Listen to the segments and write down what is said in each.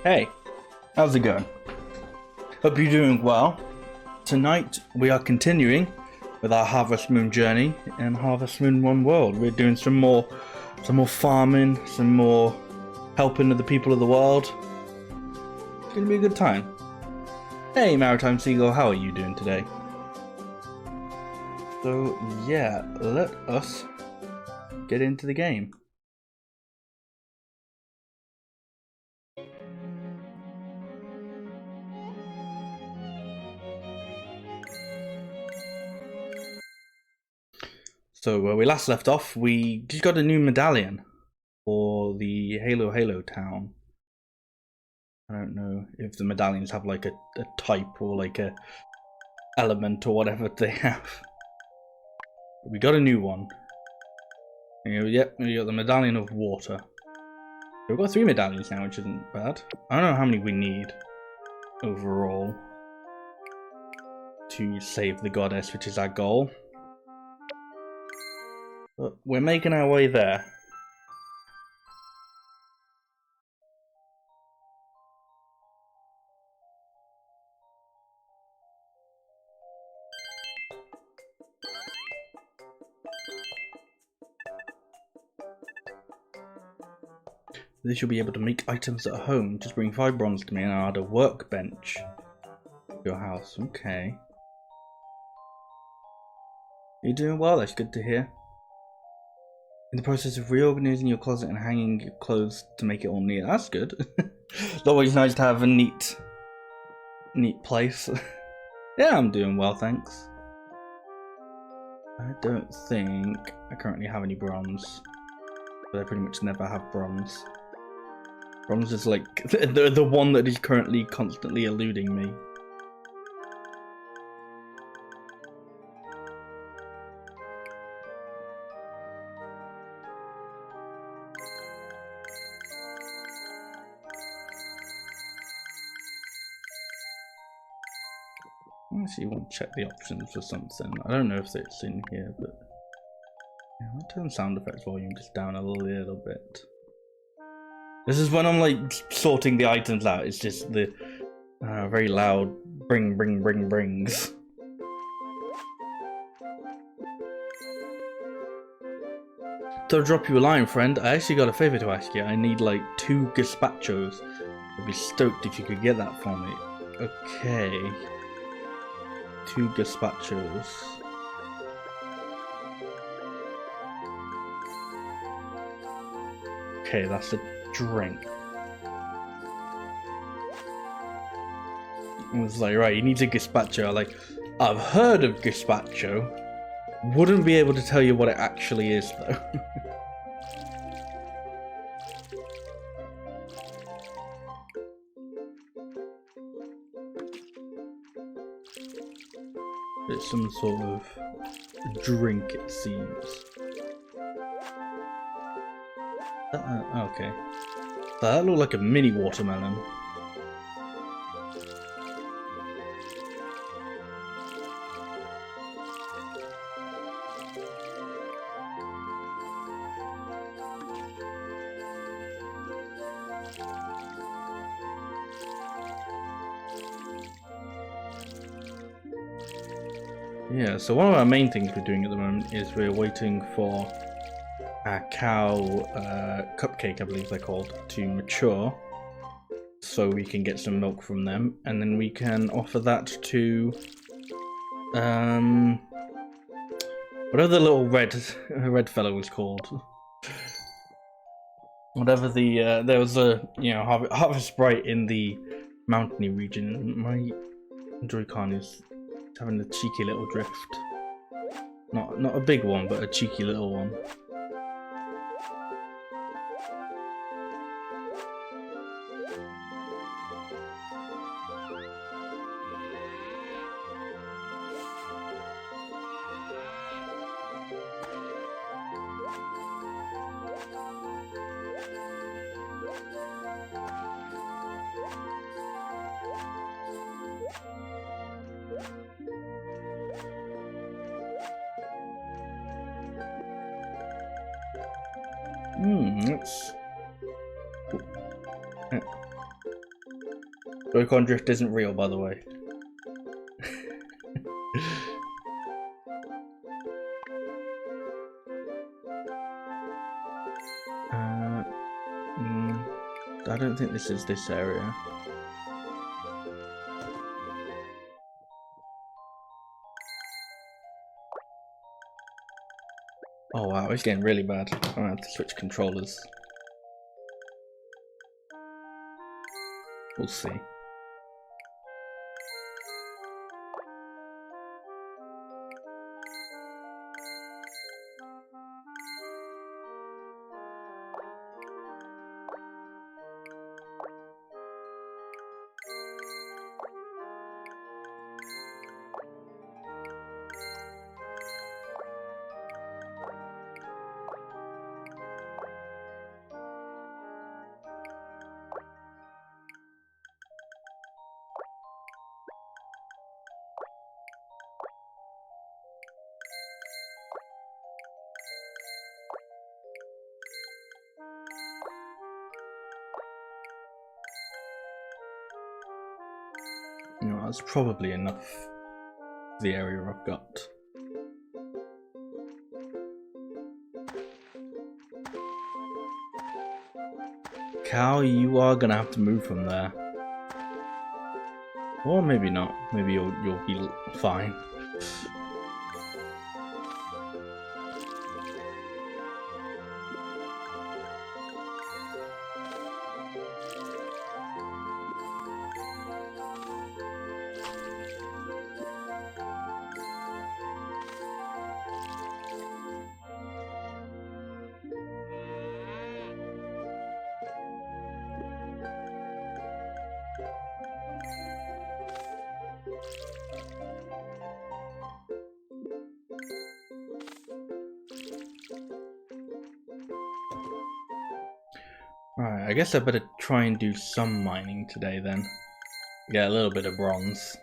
Hey, how's it going? Hope you're doing well. Tonight we are continuing with our Harvest Moon journey in Harvest Moon One World. We're doing some more farming, some more helping of the people of the world. It's gonna be a good time. Hey, Maritime Seagull, how are you doing today? So yeah, let us get into the game. So where we last left off, we just got a new medallion for the Halo town. I don't know if the medallions have like a type or like a element or whatever they have. But we got a new one. Yep, we got the medallion of water. So we've got 3 medallions now, which isn't bad. I don't know how many we need overall to save the goddess, which is our goal. But we're making our way there. They should be able to make items at home. Just bring 5 bronze to me and I'll add a workbench to your house. Okay. You're doing well, that's good to hear. In the process of reorganizing your closet and hanging your clothes to make it all neat. That's good. It's always nice to have a neat place. Yeah, I'm doing well, thanks. I don't think I currently have any bronze, but I pretty much never have bronze. Bronze is like the one that is currently constantly eluding me. Actually, want to check the options for something. I don't know if it's in here, but yeah, I'll turn sound effects volume just down a little bit. This is when I'm like sorting the items out. It's just the very loud brings. So I'll drop you a line, friend. I actually got a favor to ask you. I need like 2 gazpachos. I'd be stoked if you could get that for me. Okay. 2 gazpachos. Okay, that's a drink. I was like, right, you need a gazpacho. Like, I've heard of gazpacho. Wouldn't be able to tell you what it actually is, though. It's some sort of drink, it seems. Okay. That looked like a mini watermelon. Yeah, so one of our main things we're doing at the moment is we're waiting for our cow cupcake, I believe they're called, to mature, so we can get some milk from them, and then we can offer that to whatever the little red fellow was called. Whatever the there was a harvest sprite in the mountainy region. My Joy-Con is having a cheeky little drift. Not a big one, but a cheeky little one. That's Joy-Con drift isn't real, by the way. I don't think this is this area. Oh wow, it's getting really bad. I'm gonna have to switch controllers. We'll see. You know, that's probably enough for the area I've got. Cow, you are gonna have to move from there. Or maybe not. Maybe you'll be fine. Right, I guess I better try and do some mining today then. Get a little bit of bronze.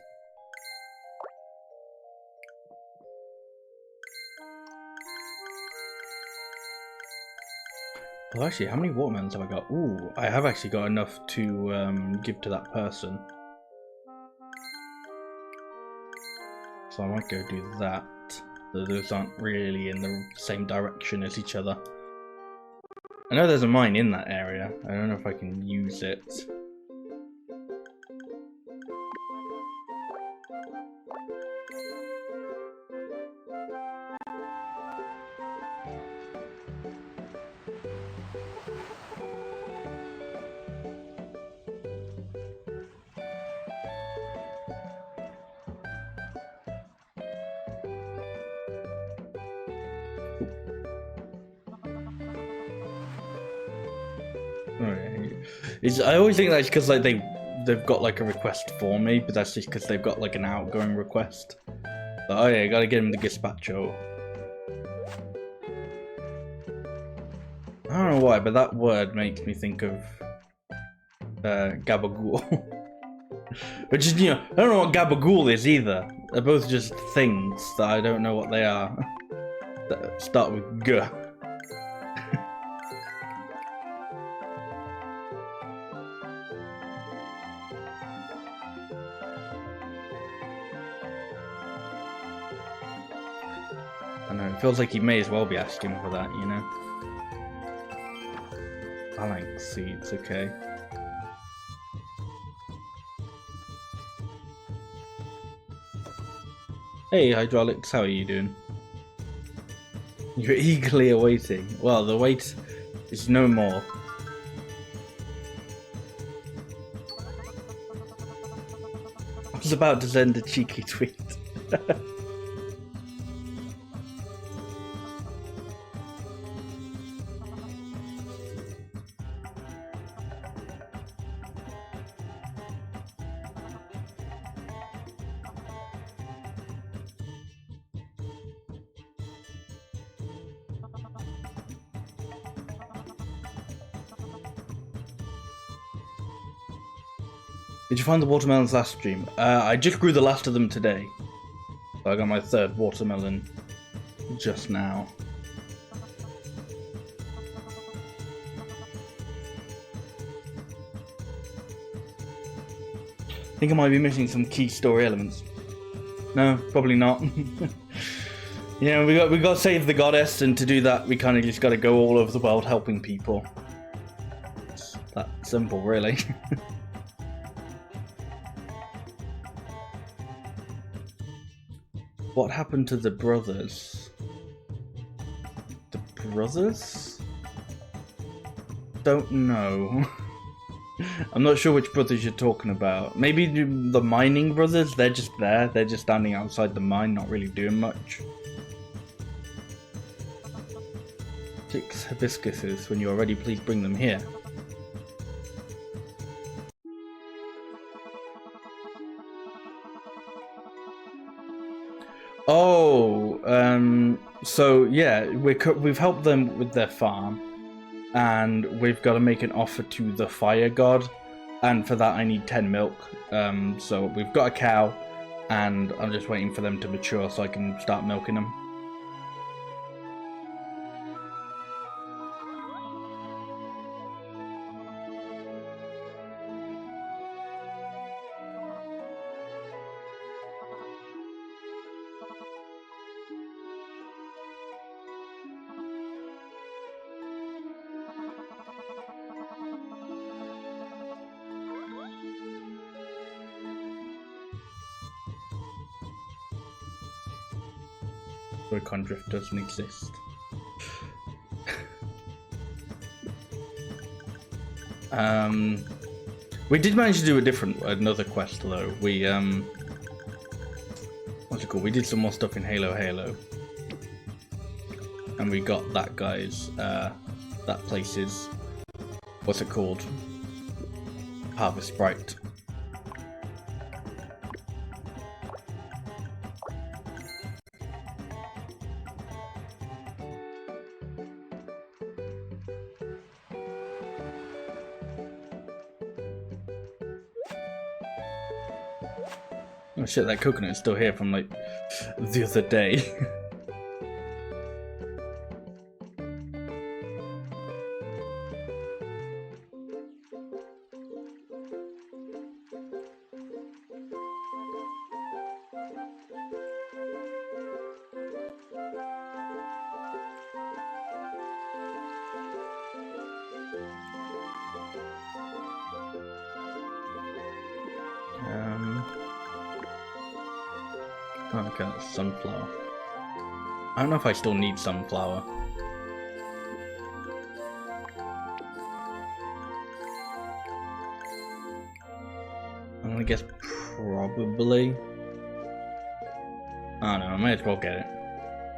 Well, actually, how many watermelons have I got? Ooh, I have actually got enough to give to that person. So I might go do that. Those aren't really in the same direction as each other. I know there's a mine in that area. I don't know if I can use it. I always think that's because like they've got like a request for me, but that's just because they've got like an outgoing request. So, oh yeah, I gotta get him the gazpacho. I don't know why, but that word makes me think of gabagool. Which is, you know, I don't know what gabagool is either. They're both just things that I don't know what they are. That start with g. I know, it feels like you may as well be asking for that, you know? Phalanx seeds, okay. Hey, Hydraulics, how are you doing? You're eagerly awaiting. Well, the wait is no more. I was about to send a cheeky tweet. Did you find the watermelons last stream? I just grew the last of them today. So I got my third watermelon just now. think I might be missing some key story elements. No, probably not. Yeah, we got to save the goddess, and to do that, we kind of just got to go all over the world helping people. It's that simple, really. What happened to the brothers? The brothers? Don't know. I'm not sure which brothers you're talking about. Maybe the mining brothers? They're just there. They're just standing outside the mine, not really doing much. 6 hibiscuses. When you are ready, please bring them here. Oh, so yeah, we've helped them with their farm, and we've got to make an offer to the fire god, and for that I need 10 milk. So we've got a cow, and I'm just waiting for them to mature so I can start milking them. Recon Drift doesn't exist. We did manage to do another quest though. We what's it called? We did some more stuff in Halo, and we got that guy's that place's, what's it called? Harvest Sprite. Oh shit, that coconut is still here from like the other day. Oh, okay, that's sunflower. I don't know if I still need sunflower. I'm gonna guess probably. I don't know, I might as well get it.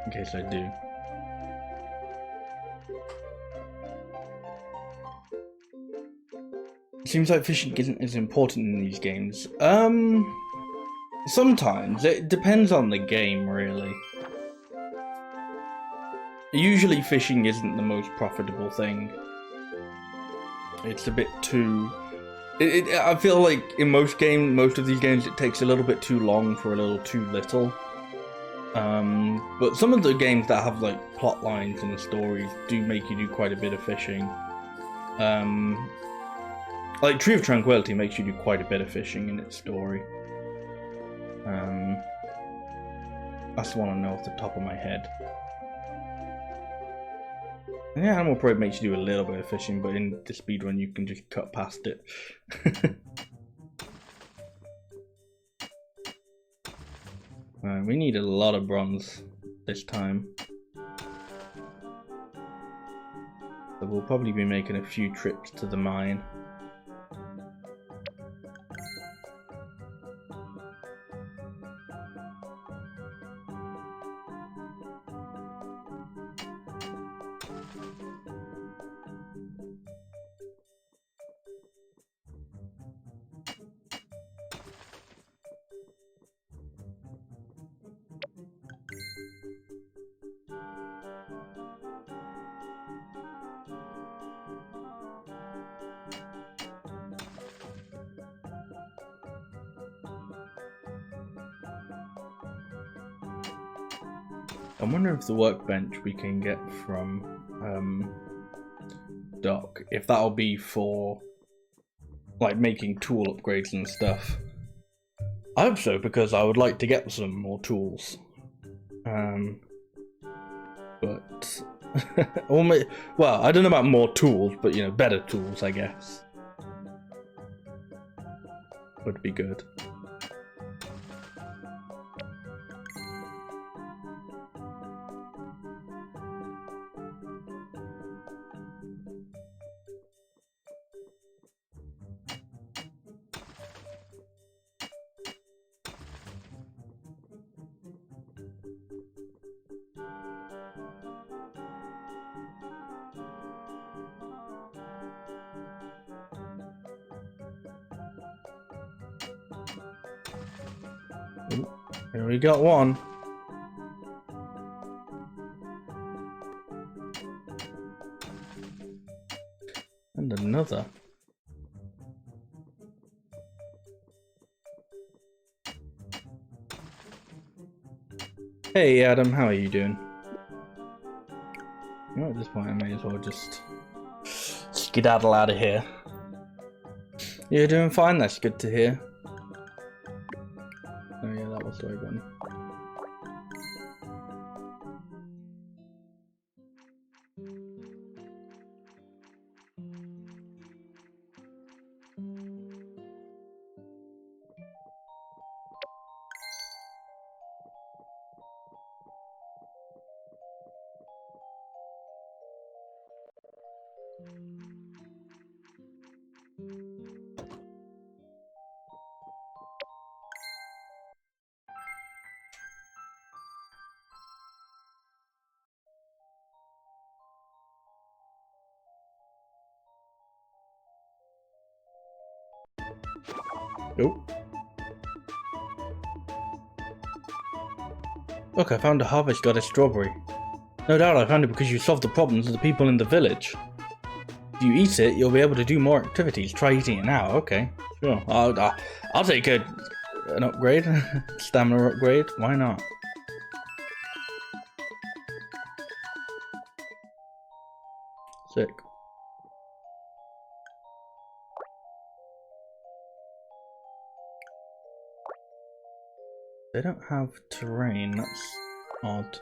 In case I do. It seems like fishing isn't as important in these games. Sometimes. It depends on the game, really. Usually fishing isn't the most profitable thing. It's a bit too... I feel like in most of these games, it takes a little bit too long for a little too little. But some of the games that have like plot lines and stories do make you do quite a bit of fishing. Like Tree of Tranquility makes you do quite a bit of fishing in its story. That's the one I know off the top of my head. Yeah, Animal Parade makes you do a little bit of fishing, but in the speedrun you can just cut past it. We need a lot of bronze this time. So we'll probably be making a few trips to the mine. I wonder if the workbench we can get from Doc, if that'll be for like making tool upgrades and stuff. I hope so, because I would like to get some more tools. But well, I don't know about more tools, but you know, better tools, I guess, would be good. Ooh, here we got one. And another. Hey Adam, how are you doing? You know, at this point I may as well just skedaddle out of here. You're doing fine, that's good to hear. Oh yeah, that was the right one. Oh. Look, I found a harvest goddess strawberry. No doubt I found it because you solved the problems of the people in the village. If you eat it, you'll be able to do more activities. Try eating it now. Okay, sure. I'll take an upgrade. Stamina upgrade. Why not? Sick. They don't have terrain. That's odd.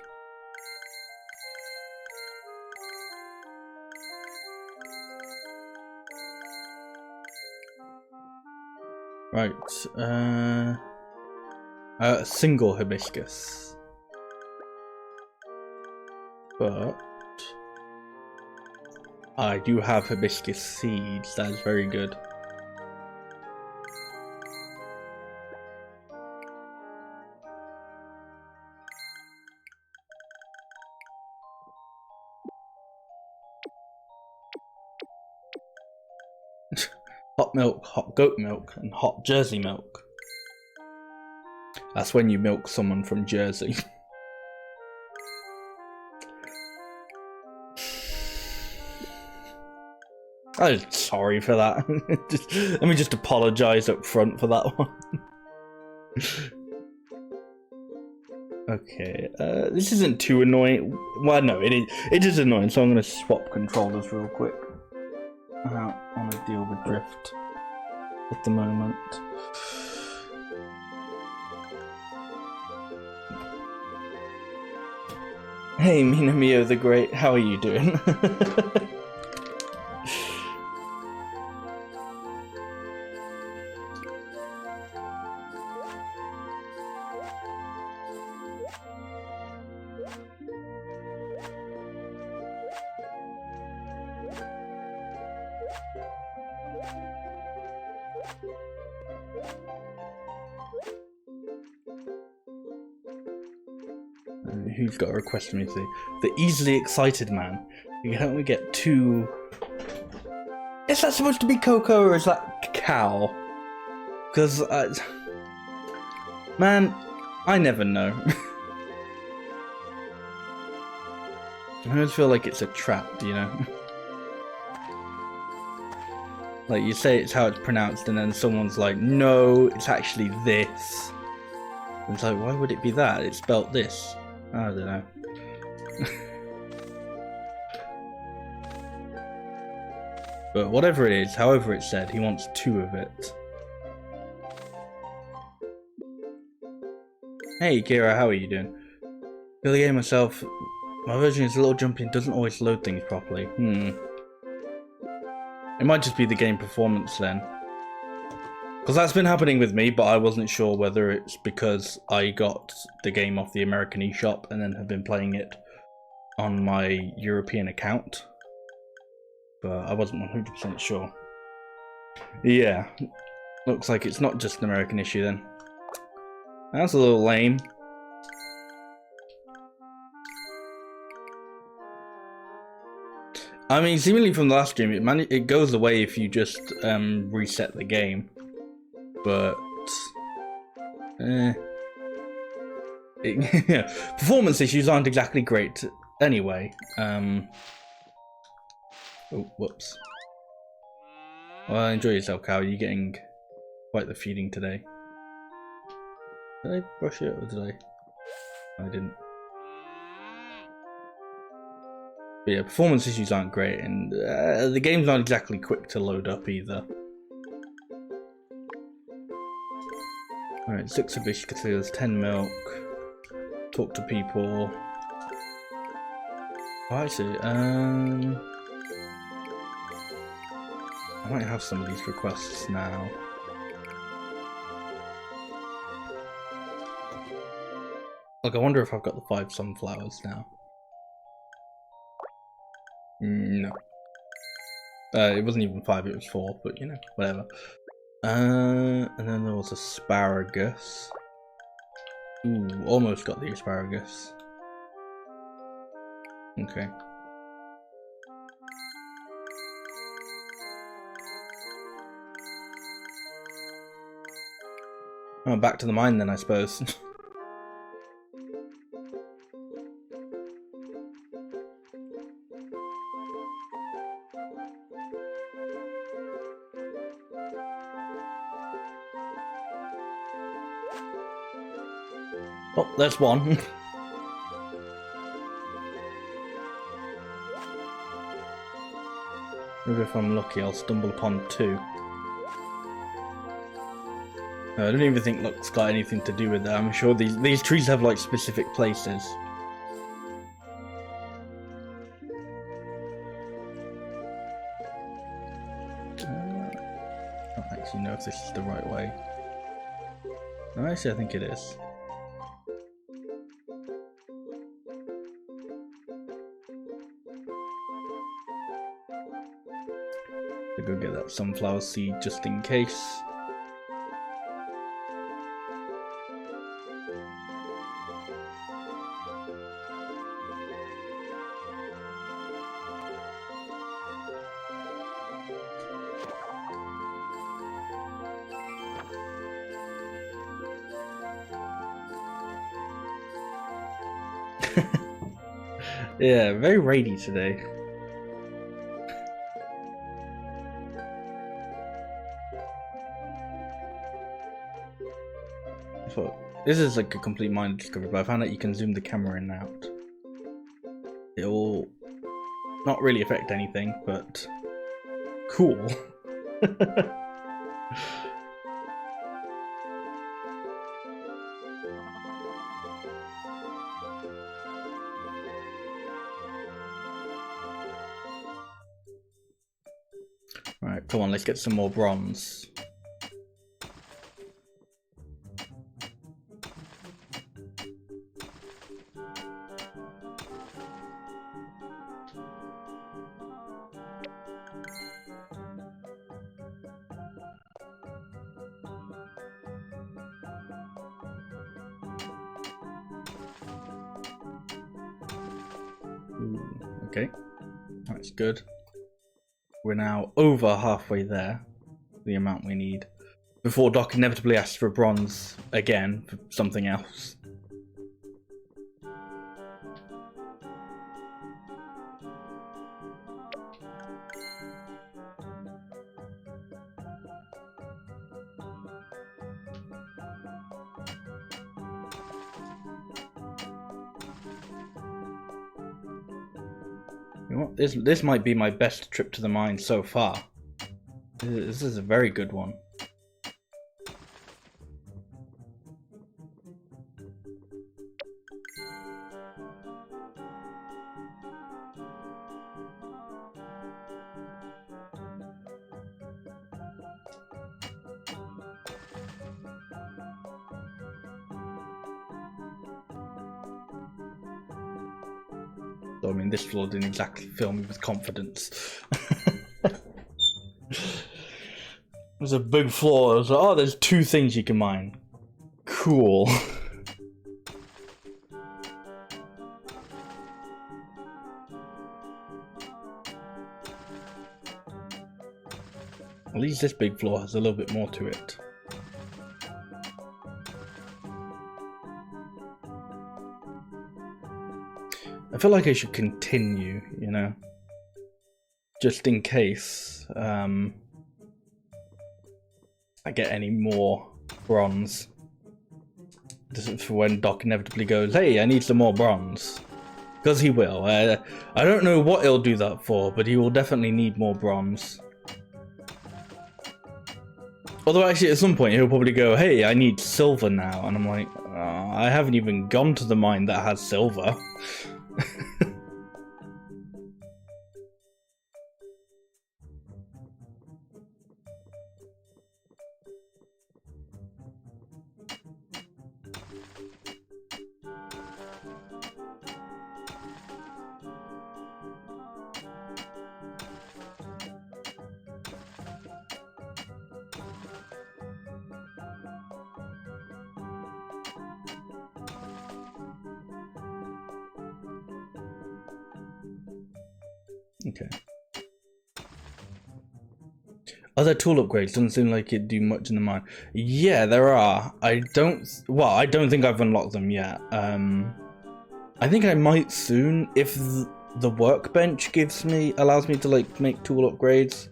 Right, single hibiscus. But I do have hibiscus seeds, that is very good. Hot milk, hot goat milk, and hot Jersey milk. That's when you milk someone from Jersey. I'm sorry for that. Let me just apologise up front for that one. Okay, this isn't too annoying. Well, no, it is annoying, so I'm going to swap controllers real quick. I don't want to deal with drift at the moment. Hey, Minamio the Great, how are you doing? Who's got a request from me today? The easily excited man. Can you help me get 2... Is that supposed to be Coco or is that cow? Because, man, I never know. I always feel like it's a trap, you know? Like, you say it's how it's pronounced and then someone's like, no, it's actually this. And it's like, why would it be that? It's spelt this. I don't know. But whatever it is, however it's said, he wants 2 of it. Hey Kira, how are you doing? For the game myself, my version is a little jumpy and doesn't always load things properly. It might just be the game performance then. Because that's been happening with me, but I wasn't sure whether it's because I got the game off the American eShop and then have been playing it on my European account. But I wasn't 100% sure. Yeah, looks like it's not just an American issue then. That's a little lame. I mean, seemingly from the last stream, it goes away if you just reset the game. But performance issues aren't exactly great anyway. Oh, whoops. Well, enjoy yourself, cow. You're getting quite the feeding today. Did I brush it or did I? I didn't. But yeah, performance issues aren't great, and the game's not exactly quick to load up either. Alright, 6 hibiscus, 10 milk, talk to people. Oh, I see. I might have some of these requests now. Look, I wonder if I've got the 5 sunflowers now. No. It wasn't even 5, it was 4, but you know, whatever. And then there was asparagus. Ooh, almost got the asparagus. Okay. Oh, back to the mine then, I suppose. Oh, there's one. Maybe if I'm lucky, I'll stumble upon 2. I don't even think luck's got anything to do with that. I'm sure these trees have like specific places. I don't actually know if this is the right way. No, actually, I think it is. I'll go get that sunflower seed just in case. Yeah, very raidy today. So, this is like a complete mind discovery, but I found out you can zoom the camera in and out. It will not really affect anything, but cool. Alright, come on, let's get some more bronze. Ooh, okay, that's good. We're now over halfway there, the amount we need, before Doc inevitably asks for bronze again for something else. You know what? This might be my best trip to the mine so far. This is a very good one. So, I mean, this floor didn't exactly fill me with confidence. It was a big floor. I was like, oh, there's 2 things you can mine. Cool. At least this big floor has a little bit more to it. I feel like I should continue, you know, just in case I get any more bronze. This is for when Doc inevitably goes, hey, I need some more bronze. Because he will. I don't know what he'll do that for, but he will definitely need more bronze. Although actually at some point he'll probably go, hey, I need silver now. And I'm like, I haven't even gone to the mine that has silver. Okay. Other tool upgrades doesn't seem like it'd do much in the mine. Yeah, there are. I don't think I've unlocked them yet. I think I might soon if the workbench allows me to like make tool upgrades.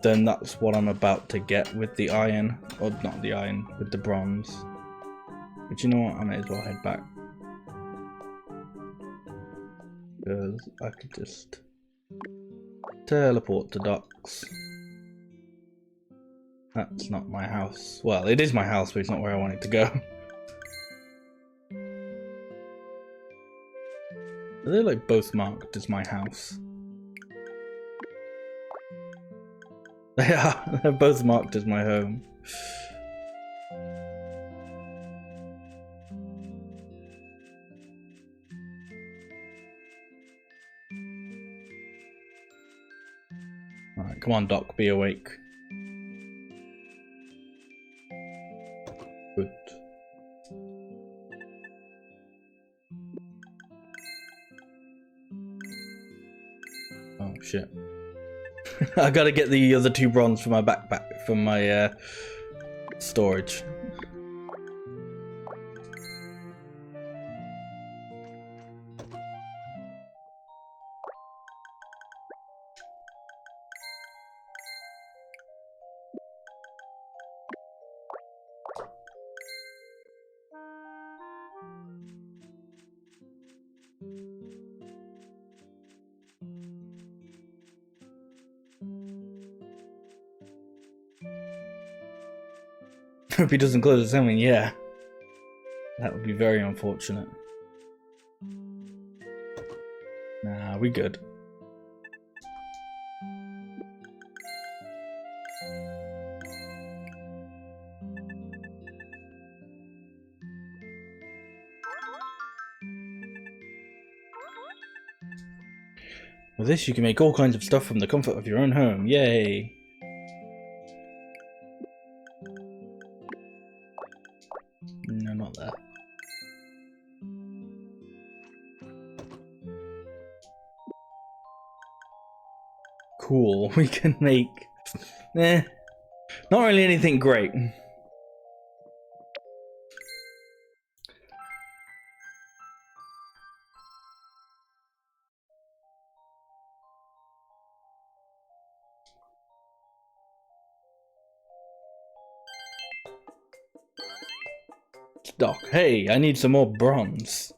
Then that's what I'm about to get with the iron, or not the iron, with the bronze. But you know what? I might as well head back because I could just teleport to docks. That's not my house. Well, it is my house, but it's not where I want it to go. Are they like both marked as my house? They are. They're both marked as my home. Alright, come on, Doc, be awake. Good. Oh shit. I gotta get the other 2 bronze from my backpack, from my storage. Hope he doesn't close the summon, yeah. That would be very unfortunate. Nah, we good. With this, you can make all kinds of stuff from the comfort of your own home. Yay! No, not there. Cool. We can make... not really anything great. Doc, hey, I need some more bronze.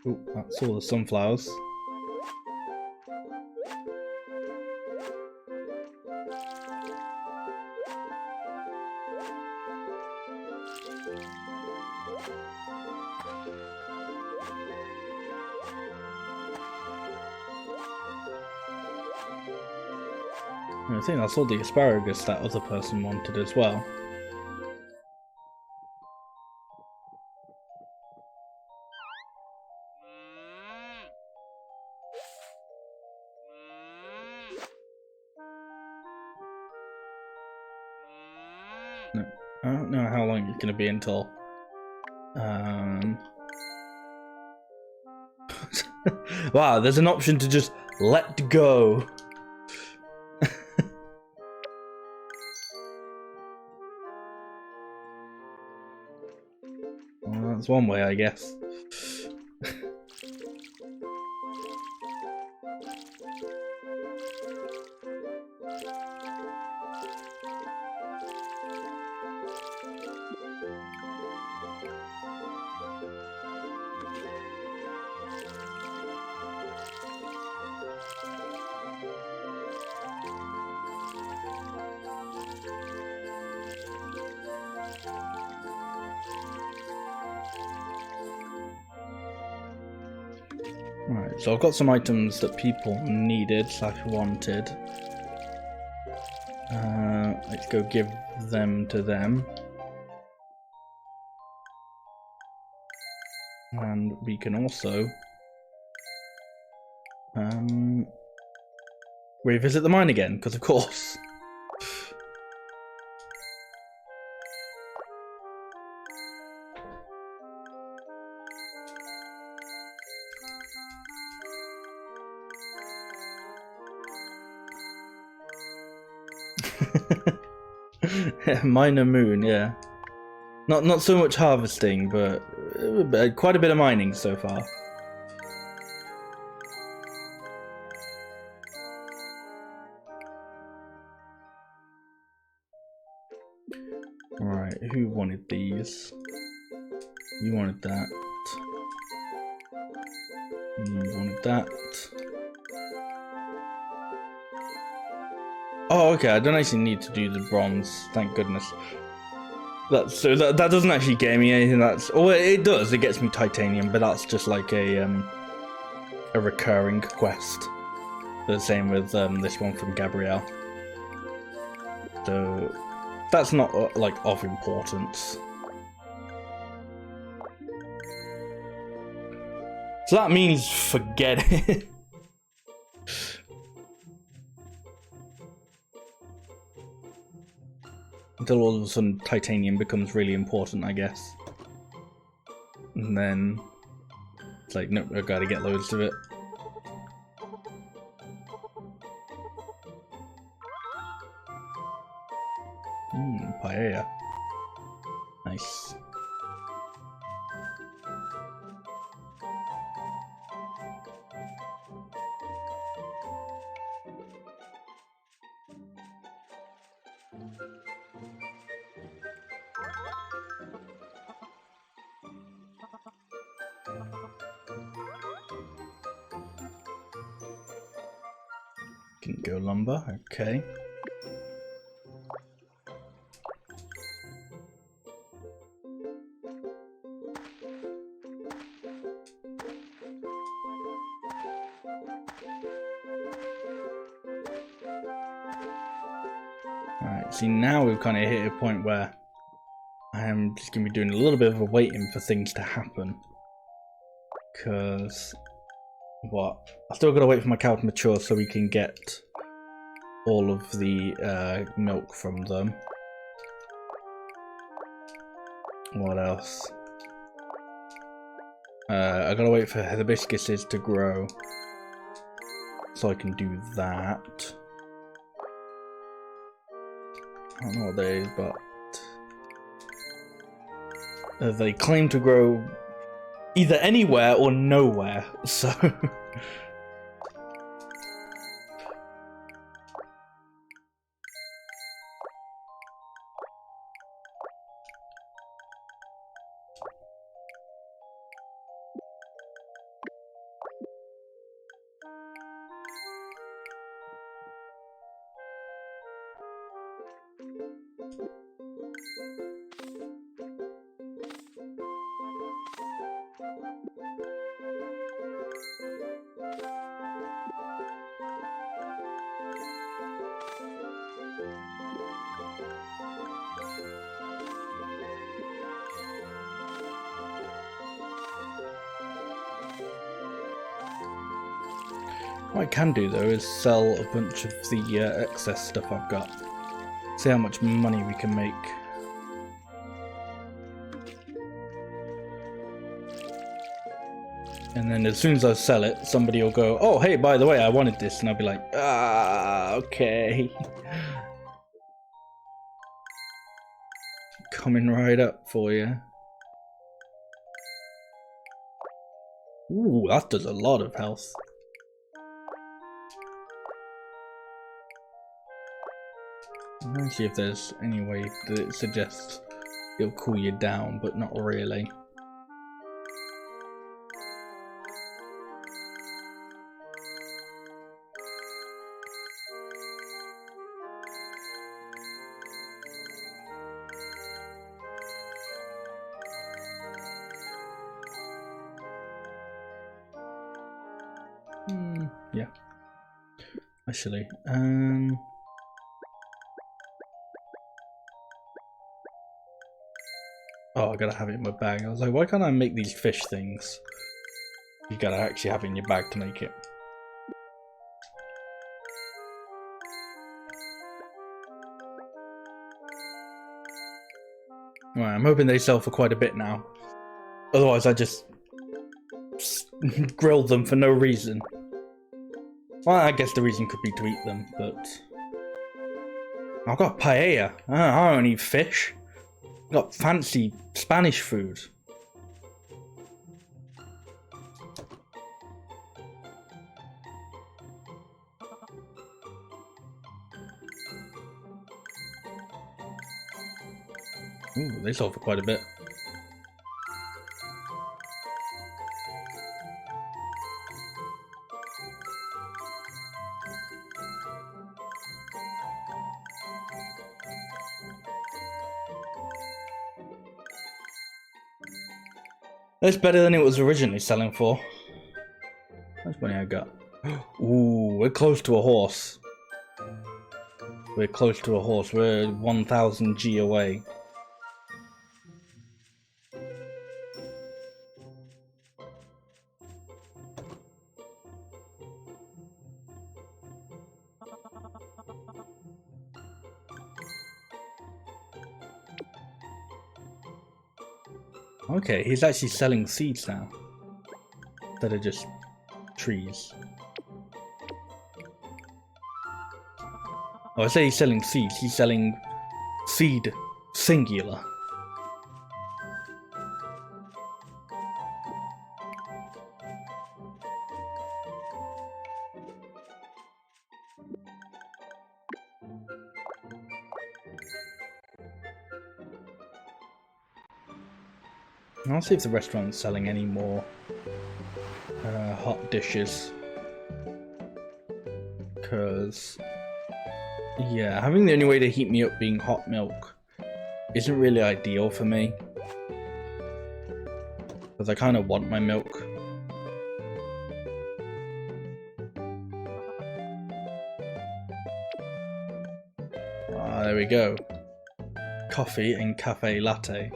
Ooh, that's all the sunflowers. I think that's all the asparagus that other person wanted as well. No, I don't know how long it's going to be until... Wow, there's an option to just let go. Well, that's one way, I guess. Right, so I've got some items that people needed / wanted. Let's go give them to them. And we can also revisit the mine again, because of course. Minor moon, yeah. Not so much harvesting, but quite a bit of mining so far. Right, who wanted these? You wanted that. You wanted that. Oh, okay, I don't actually need to do the bronze, thank goodness. That doesn't actually get me anything. Oh, it does. It gets me titanium, but that's just like a recurring quest. The same with this one from Gabrielle. So that's not like of importance. So that means forget it. Until all of a sudden titanium becomes really important, I guess. And then it's like, nope, I've got to get loads of it. Paella. Nice. Can go lumber, okay. Alright, see now we've kind of hit a point where I am just going to be doing a little bit of a waiting for things to happen. Because, what? I still got to wait for my cow to mature so we can get all of the milk from them. What else? I gotta wait for hibiscuses to grow so I can do that. I don't know what they is, but they claim to grow either anywhere or nowhere, so... What I can do though is sell a bunch of the excess stuff I've got. See how much money we can make. And then as soon as I sell it, somebody will go, oh hey, by the way, I wanted this, and I'll be like, ah, okay. Coming right up for you. Ooh, that does a lot of health. Let's see if there's any way that it suggests it'll cool you down, but not really. Yeah. Actually, oh, I gotta have it in my bag. I was like, why can't I make these fish things? You gotta actually have it in your bag to make it. Right, I'm hoping they sell for quite a bit now. Otherwise, I just grilled them for no reason. Well, I guess the reason could be to eat them, but... I've got paella. I don't eat fish. I've got fancy Spanish food. Ooh, they sold for quite a bit. That's better than it was originally selling for. How much money I got? Ooh, we're close to a horse. We're close to a horse. We're 1,000 G away. Okay, he's actually selling seeds now, instead of just trees. Oh, I say he's selling seeds, he's selling seed singular. I'll see if the restaurant's selling any more hot dishes. Because, yeah, having the only way to heat me up being hot milk isn't really ideal for me. Because I kind of want my milk. Ah, there we go. Coffee and cafe latte.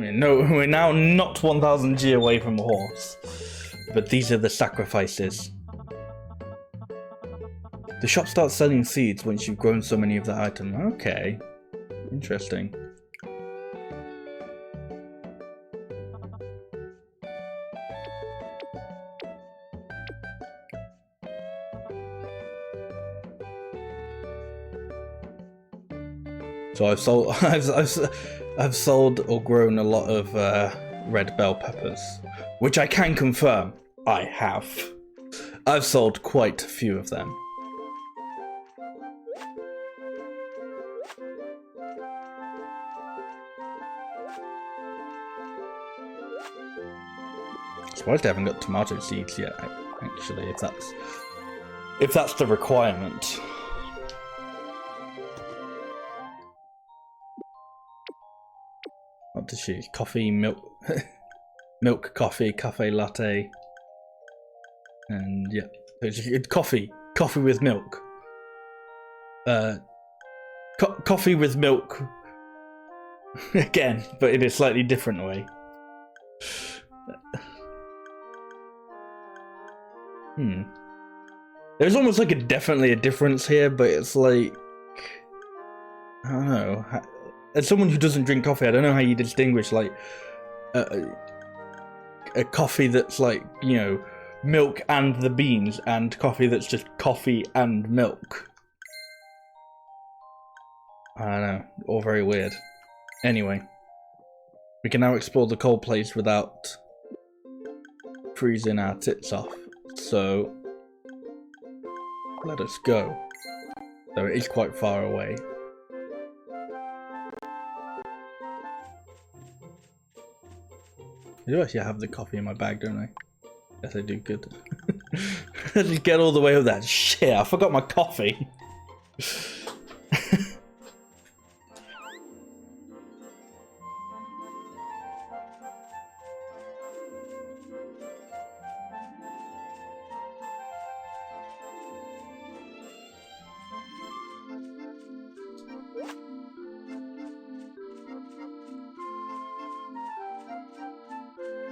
No, we're now not 1,000 G away from a horse, but these are the sacrifices. The shop starts selling seeds once you've grown so many of the item. Okay, interesting. So I've sold, I've sold or grown a lot of red bell peppers, which I can confirm I have. I've sold quite a few of them. Surprised I haven't got tomato seeds yet, actually, if that's the requirement. What does she? Coffee, milk, milk, coffee, cafe latte, and yeah, coffee with milk. Coffee with milk. Again, but in a slightly different way. There's almost like definitely a difference here, but it's like, I don't know. As someone who doesn't drink coffee, I don't know how you distinguish like a coffee that's like, you know, milk and the beans, and coffee that's just coffee and milk. I don't know, all very weird. Anyway, we can now explore the cold place without freezing our tits off. So, let us go. Though it is quite far away. I do actually have the coffee in my bag, don't I? Yes, I do. Good. I just get all the way up that shit. I forgot my coffee.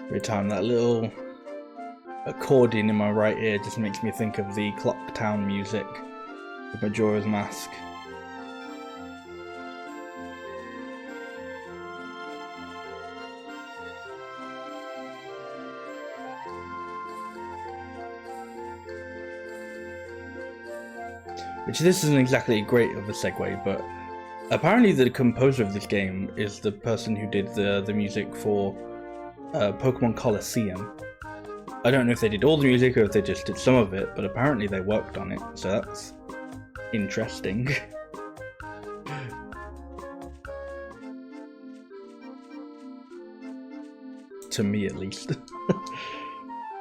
Every time that little accordion in my right ear just makes me think of the Clock Town music with Majora's Mask. Which this isn't exactly great of a segue, but apparently the composer of this game is the person who did the music for Pokemon Colosseum. I don't know if they did all the music or if they just did some of it, but apparently they worked on it, so that's interesting. To me, at least.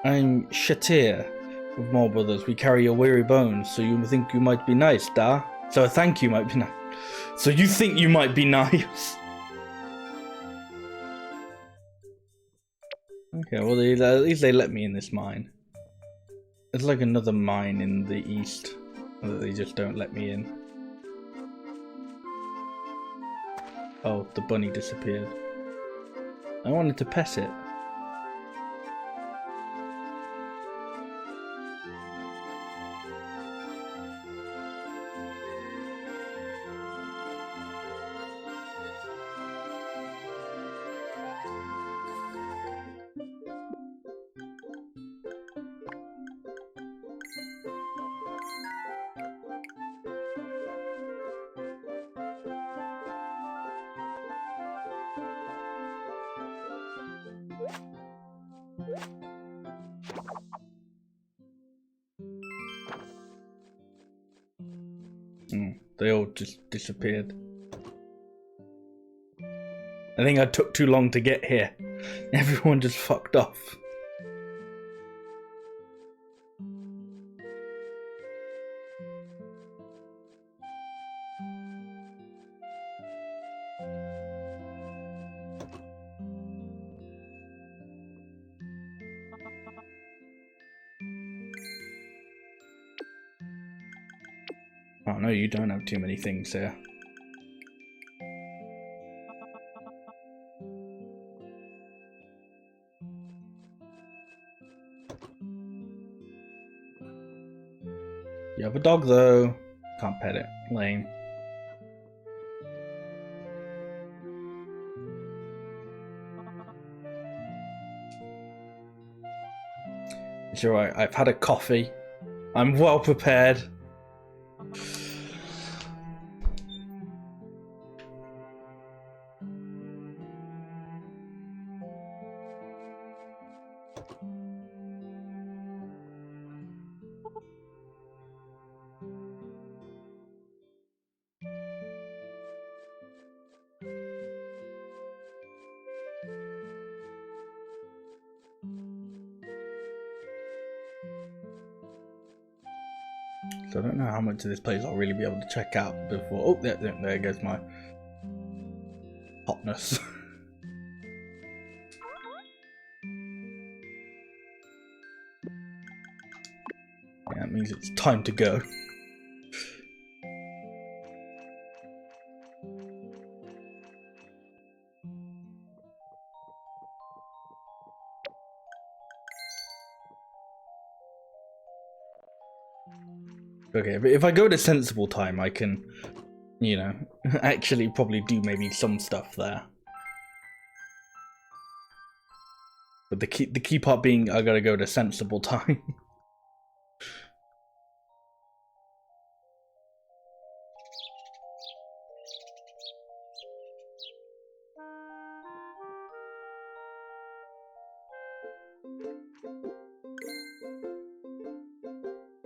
I'm Shatir with More Brothers. We carry your weary bones, so you think you might be nice, da? So a thank you might be nice. So you think you might be nice? Okay, well, at least they let me in this mine. There's like another mine in the east that they just don't let me in. Oh, the bunny disappeared. I wanted to pet it. They all just disappeared. I think I took too long to get here. Everyone just fucked off. Oh no, you don't have too many things here. You have a dog though. Can't pet it. Lame. It's alright, I've had a coffee. I'm well prepared. So I don't know how much of this place I'll really be able to check out before. Oh, there goes my hotness. Yeah, that means it's time to go. Okay, but if I go to sensible time, I can, you know, actually probably do maybe some stuff there. But the key part being I gotta go to sensible time.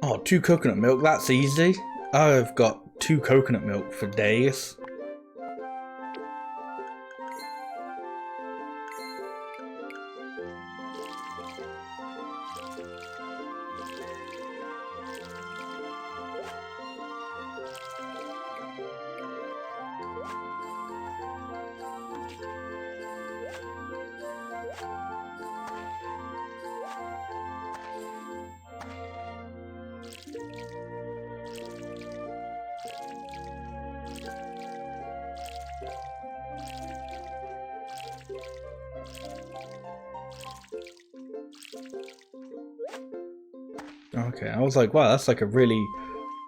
Oh, 2 coconut milk, that's easy. I've got 2 coconut milk for days. Okay, I was like, wow, that's like a really,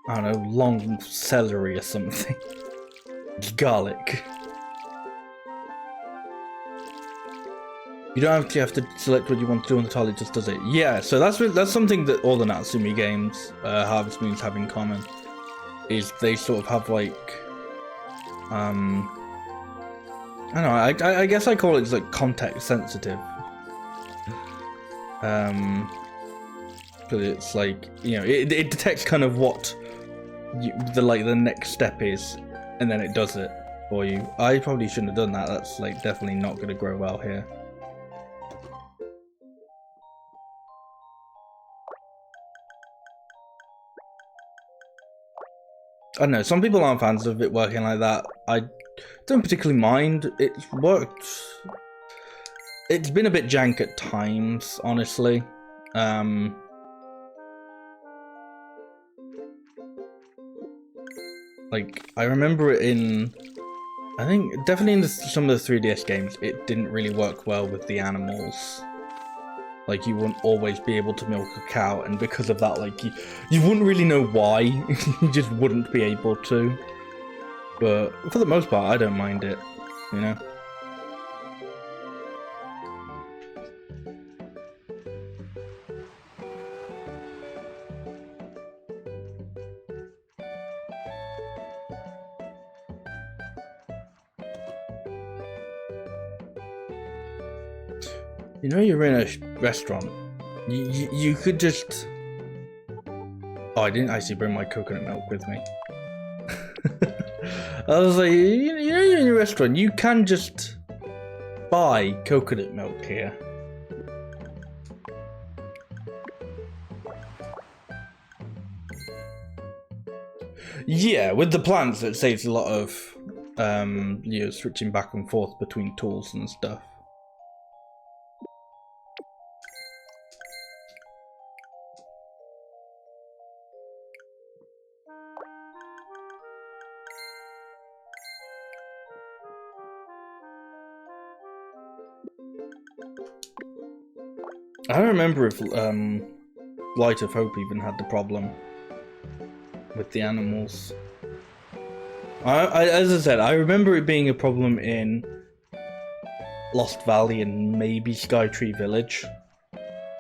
I don't know, long celery or something. Garlic. You don't actually have to select what you want to do on the tile, it just does it. Yeah, so that's something that all the Natsumi games, Harvest Moons have in common. Is they sort of have like, I don't know, I guess I call it like context sensitive. Because it's like, you know, it detects kind of what the next step is, and then it does it for you. I probably shouldn't have done that. That's like definitely not going to grow well here. I don't know, some people aren't fans of it working like that. I don't particularly mind. It's worked. It's been a bit jank at times, honestly. Like, I remember it in, I think, definitely in some of the 3DS games, it didn't really work well with the animals. Like, you wouldn't always be able to milk a cow, and because of that, like, you wouldn't really know why. You just wouldn't be able to. But for the most part, I don't mind it, you know? You know, you're in a restaurant. You could just. Oh, I didn't actually bring my coconut milk with me. I was like, you know, you're in a restaurant. You can just buy coconut milk here. Yeah, with the plants, it saves a lot of, you know, switching back and forth between tools and stuff. I don't remember if Light of Hope even had the problem with the animals. As I said, I remember it being a problem in Lost Valley and maybe Skytree Village.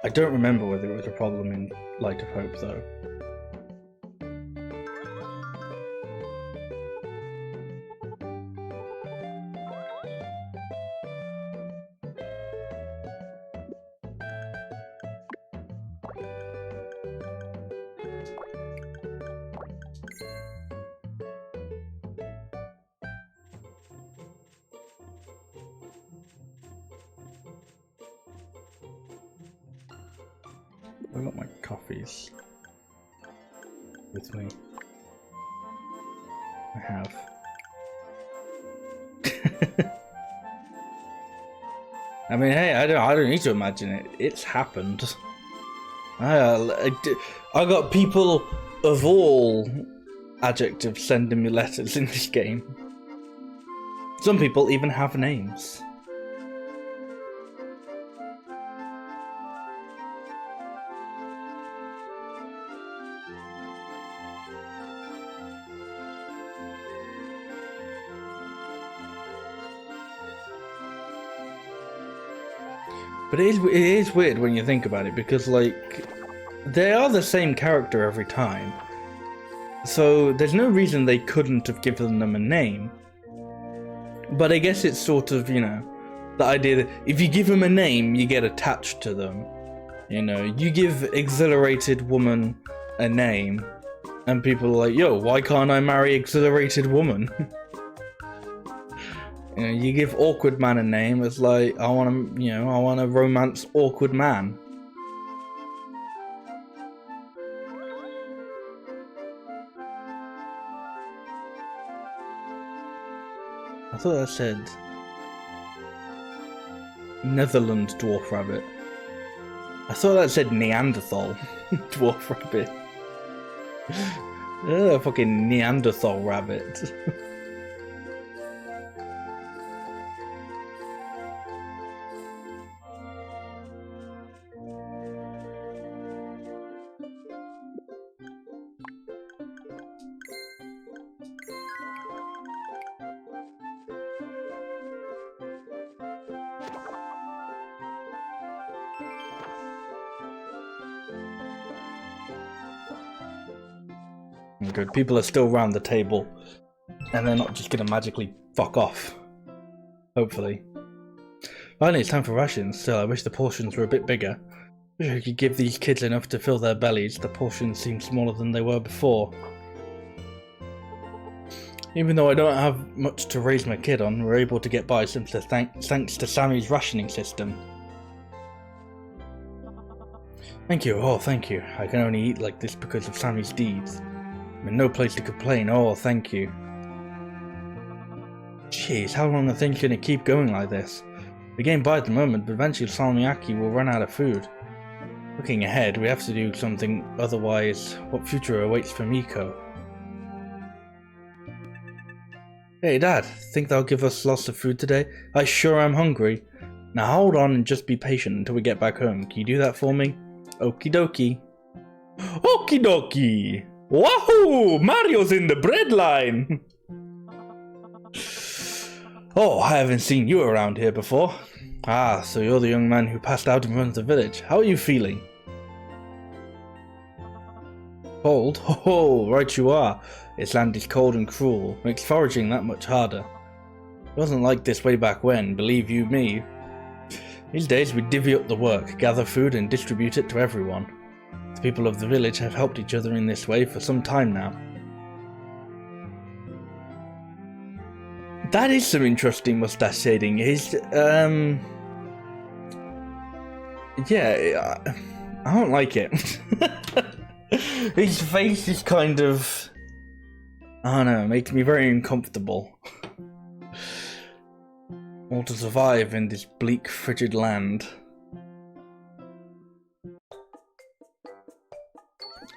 I don't remember whether it was a problem in Light of Hope though. I got my coffees with me. I have. I mean, hey, I don't need to imagine it. It's happened. I got people of all adjectives sending me letters in this game. Some people even have names. But it is weird when you think about it, because like they are the same character every time. So there's no reason they couldn't have given them a name. But I guess it's sort of, you know, the idea that if you give them a name, you get attached to them. You know, you give exhilarated woman a name, and people are like, yo, why can't I marry exhilarated woman? You know, you give awkward man a name, it's like, I want to, you know, I want to romance awkward man. I thought that said Netherlands dwarf rabbit. I thought that said Neanderthal dwarf rabbit. Fucking Neanderthal rabbit. Good, people are still round the table, and they're not just gonna magically fuck off. Hopefully. Finally, it's time for rations. Still, I wish the portions were a bit bigger. Wish I could give these kids enough to fill their bellies. The portions seem smaller than they were before. Even though I don't have much to raise my kid on, we're able to get by simply thanks to Sammy's rationing system. Thank you, oh thank you. I can only eat like this because of Sammy's deeds. I'm in no place to complain, oh thank you. Jeez, how long are things gonna keep going like this? We're getting by at the moment, but eventually Salmiakki will run out of food. Looking ahead, we have to do something, otherwise, what future awaits for Miko? Hey Dad, think they'll give us lots of food today? I sure am hungry. Now hold on and just be patient until we get back home. Can you do that for me? Okie dokie. Okie dokie! Wahoo! Mario's in the bread line! Oh, I haven't seen you around here before. Ah, so you're the young man who passed out and runs the village. How are you feeling? Cold? Oh, right you are. This land is cold and cruel. Makes foraging that much harder. It wasn't like this way back when, believe you me. These days we divvy up the work, gather food and distribute it to everyone. The people of the village have helped each other in this way for some time now. That is some interesting mustache shading. Yeah, I don't like it. His face is kind of, I don't know, makes me very uncomfortable. All to survive in this bleak, frigid land.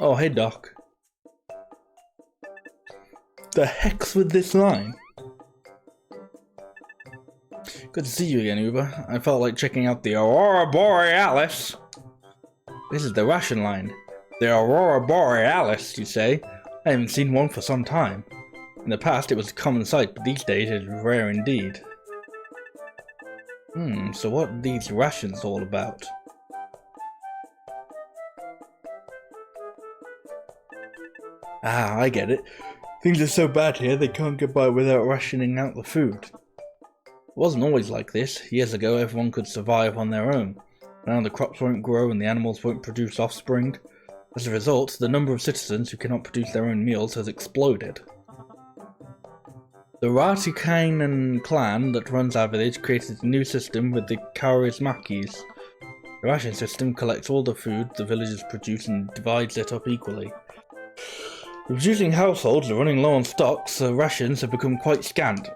Oh, hey Doc. The heck's with this line? Good to see you again, Uber. I felt like checking out the Aurora Borealis. This is the ration line. The Aurora Borealis, you say? I haven't seen one for some time. In the past it was a common sight, but these days it is rare indeed. So what are these rations all about? Ah, I get it. Things are so bad here they can't get by without rationing out the food. It wasn't always like this. Years ago everyone could survive on their own. Now the crops won't grow and the animals won't produce offspring. As a result, the number of citizens who cannot produce their own meals has exploded. The Ratikainen clan that runs our village created a new system with the Kaurismäkis. The ration system collects all the food the villagers produce and divides it up equally. The producing households are running low on stock, so rations have become quite scant.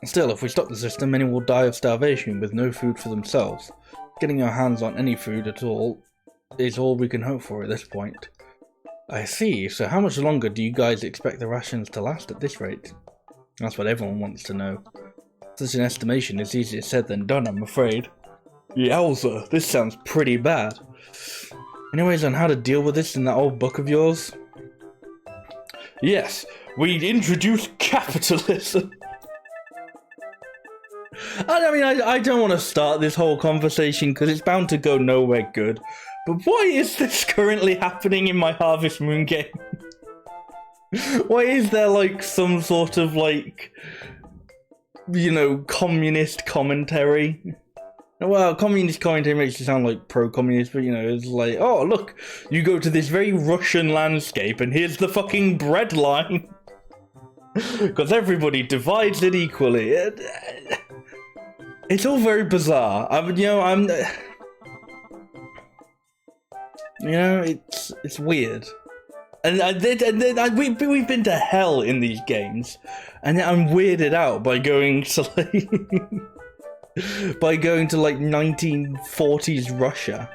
Still, if we stop the system, many will die of starvation with no food for themselves. Getting your hands on any food at all is all we can hope for at this point. I see, so how much longer do you guys expect the rations to last at this rate? That's what everyone wants to know. Such an estimation is easier said than done, I'm afraid. Yowza, this sounds pretty bad. Anyways, on how to deal with this in that old book of yours? Yes, we introduce capitalism. I mean, I don't want to start this whole conversation because it's bound to go nowhere good. But why is this currently happening in my Harvest Moon game? Why is there like some sort of like, you know, communist commentary? Well, communist commentary makes it sound like pro-communist, but you know, it's like, oh look, you go to this very Russian landscape and here's the fucking bread line. Because everybody divides it equally. It's all very bizarre. It's weird. And we've been to hell in these games, and I'm weirded out by going to like 1940s Russia.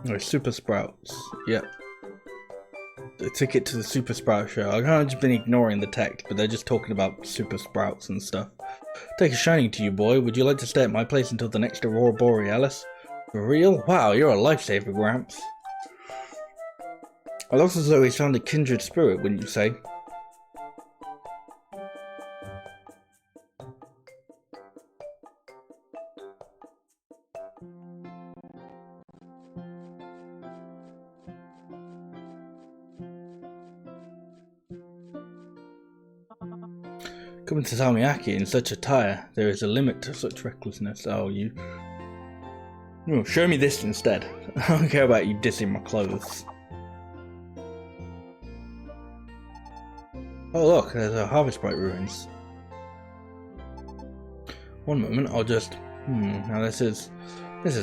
Oh, Super Sprouts. Yep. A ticket to the Super Sprout show. I've kind of just been ignoring the text, but they're just talking about Super Sprouts and stuff. Take a shining to you, boy. Would you like to stay at my place until the next Aurora Borealis? For real? Wow, you're a lifesaver, Gramps. It looks as though he's found a kindred spirit, wouldn't you say? Coming to Salmiakki in such attire, there is a limit to such recklessness. Oh, you... Oh, show me this instead. I don't care about you dissing my clothes. Oh look, there's a Harvest Bright ruins. One moment, I'll just... now this is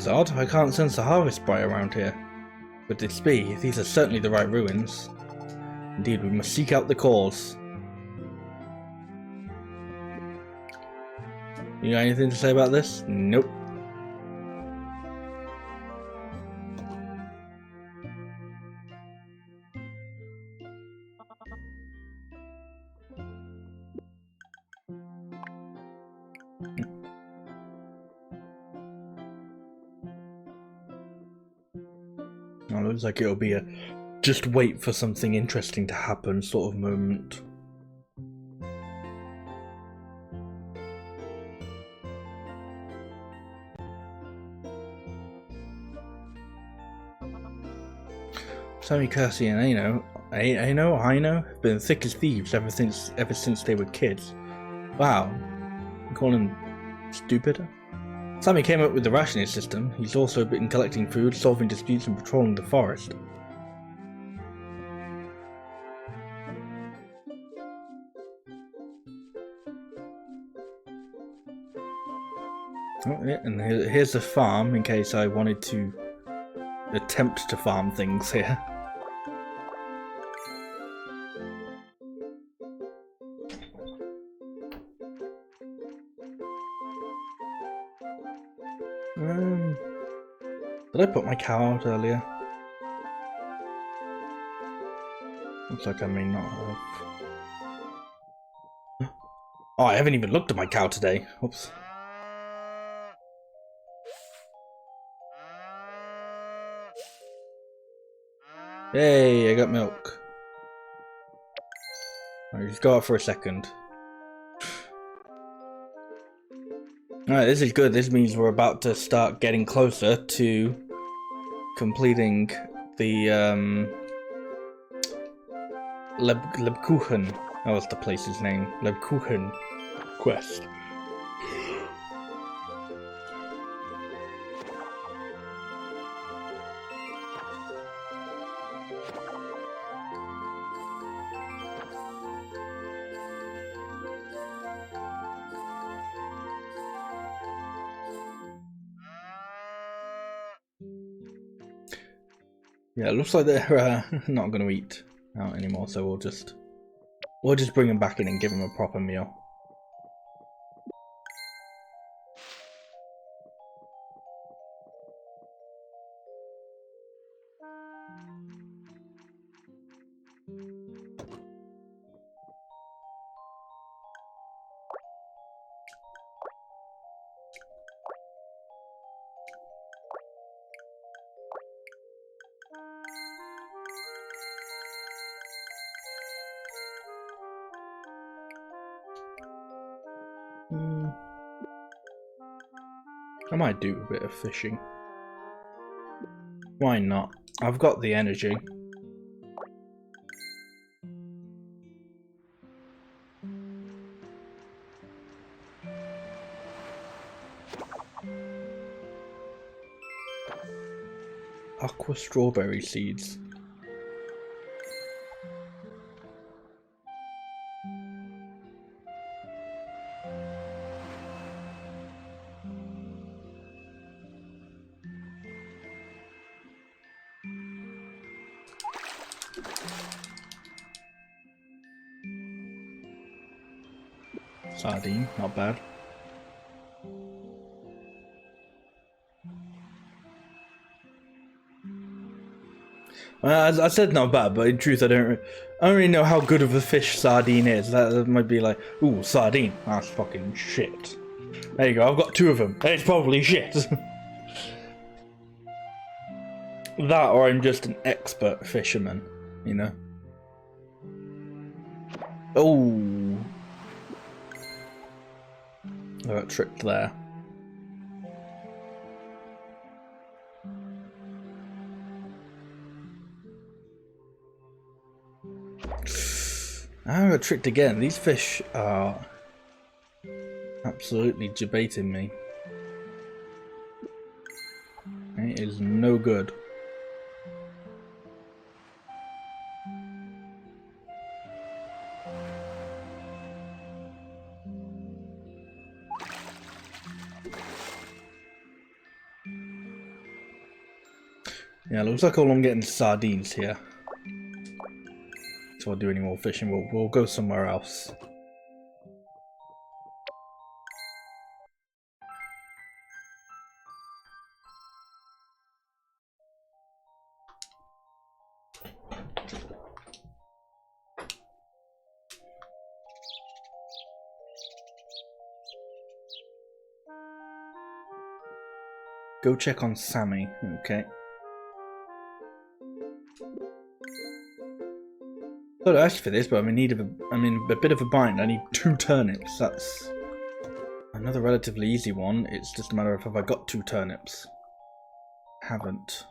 odd. I can't sense a Harvest Bright around here. Could this be? These are certainly the right ruins. Indeed, we must seek out the cause. You got anything to say about this? Nope. Oh, looks like it'll be a just wait for something interesting to happen sort of moment. Sammy, Kirsty, and Aino have been thick as thieves ever since they were kids. Wow, you call him stupid? Sammy came up with the rationing system. He's also been collecting food, solving disputes, and patrolling the forest. Oh, yeah, and here's the farm in case I wanted to attempt to farm things here. Did I put my cow out earlier? Looks like I may not have. Oh, I haven't even looked at my cow today. Oops. Yay, I got milk. Alright, just go out for a second. Alright, this is good. This means we're about to start getting closer to completing the Lebkuchen. That was the place's name. Lebkuchen quest. Yeah, it looks like they're not going to eat out anymore, so we'll just bring them back in and give them a proper meal. I might do a bit of fishing. Why not? I've got the energy. Aqua strawberry seeds. Sardine, not bad. As I said, not bad, but in truth, I don't really know how good of a fish sardine is. That might be like, ooh, sardine, that's fucking shit. There you go, I've got 2 of them. It's probably shit. That, or I'm just an expert fisherman, you know? Oh, I got tricked there. I got tricked again. These fish are absolutely debating me. It is no good. Yeah, looks like all I'm getting is sardines here. So I'll do any more fishing. We'll go somewhere else. Go check on Sammy. Okay. Got to ask for this, but I'm in a bit of a bind. I need 2 turnips. That's another relatively easy one. It's just a matter of have I got 2 turnips. Haven't.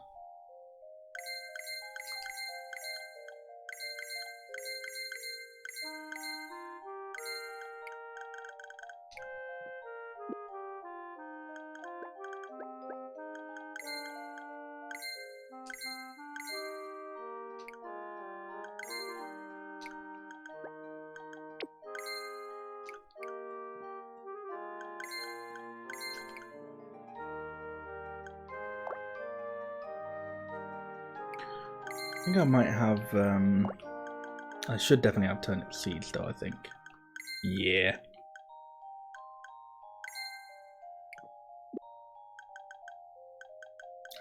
I think I might have, I should definitely have turnip seeds though, I think. Yeah.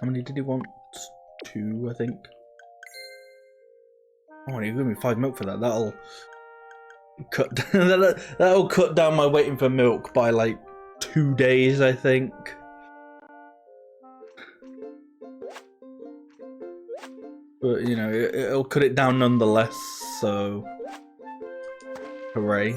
How many did he want? 2, I think. Oh, he gave me 5 milk for that. That'll cut, that'll cut down my waiting for milk by like 2 days, I think. But, you know, it'll cut it down nonetheless, so... Hooray.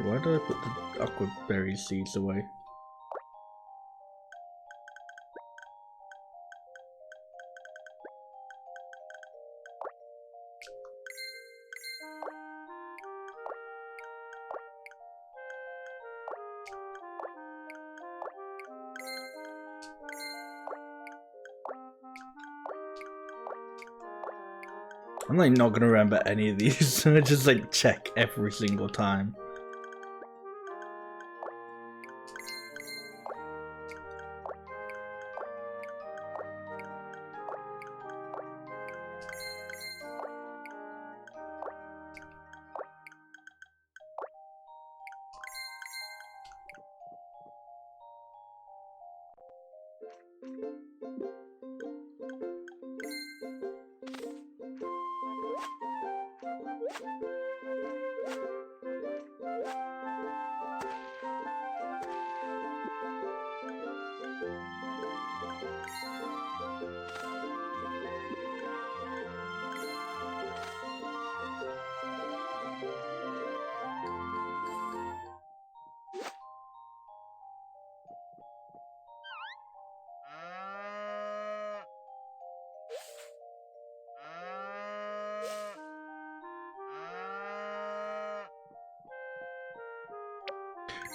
Why did I put the aquaberry seeds away? I'm like not gonna remember any of these. I just like check every single time.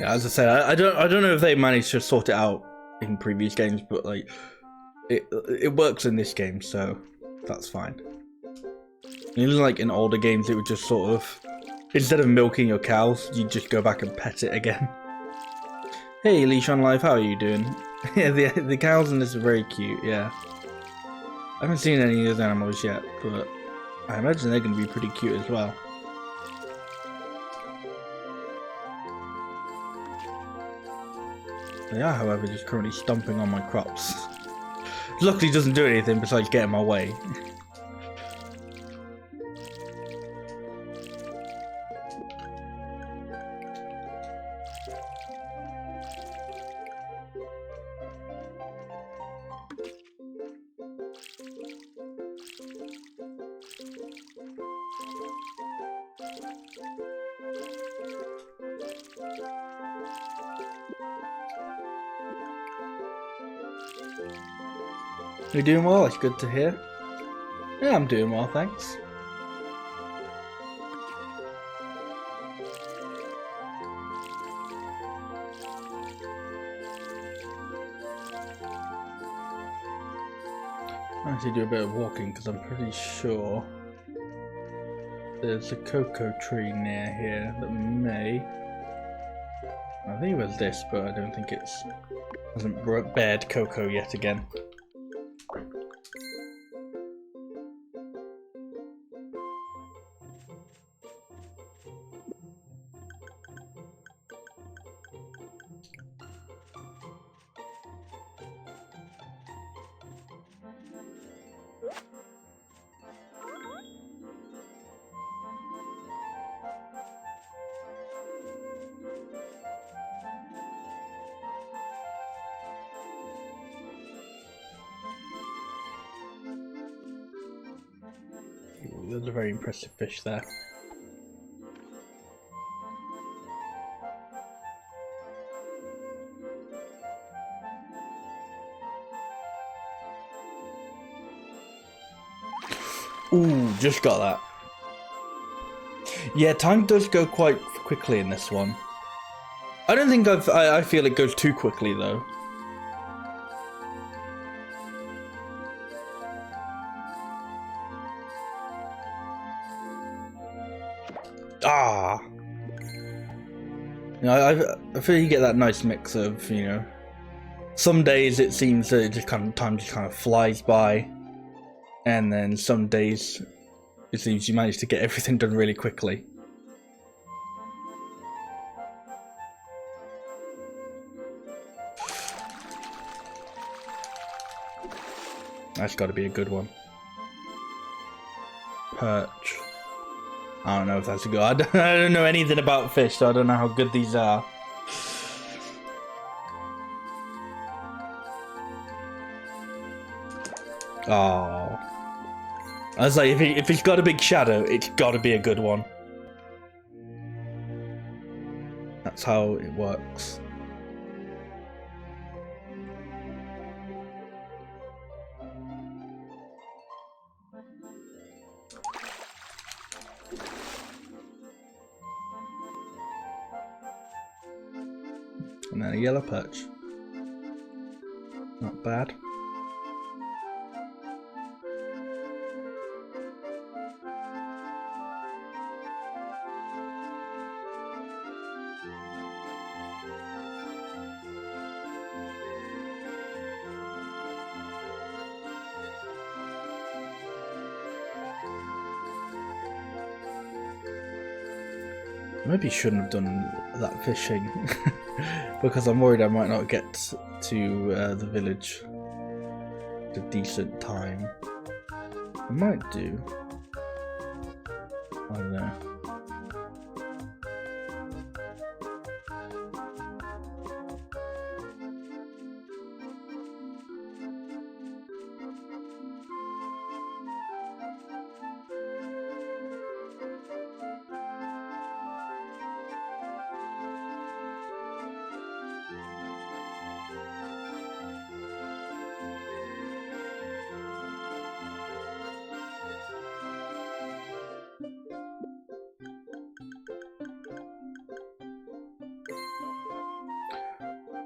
Yeah, as I said, I don't know if they managed to sort it out in previous games, but like it works in this game, so that's fine. Even like in older games, it would just sort of, instead of milking your cows, you just go back and pet it again. Hey, Leash on Life, how are you doing? Yeah, the cows in this are very cute. Yeah, I haven't seen any of those animals yet, but I imagine they're going to be pretty cute as well. They are, however, just currently stomping on my crops. Luckily, doesn't do anything besides get in my way. You're doing well, it's good to hear. Yeah, I'm doing well, thanks. I actually do a bit of walking because I'm pretty sure there's a cocoa tree near here that may... I think it was this, but I don't think it's... hasn't bared cocoa yet again. There's a very impressive fish there. Ooh, just got that. Yeah, time does go quite quickly in this one. I don't think I feel it goes too quickly though. Ah. You know, I feel you get that nice mix of, you know, some days it seems that it just time just kind of flies by, and then some days it seems you manage to get everything done really quickly. That's got to be a good one. Perch. I don't know if that's a good. I don't know anything about fish, so I don't know how good these are. Oh. I was like, if it's got a big shadow, it's got to be a good one. That's how it works. And then a yellow perch. Not bad. Maybe shouldn't have done that fishing because I'm worried I might not get to the village at a decent time. I might do. I don't know.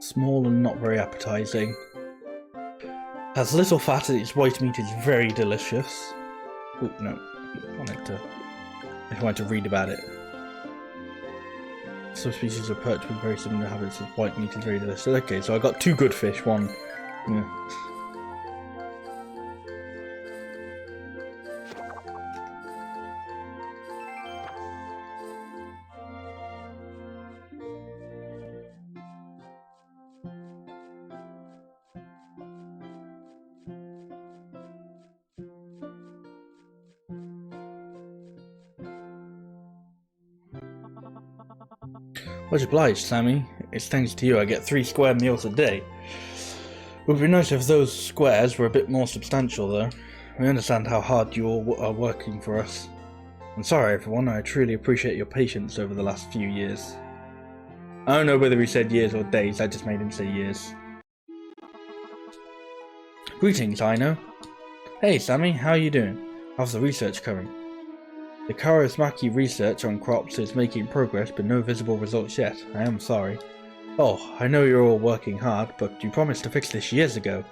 Small and not very appetizing. Has little fat and its white meat is very delicious. Oh no, I wanted to read about it. Some species of perch with very similar habits of white meat is very delicious. Okay, so I got 2 good fish, 1. Yeah. Much obliged, Sammy. It's thanks to you I get 3 square meals a day. It would be nice if those squares were a bit more substantial, though. We understand how hard you all are working for us. I'm sorry, everyone. I truly appreciate your patience over the last few years. I don't know whether he said years or days. I just made him say years. Greetings, Aino. Hey, Sammy. How are you doing? How's the research going? The Karasmaki research on crops is making progress, but no visible results yet. I am sorry. Oh, I know you're all working hard, but you promised to fix this years ago.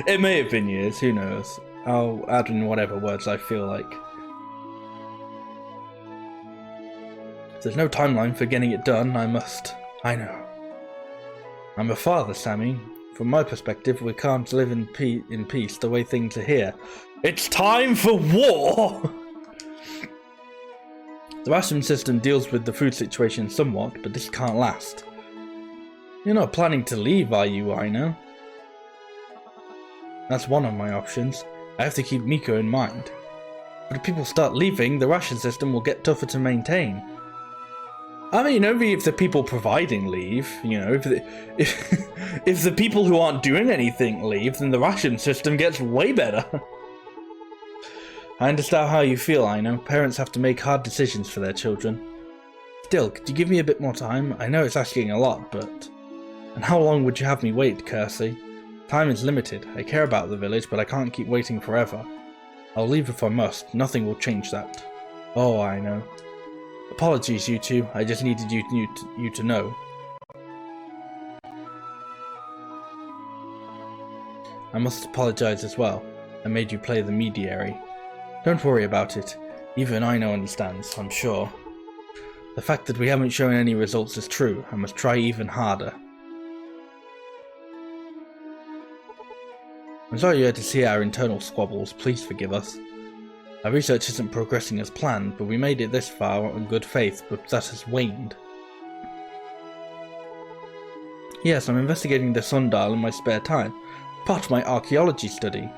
It may have been years, who knows. I'll add in whatever words I feel like. If there's no timeline for getting it done, I know. I'm a father, Sammy. From my perspective, we can't live in peace the way things are here. It's time for war! The ration system deals with the food situation somewhat, but this can't last. You're not planning to leave, are you, Aino? That's one of my options. I have to keep Miko in mind. But if people start leaving, the ration system will get tougher to maintain. I mean, only if the people providing leave, you know, if the people who aren't doing anything leave, then the ration system gets way better. I understand how you feel, I know. Parents have to make hard decisions for their children. Still, could you give me a bit more time? I know it's asking a lot, but... And how long would you have me wait, Kersey? Time is limited. I care about the village, but I can't keep waiting forever. I'll leave if I must. Nothing will change that. Oh, I know. Apologies, you two. I just needed you to know. I must apologize as well. I made you play the mediary. Don't worry about it. Even Aino understands, I'm sure. The fact that we haven't shown any results is true. I must try even harder. I'm sorry you had to see our internal squabbles. Please forgive us. Our research isn't progressing as planned, but we made it this far in good faith, but that has waned. Yes, I'm investigating the sundial in my spare time, part of my archaeology study.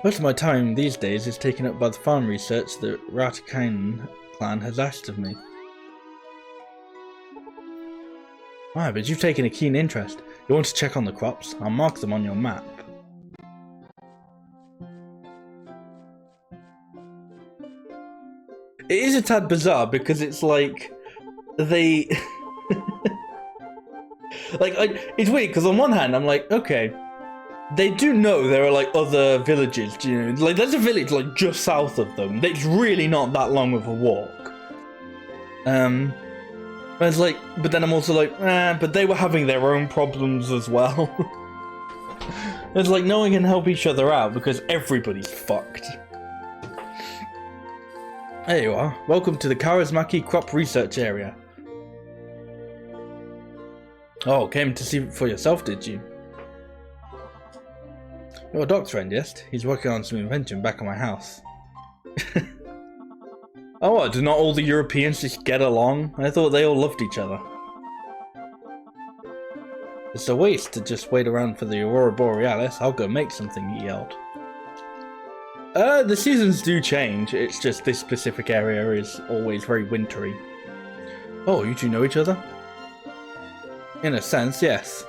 Most of my time these days is taken up by the farm research the Ratikainen clan has asked of me. Ah, but you've taken a keen interest. You want to check on the crops? I'll mark them on your map. It is a tad bizarre because it's like they it's weird because on one hand I'm like, okay, they do know there are like other villages, you know, like there's a village like just south of them. It's really not that long of a walk. But it's like, but then I'm also like, but they were having their own problems as well. It's like no one can help each other out because everybody's fucked. There you are. Welcome to the Karasmaki Crop Research Area. Oh, came to see it for yourself, did you? You're a doc's friend, yes? He's working on some invention back at my house. Oh, what, do not all the Europeans just get along? I thought they all loved each other. It's a waste to just wait around for the Aurora Borealis. I'll go make something, he yelled. The seasons do change. It's just this specific area is always very wintry. Oh, you two know each other? In a sense, yes.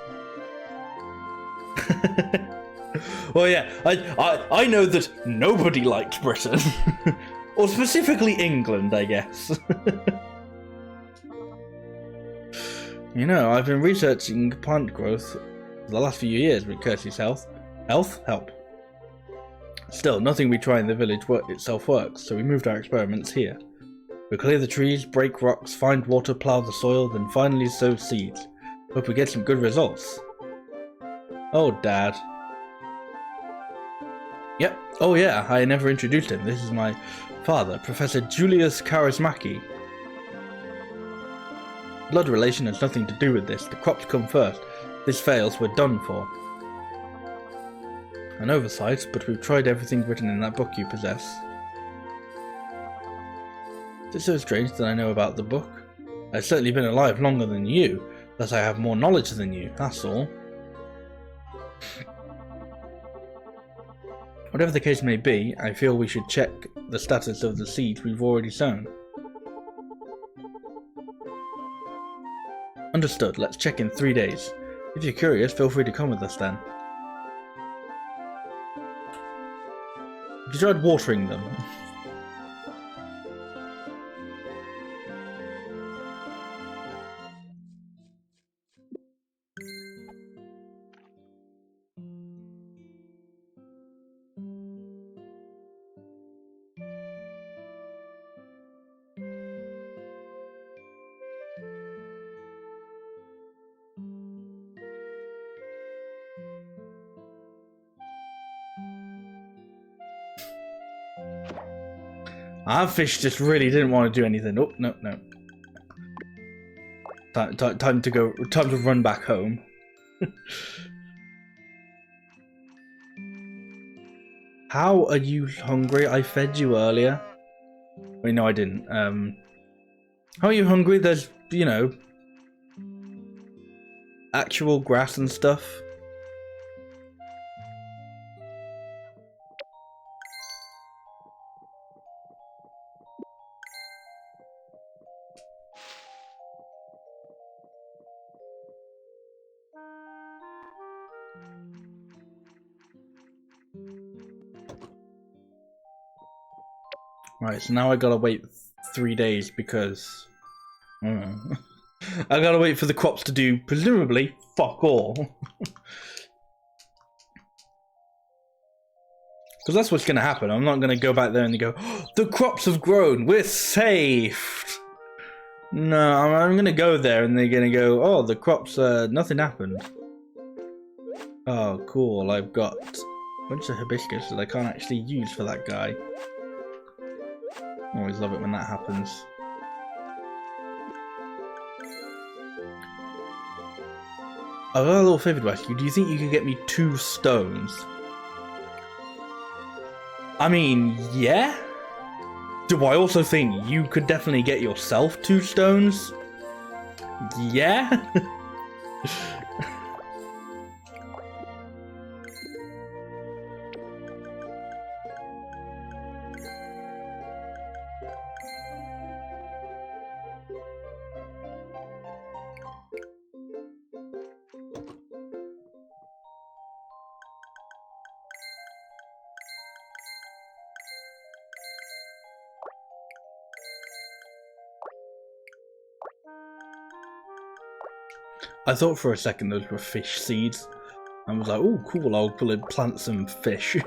Well, yeah, I know that nobody likes Britain. Or specifically England, I guess. You know, I've been researching plant growth for the last few years with Kirsty's health. Help. Still, nothing we try in the village itself works, so we moved our experiments here. We clear the trees, break rocks, find water, plough the soil, then finally sow seeds. Hope we get some good results. Oh, Dad. Yep. Oh yeah, I never introduced him. This is my father, Professor Julius Karasmaki. Blood relation has nothing to do with this. The crops come first. If this fails, we're done for. An oversight, but we've tried everything written in that book you possess. It's so strange that I know about the book. I've certainly been alive longer than you, thus I have more knowledge than you, that's all. Whatever the case may be, I feel we should check the status of the seeds we've already sown. Understood, let's check in 3 days. If you're curious, feel free to come with us then. Have you tried watering them? Our fish just really didn't want to do anything. Oh, no, no. Time to go. Time to run back home. How are you hungry? I fed you earlier. Wait, no, I didn't. How are you hungry? There's, you know, actual grass and stuff. Right, so now I gotta wait 3 days because I don't know. I gotta wait for the crops to do presumably fuck all. Because that's what's gonna happen. I'm not gonna go back there and go, oh, the crops have grown, we're saved. No, I'm gonna go there and they're gonna go, oh, the crops, nothing happened. Oh, cool, I've got a bunch of hibiscus that I can't actually use for that guy. I always love it when that happens. I've got a little favour to ask you. Do you think you could get me 2 stones? I mean, yeah? Do I also think you could definitely get yourself 2 stones? Yeah? I thought for a second those were fish seeds. I was like, oh cool, I'll plant some fish. I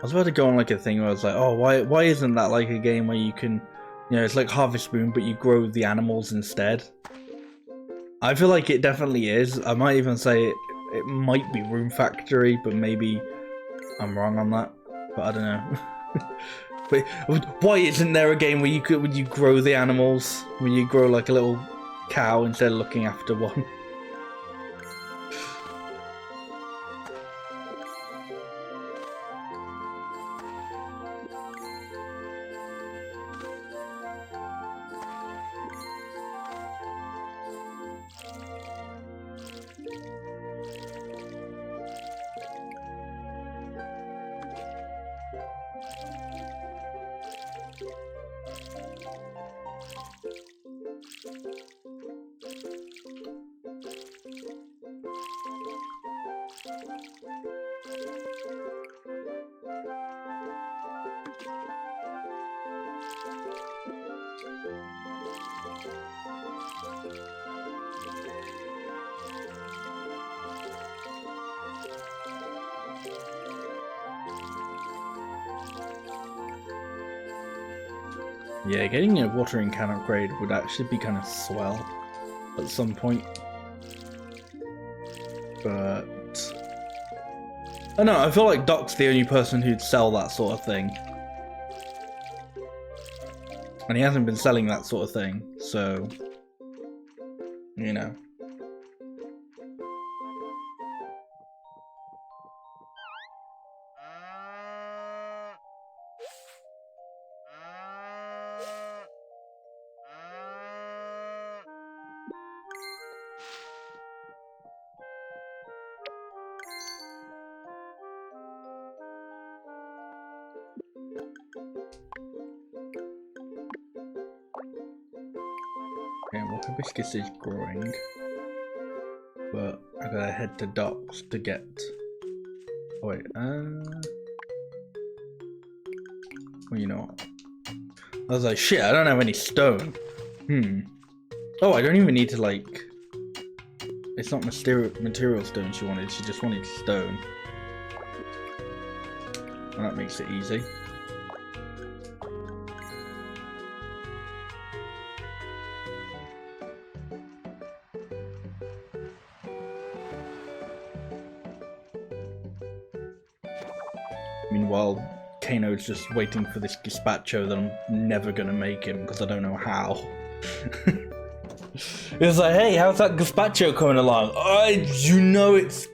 was about to go on like a thing where I was like, oh, why isn't that like a game where you can, you know, it's like Harvest Moon, but you grow the animals instead? I feel like it definitely is. I might even say it might be Room Factory, but maybe I'm wrong on that. But I don't know. But why isn't there a game where you grow the animals? When you grow like a little cow instead of looking after one? Yeah, getting a watering can upgrade would actually be kind of swell at some point. But I don't know, I feel like Doc's the only person who'd sell that sort of thing. And he hasn't been selling that sort of thing, so you know. Okay, well, hibiscus is growing, but I gotta head to Doc's to get. Oh, wait, well, you know what? I was like, shit, I don't have any stone. Oh, I don't even need to, like. It's not material stone she wanted, she just wanted stone. And that makes it easy. Meanwhile, Kano's just waiting for this gazpacho that I'm never gonna make him because I don't know how. It's like, hey, how's that gazpacho coming along? You know it's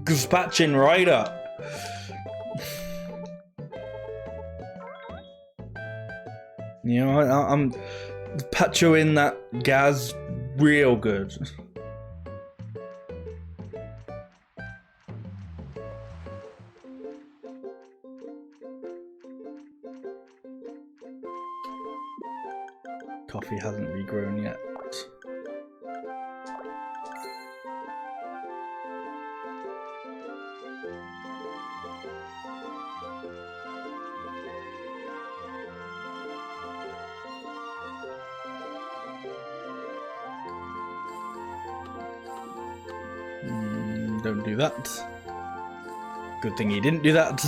gazpaching right up. You know, I'm gazpachoing that gaz real good. Coffee hasn't regrown yet. Don't do that. Good thing he didn't do that.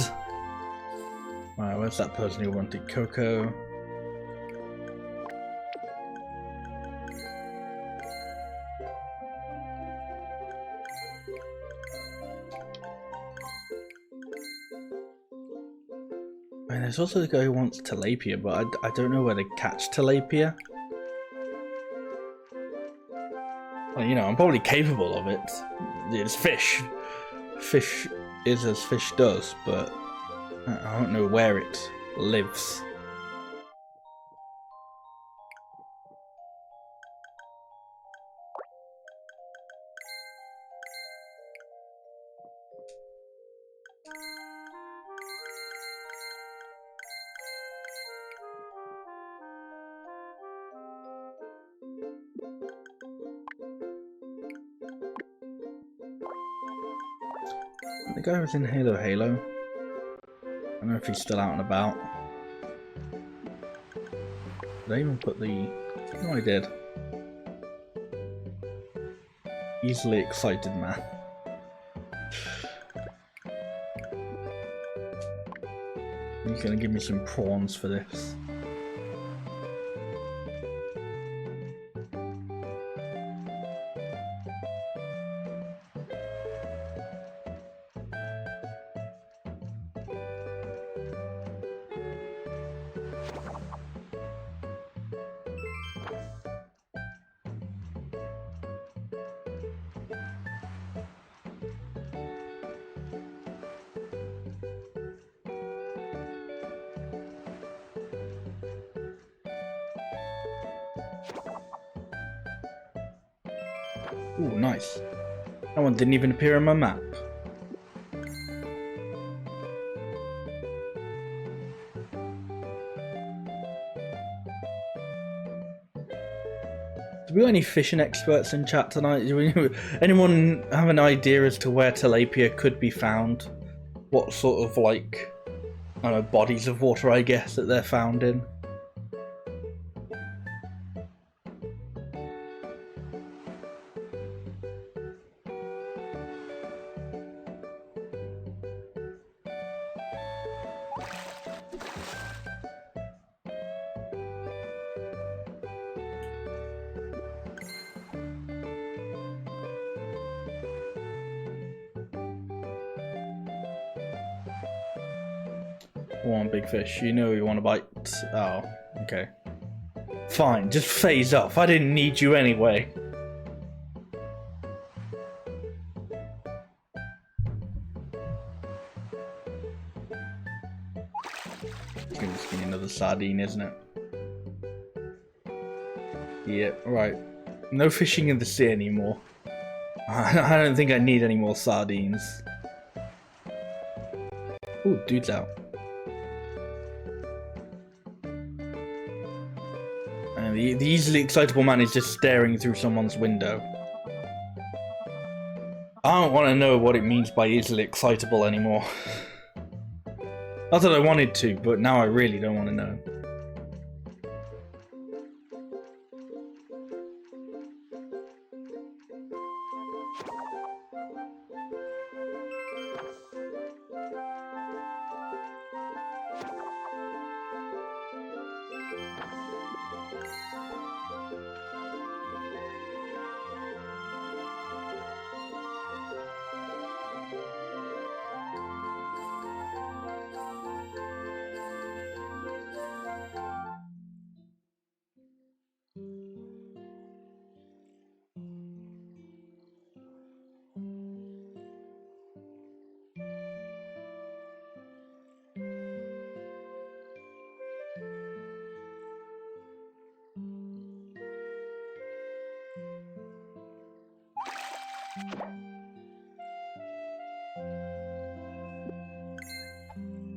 Alright, where's that person who wanted cocoa? And there's also the guy who wants tilapia, but I don't know where to catch tilapia. Well, you know, I'm probably capable of it. It's fish. Fish is as fish does, but I don't know where it lives. The guy was in Halo. I don't know if he's still out and about. Did I even put the... No, I did. Easily excited man. He's gonna give me some prawns for this. Ooh, nice. That one didn't even appear on my map. Do we got any fishing experts in chat tonight? Anyone have an idea as to where tilapia could be found? What sort of, like, I don't know, bodies of water, I guess, that they're found in? want big fish. You know you want to bite. Oh, okay. Fine, just phase off. I didn't need you anyway. It's gonna just give me another sardine, isn't it? Yeah, right. No fishing in the sea anymore. I don't think I need any more sardines. Ooh, dude's out. And the easily excitable man is just staring through someone's window. I don't want to know what it means by easily excitable anymore. Not that I wanted to, but now I really don't want to know.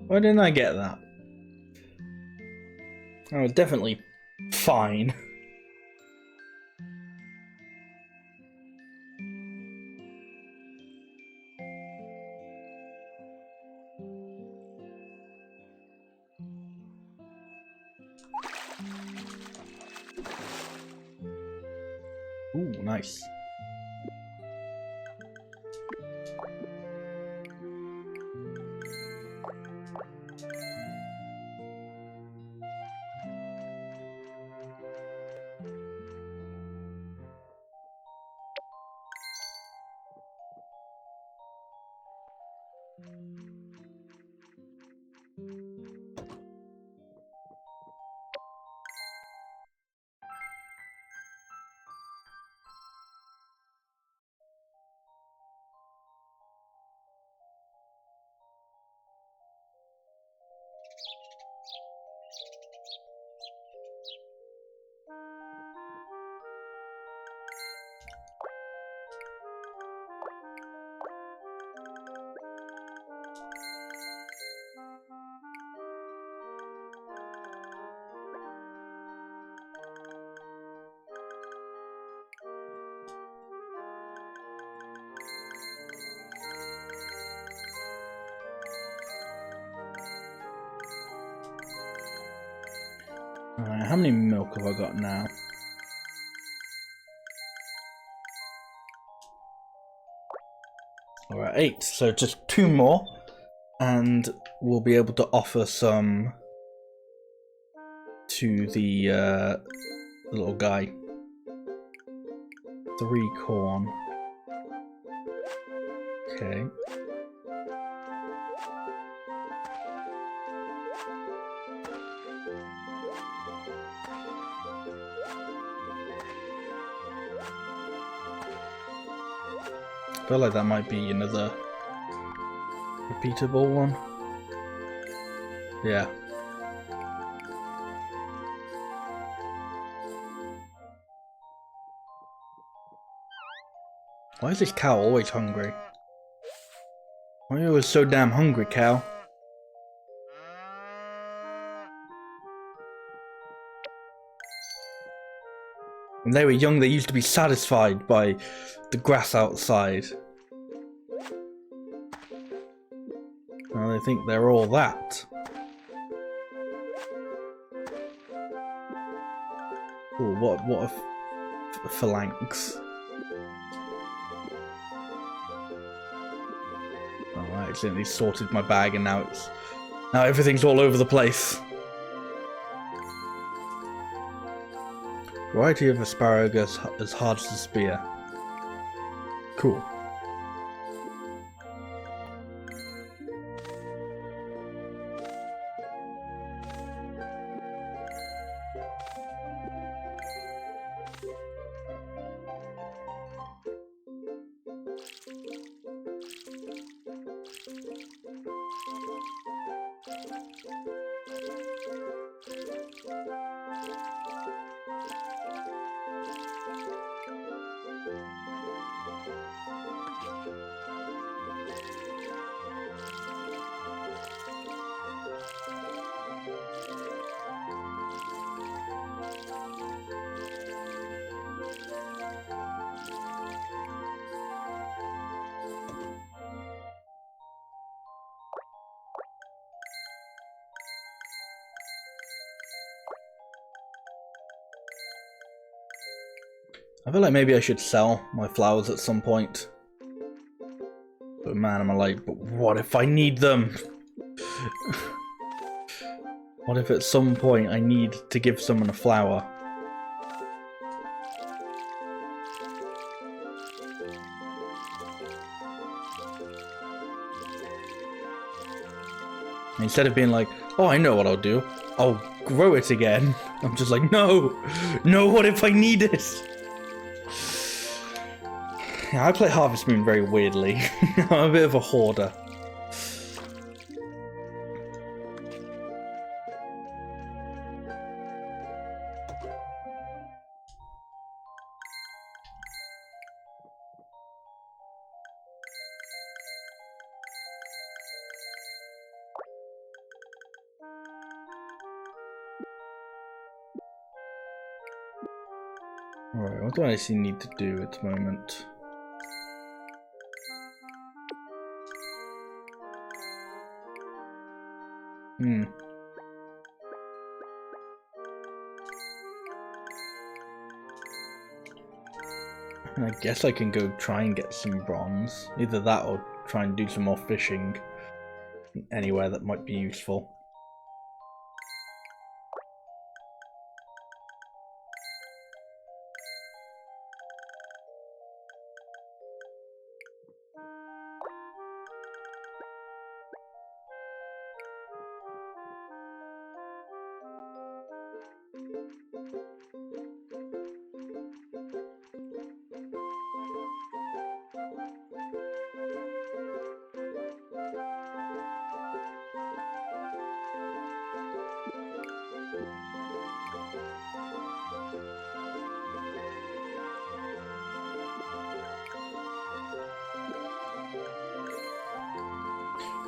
Why didn't I get that? I was definitely fine. Ooh, nice. Alright, how many milk have I got now? Alright, 8. So just 2 more, and we'll be able to offer some to the little guy. 3 corn. Okay. I feel like that might be another repeatable one. Yeah. Why is this cow always hungry? Why are you always so damn hungry, cow? When they were young, they used to be satisfied by the grass outside. Now they think they're all that. Ooh, what a phalanx. Oh, I accidentally sorted my bag and now everything's all over the place. Variety of asparagus as hard as a spear. Cool. I feel like maybe I should sell my flowers at some point. But man, am I like, but what if I need them? What if at some point I need to give someone a flower? And instead of being like, oh, I know what I'll do. I'll grow it again. I'm just like, no, no, what if I need it? Yeah, I play Harvest Moon very weirdly. I'm a bit of a hoarder. Alright, what do I actually need to do at the moment? I guess I can go try and get some bronze. Either that or try and do some more fishing anywhere that might be useful.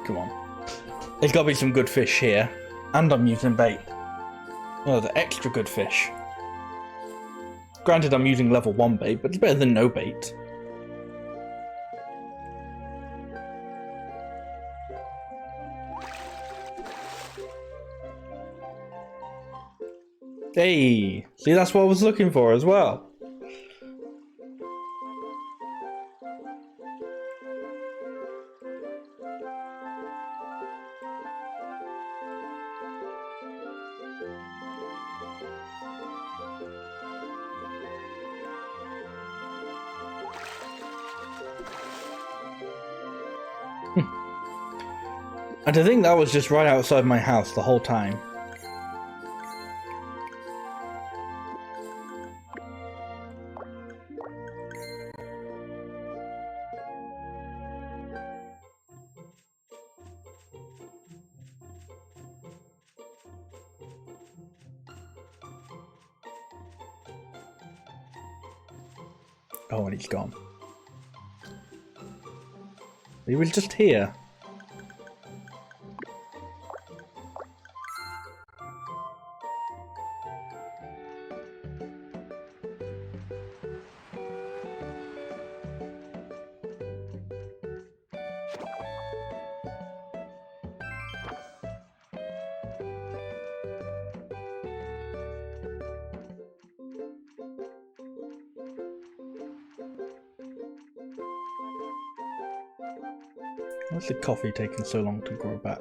Come on. There's got to be some good fish here. And I'm using bait. Oh, the extra good fish. Granted, I'm using level 1 bait, but it's better than no bait. Hey! See, that's what I was looking for as well. And I think that was just right outside my house the whole time. Oh, and he's gone. He was just here. Why's the coffee taking so long to grow back?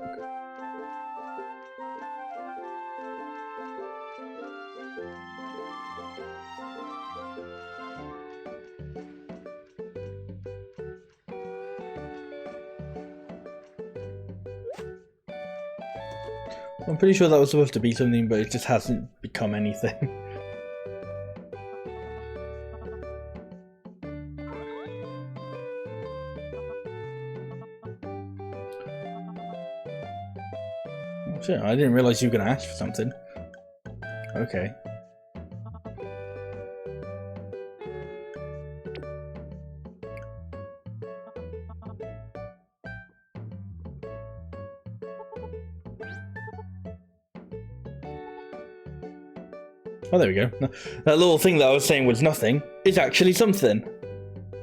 I'm pretty sure that was supposed to be something, but it just hasn't become anything. Shit, I didn't realize you were gonna ask for something. Okay. Oh, there we go. That little thing that I was saying was nothing is actually something.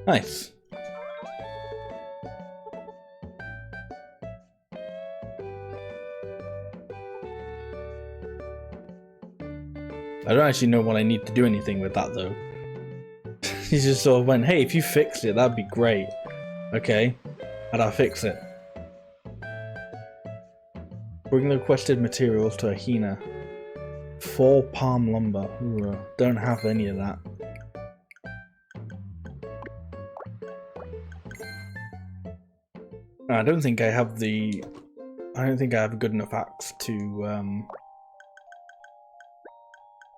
Nice. I don't actually know what I need to do anything with that though. He just sort of went, hey, if you fix it, that'd be great. Okay, how'd I fix it? Bring the requested materials to Ahina. 4 palm lumber. Ooh, don't have any of that. I don't think I have the... I don't think I have a good enough axe to...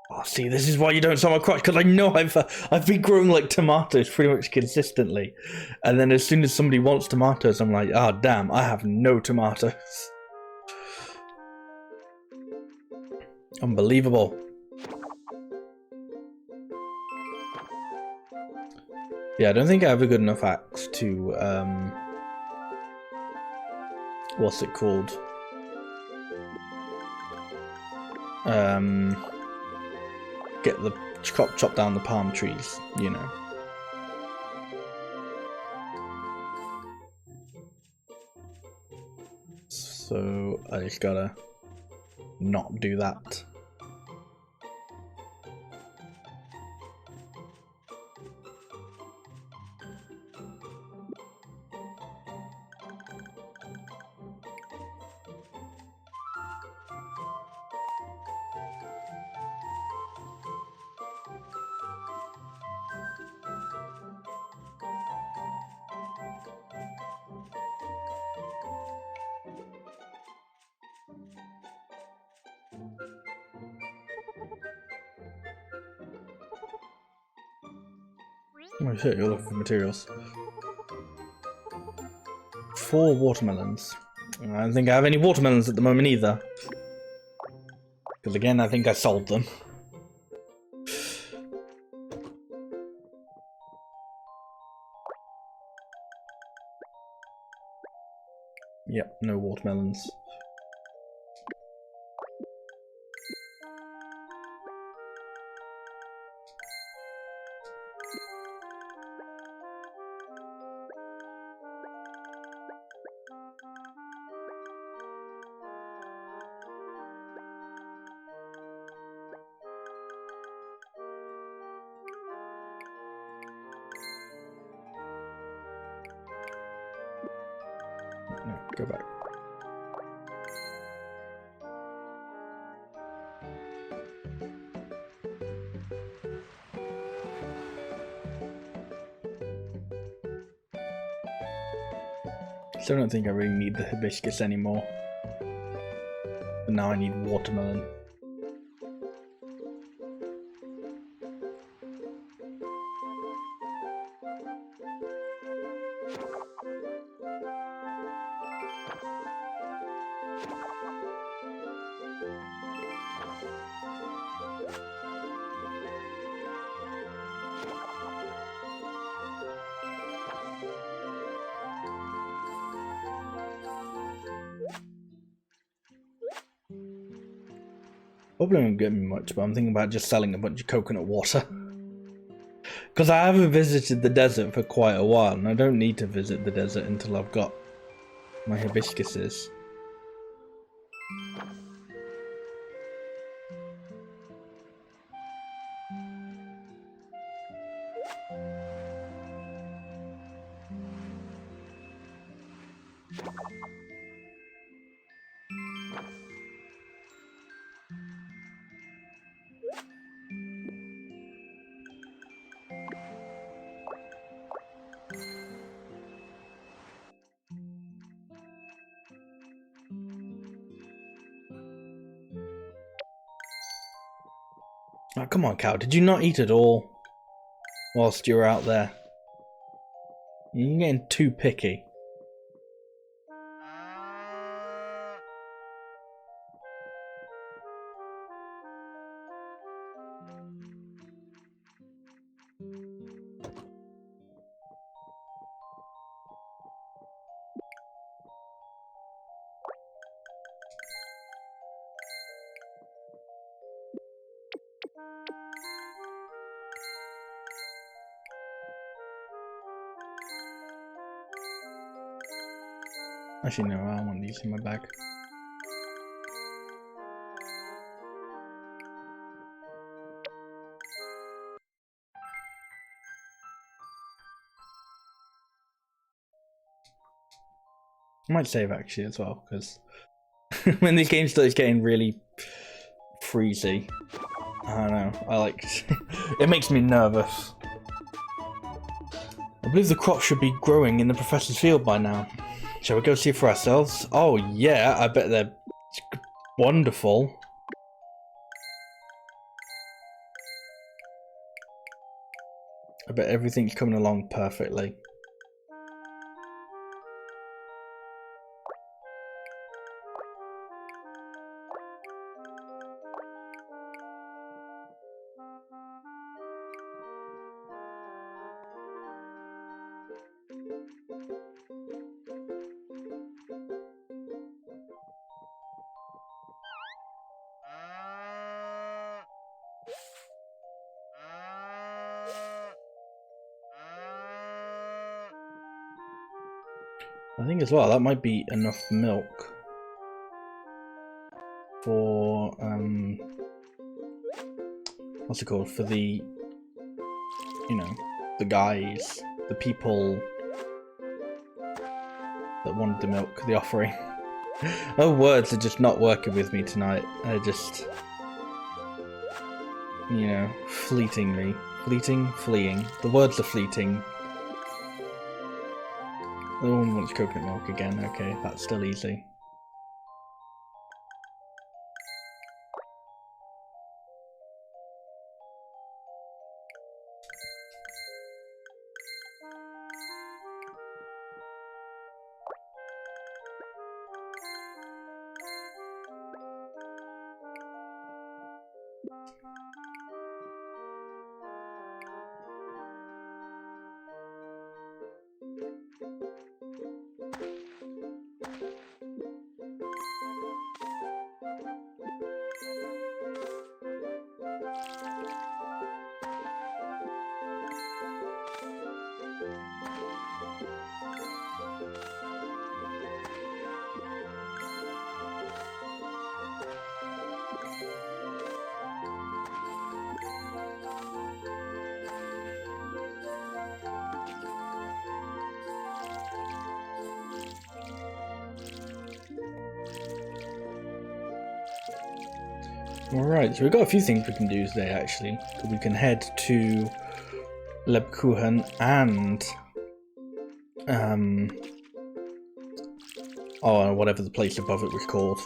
Oh, see, this is why you don't sell my crops, because I know I've been growing like tomatoes pretty much consistently, and then as soon as somebody wants tomatoes, I'm like, oh damn, I have no tomatoes. Unbelievable. Yeah, I don't think I have a good enough axe to what's it called? Get the chop down the palm trees, you know. So I just gotta not do that. Oh shit, you're looking for materials. 4 watermelons. I don't think I have any watermelons at the moment either. Because again, I think I sold them. Yep, no watermelons. No, go back. Still don't think I really need the hibiscus anymore. But now I need watermelon. Probably won't get me much, but I'm thinking about just selling a bunch of coconut water. Because I haven't visited the desert for quite a while, and I don't need to visit the desert until I've got my hibiscuses. Oh, come on, cow. Did you not eat at all whilst you were out there? You're getting too picky. Actually, no, I don't want these in my bag. I might save actually as well, because when these games start getting really freezy, I don't know, I like it makes me nervous. I believe the crop should be growing in the professor's field by now. Shall we go see for ourselves? Oh yeah, I bet they're wonderful. I bet everything's coming along perfectly. I think as well that might be enough milk for what's it called, for the, you know, the guys, the people that wanted the milk, the offering. Oh, words are just not working with me tonight. They're just, you know, fleeting. The words are fleeting. The one wants coconut milk again. Okay, that's still easy. Alright, so we've got a few things we can do today actually. We can head to Lebkuchen and oh, whatever the place above it was called.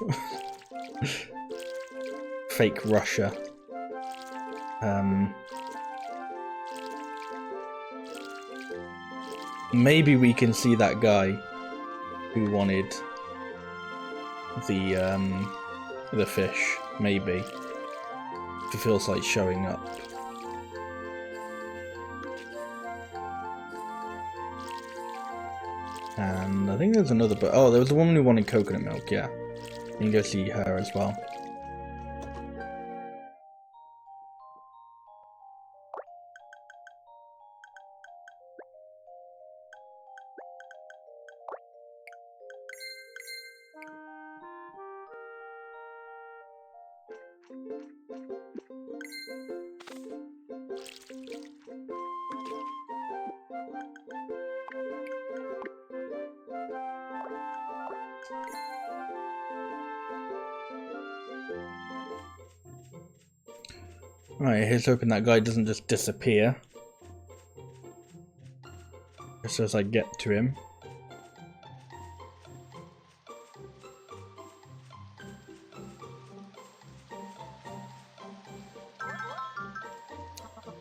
Fake Russia. Maybe we can see that guy who wanted the fish, maybe. If it feels like showing up. And I think there's another, but oh, there was the woman who wanted coconut milk, yeah. You can go see her as well. Right, here's hoping that guy doesn't just disappear. Just as I get to him.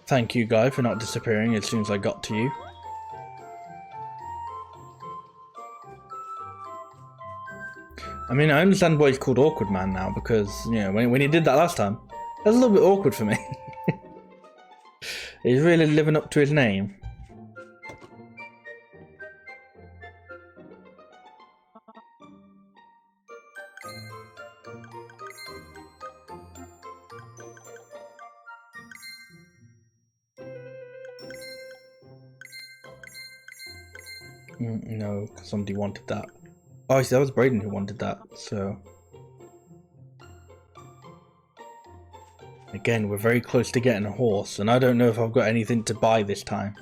Thank you, guy, for not disappearing as soon as I got to you. I mean, I understand why he's called Awkward Man now, because, you know, when he did that last time, that was a little bit awkward for me. He's really living up to his name. No, somebody wanted that. Oh, I see, that was Brayden who wanted that, so... Again, we're very close to getting a horse, and I don't know if I've got anything to buy this time.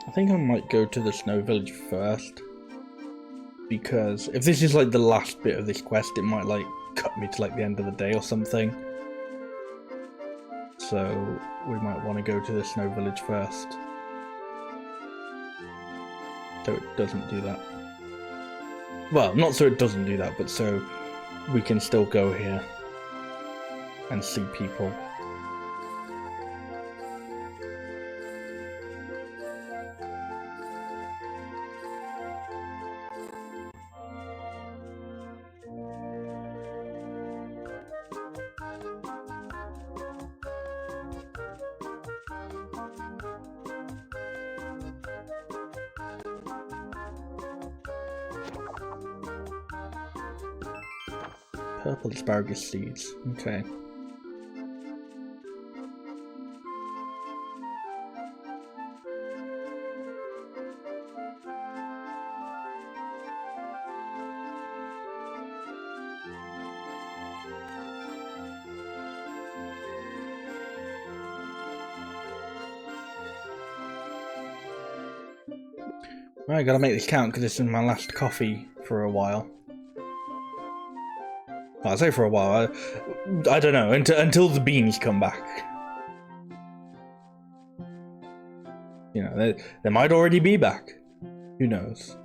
I think I might go to the Snow Village first, because if this is like the last bit of this quest, it might like cut me to like the end of the day or something. So we might want to go to the Snow Village first. So it doesn't do that. Well, not so it doesn't do that, but so we can still go here and see people. Purple asparagus seeds. Okay. Right, gotta make this count because this is my last coffee for a while. Well, I say for a while. I don't know until the beans come back. You know, they might already be back. Who knows?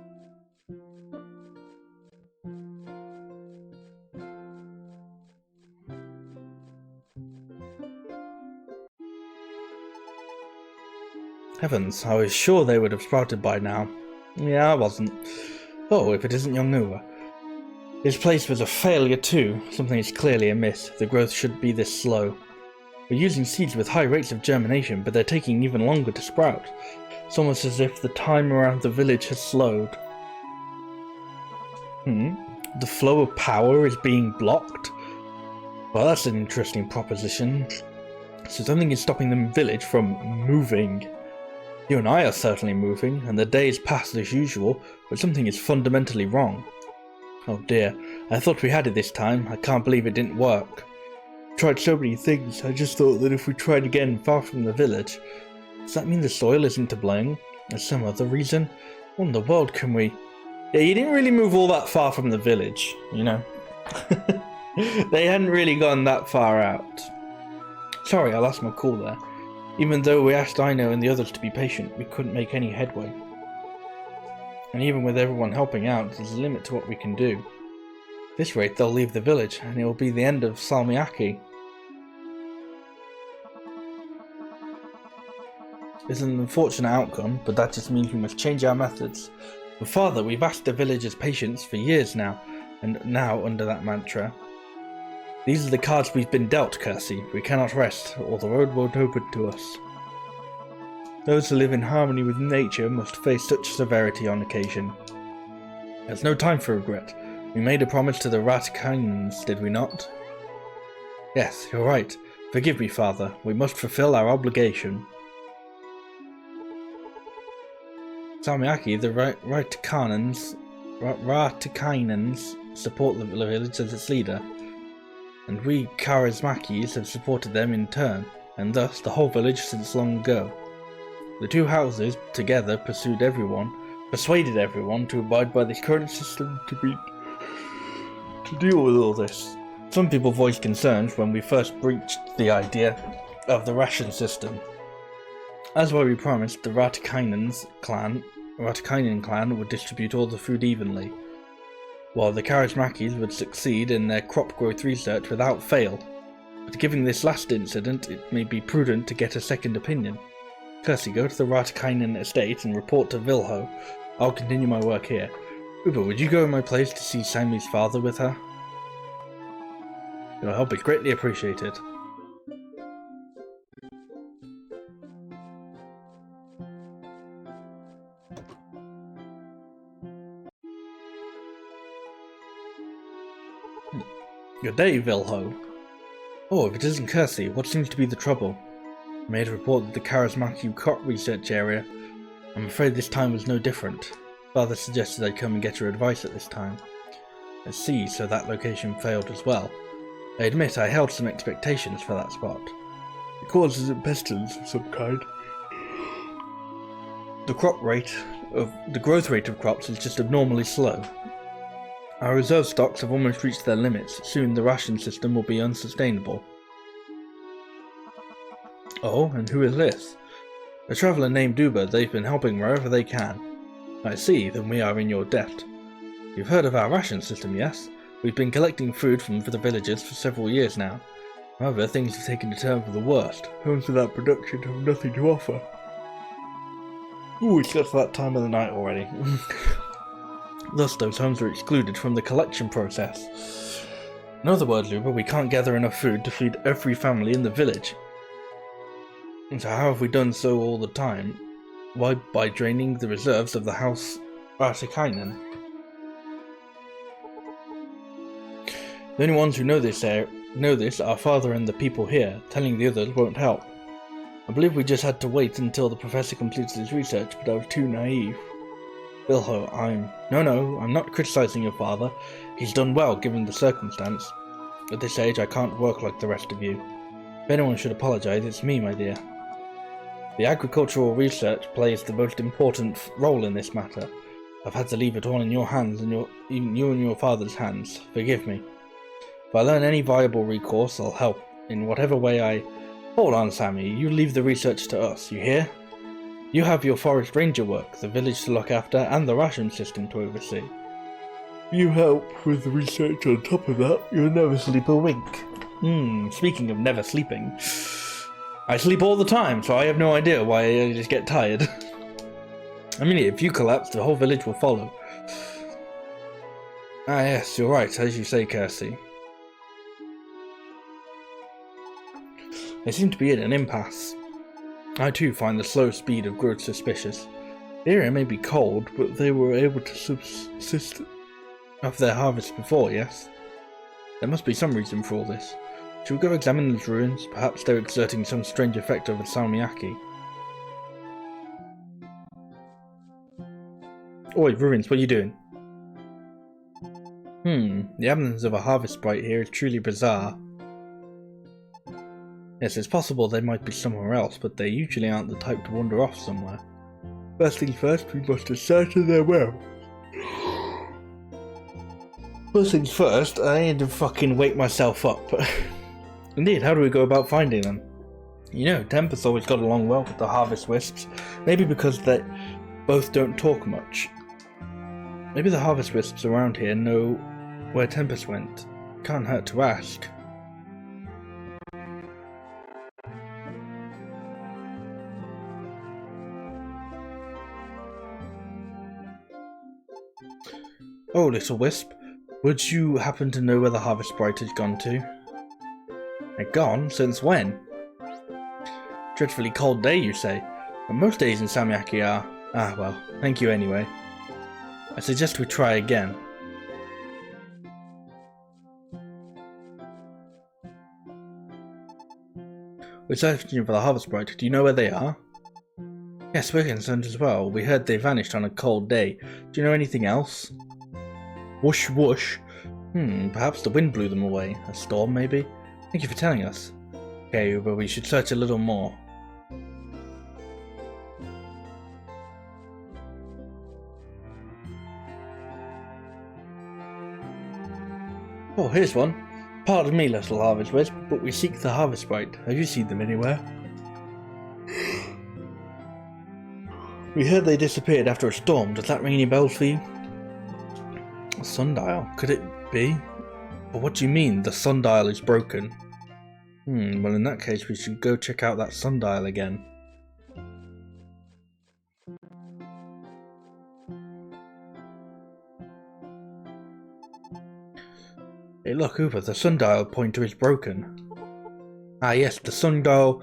Heavens, I was sure they would have sprouted by now. Yeah, I wasn't. Oh, if it isn't young Noober. His place was a failure too. Something is clearly amiss. The growth should be this slow. We're using seeds with high rates of germination, but they're taking even longer to sprout. It's almost as if the time around the village has slowed. The flow of power is being blocked? Well, that's an interesting proposition. So something is stopping the village from moving. You and I are certainly moving, and the days pass as usual, but something is fundamentally wrong. Oh dear, I thought we had it this time. I can't believe it didn't work. We tried so many things, I just thought that if we tried again far from the village... Does that mean the soil isn't to blame? There's some other reason? What in the world can we... Yeah, you didn't really move all that far from the village, you know. They hadn't really gone that far out. Sorry, I lost my cool there. Even though we asked Ino and the others to be patient, we couldn't make any headway. And even with everyone helping out, there's a limit to what we can do. At this rate, they'll leave the village, and it will be the end of Salmiakki. It's an unfortunate outcome, but that just means we must change our methods. But Father, we've asked the villagers' patience for years now, and now under that mantra. These are the cards we've been dealt, Kersey. We cannot rest, or the road won't open to us. Those who live in harmony with nature must face such severity on occasion. There's no time for regret. We made a promise to the Ratkinans, did we not? Yes, you're right. Forgive me, Father. We must fulfill our obligation. Salmiakki, the Ratkinans support the village as its leader, and we Charismakis have supported them in turn, and thus the whole village since long ago. The two houses together persuaded everyone to abide by the current system to deal with all this. Some people voiced concerns when we first breached the idea of the ration system. As why we promised, the Ratikainen clan would distribute all the food evenly. while the Charismakis would succeed in their crop growth research without fail. But given this last incident, it may be prudent to get a second opinion. Kirsty, go to the Ratakainen estate and report to Vilho. I'll continue my work here. Uber, would you go in my place to see Sammy's father with her? Your help is greatly appreciated. Good day, Vilho. Oh, if it isn't Kirsty, what seems to be the trouble? I made a report at the Charismaki crop research area. I'm afraid this time was no different. Father suggested I come and get your advice at this time. I see, so that location failed as well. I admit I held some expectations for that spot. It causes a pestilence of some kind. The growth rate of crops is just abnormally slow. Our reserve stocks have almost reached their limits. Soon the ration system will be unsustainable. Oh, and who is this? A traveller named Uber. They've been helping wherever they can. I see, then we are in your debt. You've heard of our ration system, yes? We've been collecting food from the villagers for several years now. However, things have taken a turn for the worst. Homes without production have nothing to offer. Ooh, it's got to that time of the night already. Thus, those homes are excluded from the collection process. In other words, Uber, we can't gather enough food to feed every family in the village. And so how have we done so all the time? Why, by draining the reserves of the house Ratakainen. The only ones who know this are Father and the people here. Telling the others won't help. I believe we just had to wait until the professor completes his research, but I was too naive. Vilho, I'm not criticizing your father. He's done well given the circumstance. At this age I can't work like the rest of you. If anyone should apologize, it's me, my dear. The agricultural research plays the most important role in this matter. I've had to leave it all in your hands and even you and your father's hands. Forgive me. If I learn any viable recourse, I'll help in whatever way I... Hold on, Sammy. You leave the research to us, you hear? You have your forest ranger work, the village to look after, and the ration system to oversee. You help with the research on top of that, you'll never sleep a wink. Speaking of never sleeping, I sleep all the time, so I have no idea why I just get tired. I mean, if you collapse, the whole village will follow. Ah yes, you're right, as you say, Kirsty. They seem to be at an impasse. I too find the slow speed of growth suspicious. The area may be cold, but they were able to subsist off their harvest before, yes? There must be some reason for all this. Should we go examine those ruins? Perhaps they're exerting some strange effect over Salmiakki. Oi, ruins, what are you doing? The absence of a harvest sprite here is truly bizarre. Yes, it's possible they might be somewhere else, but they usually aren't the type to wander off somewhere. First things first, we must ascertain their well. First things first, I need to fucking wake myself up. Indeed, how do we go about finding them? You know, Tempest always got along well with the Harvest Wisps, maybe because they both don't talk much. Maybe the Harvest Wisps around here know where Tempest went. Can't hurt to ask. Oh, little wisp, would you happen to know where the Harvest Sprite has gone to? Gone? Since when? Dreadfully cold day, you say? But most days in Salmiakki are. Ah, well, thank you anyway. I suggest we try again. We're searching for the Harvest Sprite. Do you know where they are? Yes, we're concerned as well. We heard they vanished on a cold day. Do you know anything else? Whoosh whoosh. Perhaps the wind blew them away. A storm, maybe? Thank you for telling us. Okay, but we should search a little more. Oh, here's one. Pardon me, little Harvest Wisp, but we seek the Harvest Sprite. Have you seen them anywhere? We heard they disappeared after a storm. Does that ring any bells for you? Sundial? Could it be? But what do you mean, the sundial is broken? Well in that case we should go check out that sundial again. Hey look, Uber, the sundial pointer is broken. Ah yes, the sundial...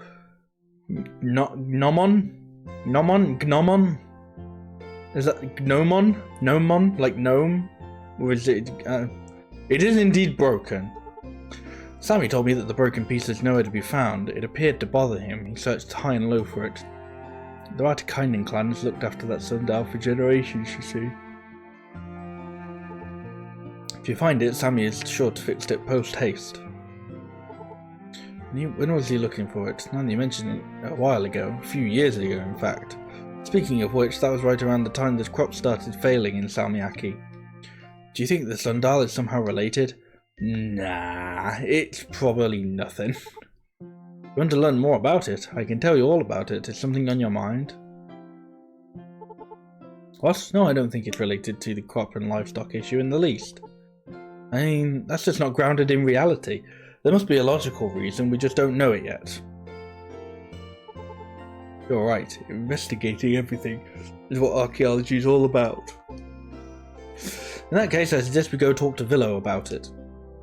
Gnomon? Is that Gnomon? Gnomon? Like gnome? Or is it... It is indeed broken. Sammy told me that the broken piece is nowhere to be found. It appeared to bother him. He searched high and low for it. The Ratikainen clan has looked after that sundial for generations, you see. If you find it, Sammy is sure to fix it post-haste. When was he looking for it? Now that you mentioned it a while ago. A few years ago, in fact. Speaking of which, that was right around the time the crop started failing in Salmiakki. Do you think the sundial is somehow related? Nah, it's probably nothing. You want to learn more about it? I can tell you all about it. Is something on your mind? What? No, I don't think it's related to the crop and livestock issue in the least. I mean, that's just not grounded in reality. There must be a logical reason, we just don't know it yet. You're right, investigating everything is what archaeology is all about. In that case, I suggest we go talk to Villo about it.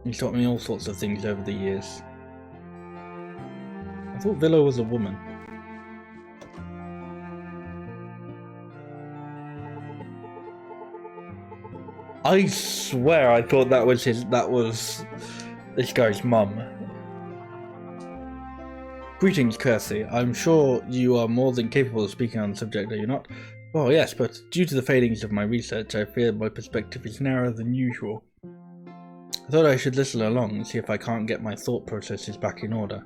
He's taught me all sorts of things over the years. I thought Villo was a woman. I swear I thought that was this guy's mum. Greetings, Kersey. I'm sure you are more than capable of speaking on the subject, are you not? Well, yes, but due to the failings of my research, I fear my perspective is narrower than usual. I thought I should listen along and see if I can't get my thought processes back in order.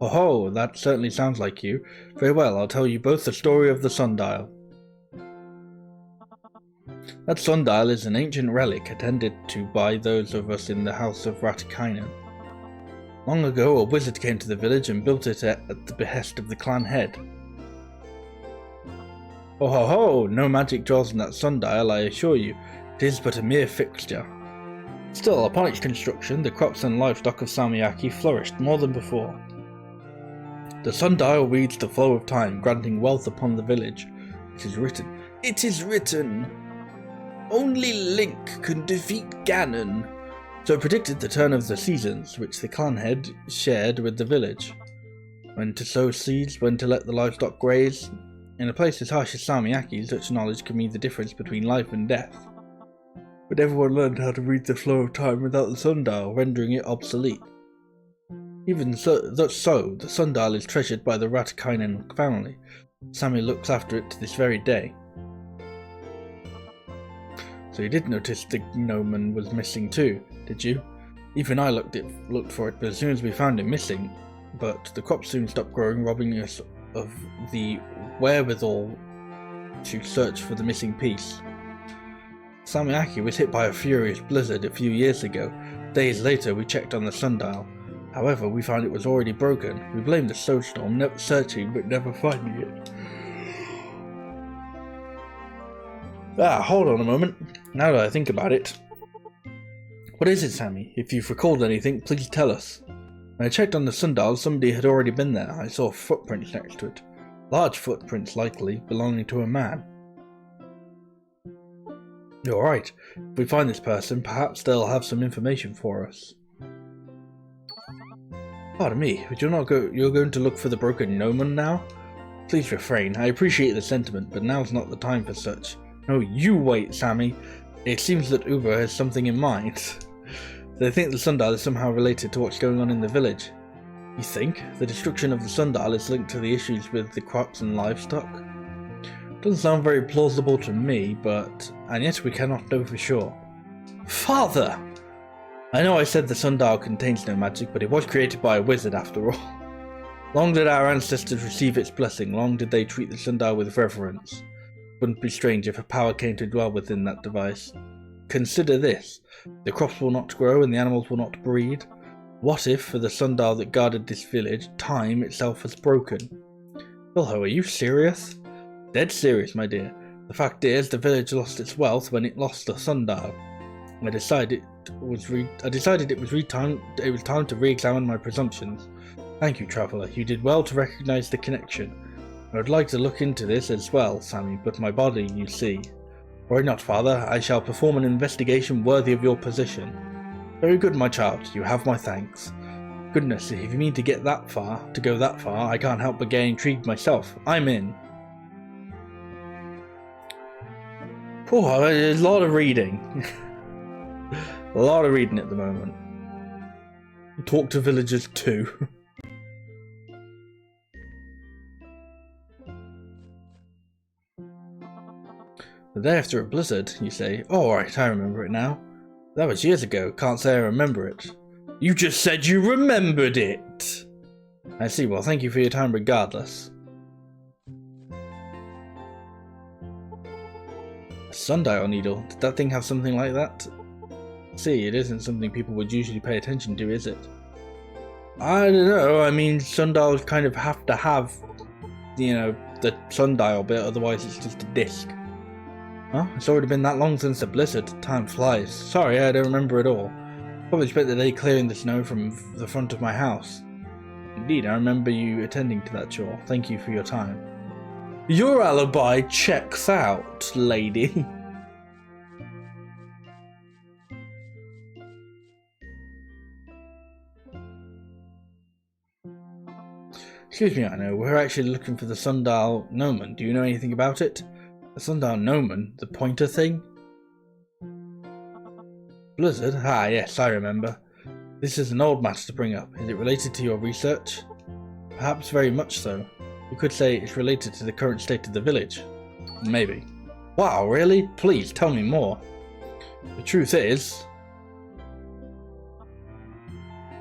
Oh ho, that certainly sounds like you. Very well, I'll tell you both the story of the sundial. That sundial is an ancient relic attended to by those of us in the House of Ratikainen. Long ago, a wizard came to the village and built it at the behest of the clan head. Oh ho ho, no magic dwells in that sundial, I assure you. It is but a mere fixture. Still, upon its construction, the crops and livestock of Salmiakki flourished more than before. The sundial reads the flow of time, granting wealth upon the village. It is written. It is written! Only Link can defeat Ganon. So it predicted the turn of the seasons, which the clan head shared with the village. When to sow seeds, when to let the livestock graze. In a place as harsh as Salmiakki, such knowledge can mean the difference between life and death. But everyone learned how to read the flow of time without the sundial, rendering it obsolete. Even so, the sundial is treasured by the Ratikainen family. Sammy looks after it to this very day. So you did notice the gnomon was missing too, did you? Even I looked for it, but as soon as we found it missing, but the crops soon stopped growing, robbing us of the wherewithal to search for the missing piece. Salmiakki was hit by a furious blizzard a few years ago. Days later we checked on the sundial. However, we found it was already broken. We blamed the snowstorm, searching but never finding it. Hold on a moment. Now that I think about it. What is it, Sammy? If you've recalled anything, please tell us. When I checked on the sundial, somebody had already been there. I saw footprints next to it. Large footprints, likely, belonging to a man. You're right. If we find this person, perhaps they'll have some information for us. Pardon me, but you're going to look for the broken gnomon now? Please refrain. I appreciate the sentiment, but now's not the time for such. No, you wait, Sammy. It seems that Uber has something in mind. They think the sundial is somehow related to what's going on in the village. You think? The destruction of the sundial is linked to the issues with the crops and livestock? Doesn't sound very plausible to me, and yet we cannot know for sure. Father! I know I said the sundial contains no magic, but it was created by a wizard after all. Long did our ancestors receive its blessing, long did they treat the sundial with reverence. Wouldn't be strange if a power came to dwell within that device. Consider this. The crops will not grow and the animals will not breed. What if, for the sundial that guarded this village, time itself has broken? Wilho, are you serious? Dead serious, my dear. The fact is, the village lost its wealth when it lost the sundial. I decided it was time to re-examine my presumptions. Thank you, traveller. You did well to recognize the connection. I would like to look into this as well, Sammy, but my body, you see. Worry not, father. I shall perform an investigation worthy of your position. Very good, my child. You have my thanks. Goodness, if you mean to go that far, I can't help but get intrigued myself. I'm in. Oh, there's a lot of reading. A lot of reading at the moment. Talk to villagers too. The day after a blizzard, you say. Oh, alright, I remember it now. That was years ago. Can't say I remember it. You just said you remembered it! I see. Well, thank you for your time regardless. A sundial needle? Did that thing have something like that? See, it isn't something people would usually pay attention to, is it? I don't know. I mean, sundials kind of have to have, you know, the sundial bit, otherwise it's just a disc. Huh? It's already been that long since the blizzard. Time flies. Sorry, I don't remember it all. Probably spent the day clearing the snow from the front of my house. Indeed, I remember you attending to that chore. Thank you for your time. Your alibi checks out, lady. Excuse me, I know. We're actually looking for the sundial gnomon. Do you know anything about it? The sundial gnomon? The pointer thing? Blizzard? Ah, yes, I remember. This is an old matter to bring up. Is it related to your research? Perhaps very much so. You could say it's related to the current state of the village. Maybe. Wow, really? Please, tell me more. The truth is...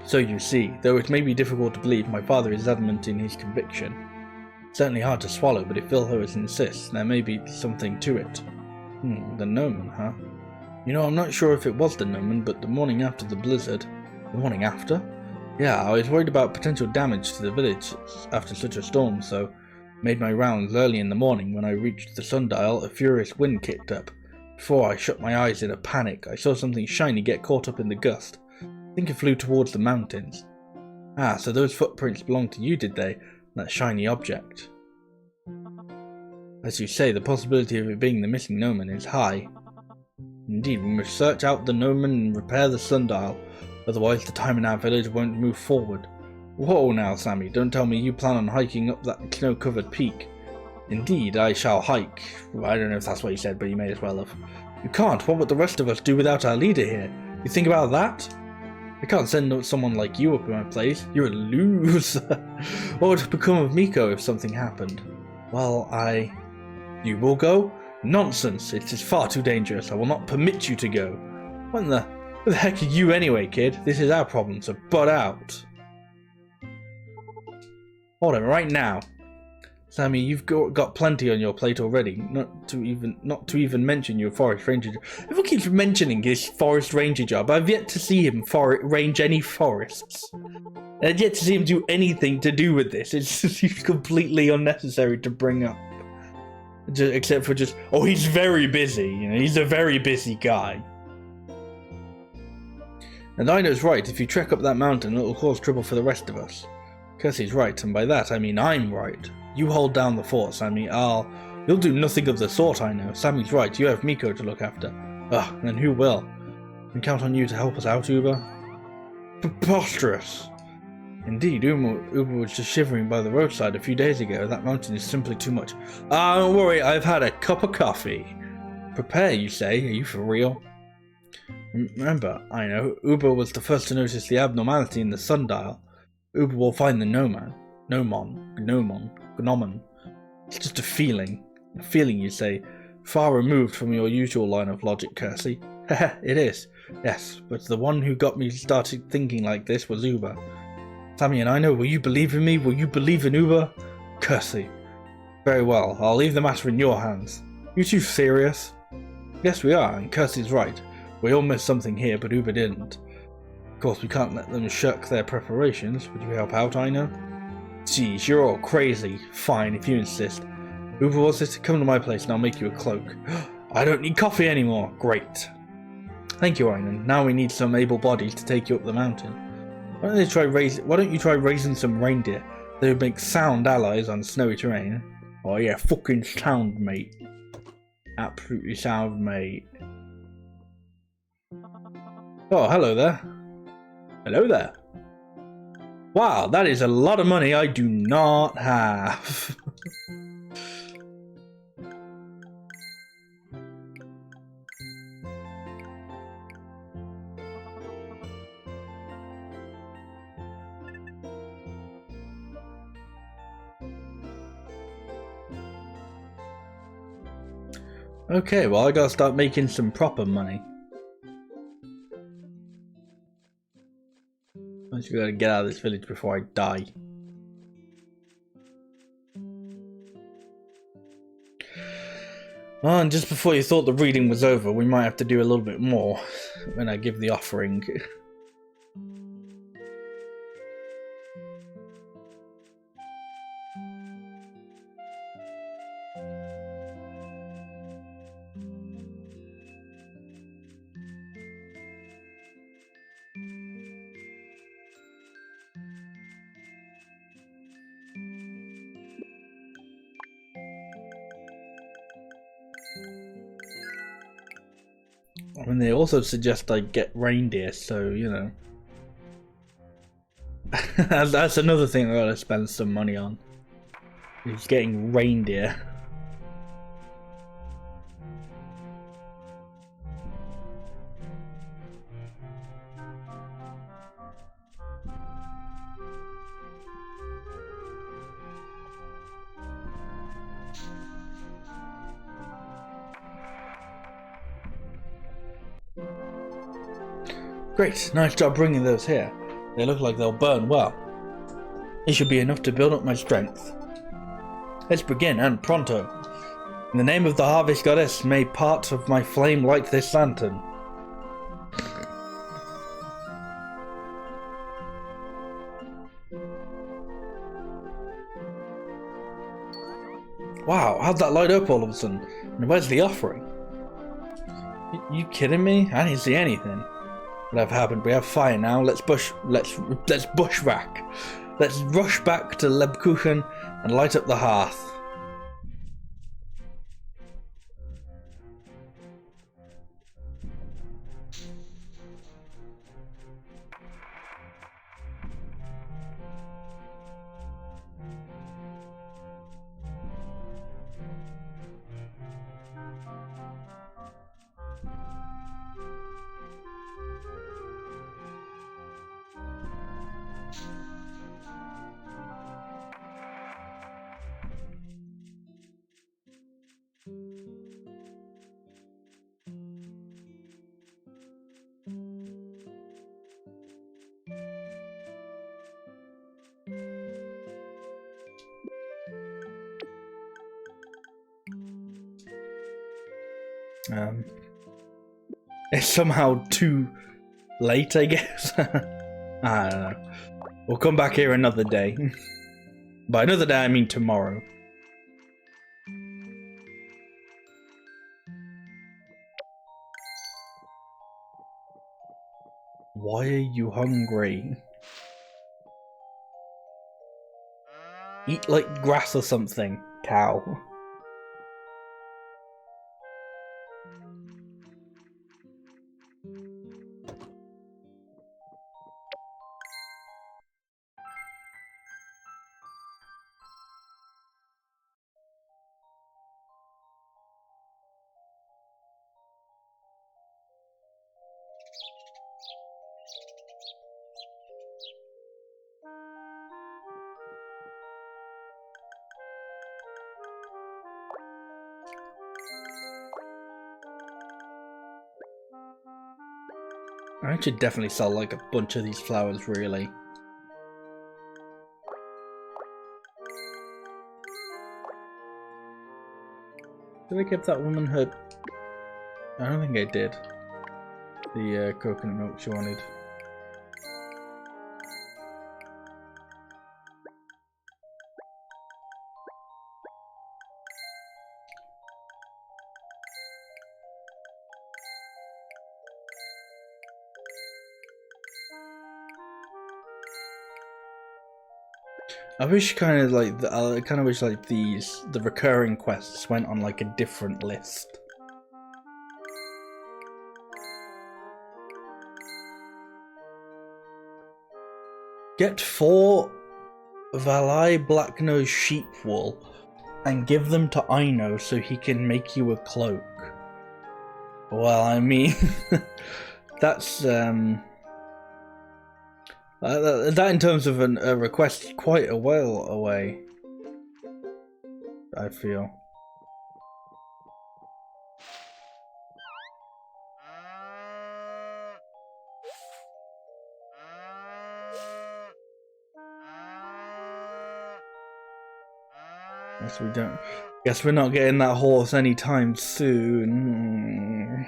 So you see, though it may be difficult to believe, my father is adamant in his conviction. Certainly hard to swallow, but if Vilhos insists, there may be something to it. The gnomon, huh? You know, I'm not sure if it was the gnomon, but the morning after the blizzard... The morning after? Yeah, I was worried about potential damage to the village after such a storm, so made my rounds early in the morning. When I reached the sundial, a furious wind kicked up. Before I shut my eyes in a panic, I saw something shiny get caught up in the gust. I think it flew towards the mountains. Ah, so those footprints belonged to you, did they? That shiny object. As you say, the possibility of it being the missing gnomon is high. Indeed, we must search out the gnomon and repair the sundial, otherwise the time in our village won't move forward. Whoa now, Sammy, don't tell me you plan on hiking up that snow-covered peak. Indeed, I shall hike. I don't know if that's what you said, but you may as well have. You can't. What would the rest of us do without our leader here? You think about that? I can't send someone like you up in my place. You're a loser. What would become of Miko if something happened? Well, You will go? Nonsense. It is far too dangerous. I will not permit you to go. What the heck are you anyway, kid? This is our problem, so butt out. Hold on, right now. Sammy, you've got plenty on your plate already. Not to even mention your forest ranger job. Everyone keeps mentioning his forest ranger job. I've yet to see him range any forests. I've yet to see him do anything to do with this. It's just completely unnecessary to bring up. Except for just, oh, he's very busy. You know, he's a very busy guy. And Ino's right. If you trek up that mountain, it'll cause trouble for the rest of us. Kirsty's right, and by that I mean I'm right. You hold down the fort, Sammy. You'll do nothing of the sort, I know. Sammy's right. You have Miko to look after. Ugh, then who will? We count on you to help us out, Uber. Preposterous. Indeed, Uber was just shivering by the roadside a few days ago. That mountain is simply too much. Don't worry, I've had a cup of coffee. Prepare, you say? Are you for real? Remember, I know, Uber was the first to notice the abnormality in the sundial. Uber will find the gnomon. It's just a feeling. A feeling, you say. Far removed from your usual line of logic, Kersey. Heh, it is. Yes, but the one who got me started thinking like this was Uber. Sammy and Ino, will you believe in me? Will you believe in Uber? Kersey. Very well, I'll leave the matter in your hands. You two serious? Yes, we are, and Kersey's right. We all missed something here, but Uber didn't. Of course, we can't let them shirk their preparations. Would you help out, Ino? Geez, you're all crazy. Fine, if you insist. Uber, was it? Come to my place and I'll make you a cloak. I don't need coffee anymore. Great. Thank you, Einan. Now we need some able bodies to take you up the mountain. Why don't you try raising some reindeer? They would make sound allies on snowy terrain. Oh yeah, fucking sound, mate. Absolutely sound, mate. Oh, hello there. Hello there. Wow, that is a lot of money I do not have. Okay, well I gotta start making some proper money. I just gotta get out of this village before I die. Oh, and just before you thought the reading was over, we might have to do a little bit more when I give the offering. I mean, they also suggest I get reindeer, so, you know. That's another thing I gotta spend some money on. Is getting reindeer. Great, nice job bringing those here. They look like they'll burn well. It should be enough to build up my strength. Let's begin, and pronto. In the name of the harvest goddess, may part of my flame light this lantern. Wow, how'd that light up all of a sudden? And where's the offering? You kidding me? I didn't see anything. Whatever happened? We have fire now. Let's bushwhack. Let's rush back to Lebkuchen and light up the hearth. It's somehow too late, I guess. I don't know. We'll come back here another day. By another day, I mean tomorrow. Why are you hungry? Eat like grass or something, cow. I should definitely sell like a bunch of these flowers, really. Did I give that woman her... I don't think I did. The coconut milk she wanted. I wish kind of like I kind of wish like the recurring quests went on like a different list. Get 4 Valai Blacknose sheep wool and give them to Aino so he can make you a cloak. Well, I mean, that's that in terms of a request quite a while away, I feel. Guess we don't. Guess we're not getting that horse anytime soon.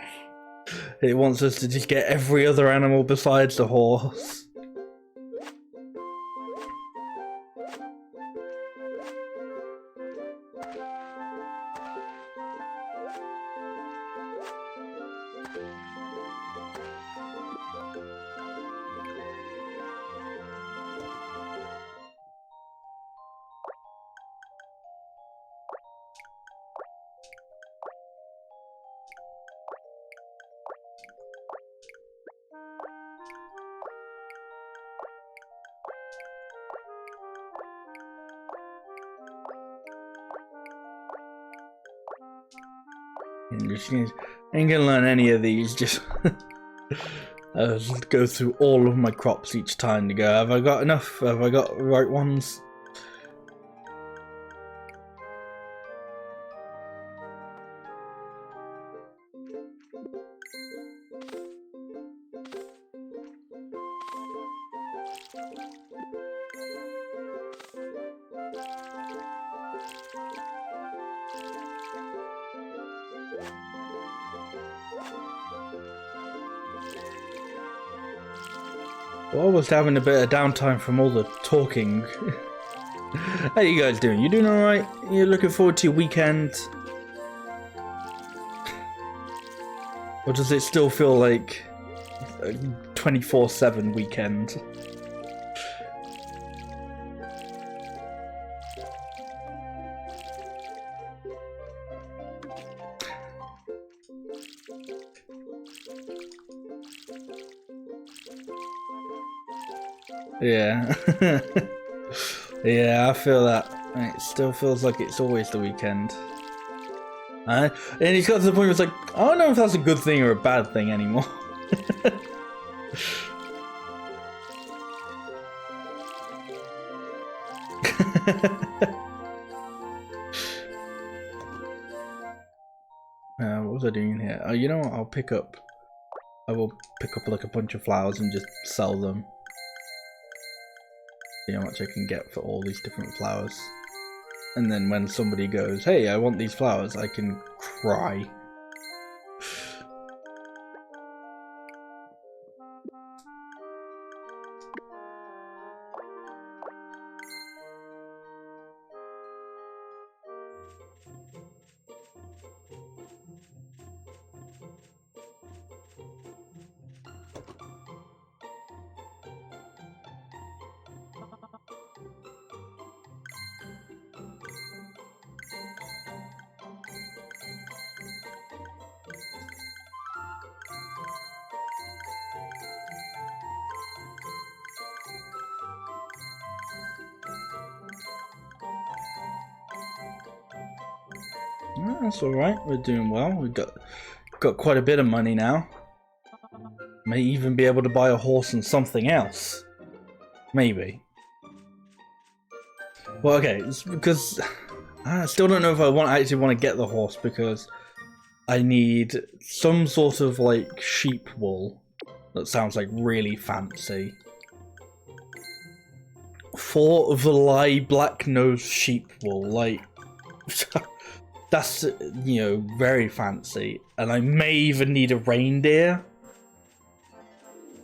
It wants us to just get every other animal besides the horse. Ain't gonna learn any of these, just go through all of my crops each time to go, have I got enough? Have I got the right ones? We're almost having a bit of downtime from all the talking. How you guys doing? You doing alright? You looking forward to your weekend? Or does it still feel like a 24/7 weekend? Yeah. Yeah, I feel that. It still feels like it's always the weekend. And it's got to the point where it's like, I don't know if that's a good thing or a bad thing anymore. What was I doing here? Oh, you know what? I will pick up like a bunch of flowers and just sell them. See how much I can get for all these different flowers. And then when somebody goes, hey, I want these flowers, I can cry. That's alright, we're doing well. We've got quite a bit of money now. May even be able to buy a horse and something else. Maybe. Well, okay, it's because I still don't know if I actually want to get the horse because I need some sort of like sheep wool that sounds like really fancy. 4 Valai Blacknose sheep wool, like that's, you know, very fancy. And I may even need a reindeer.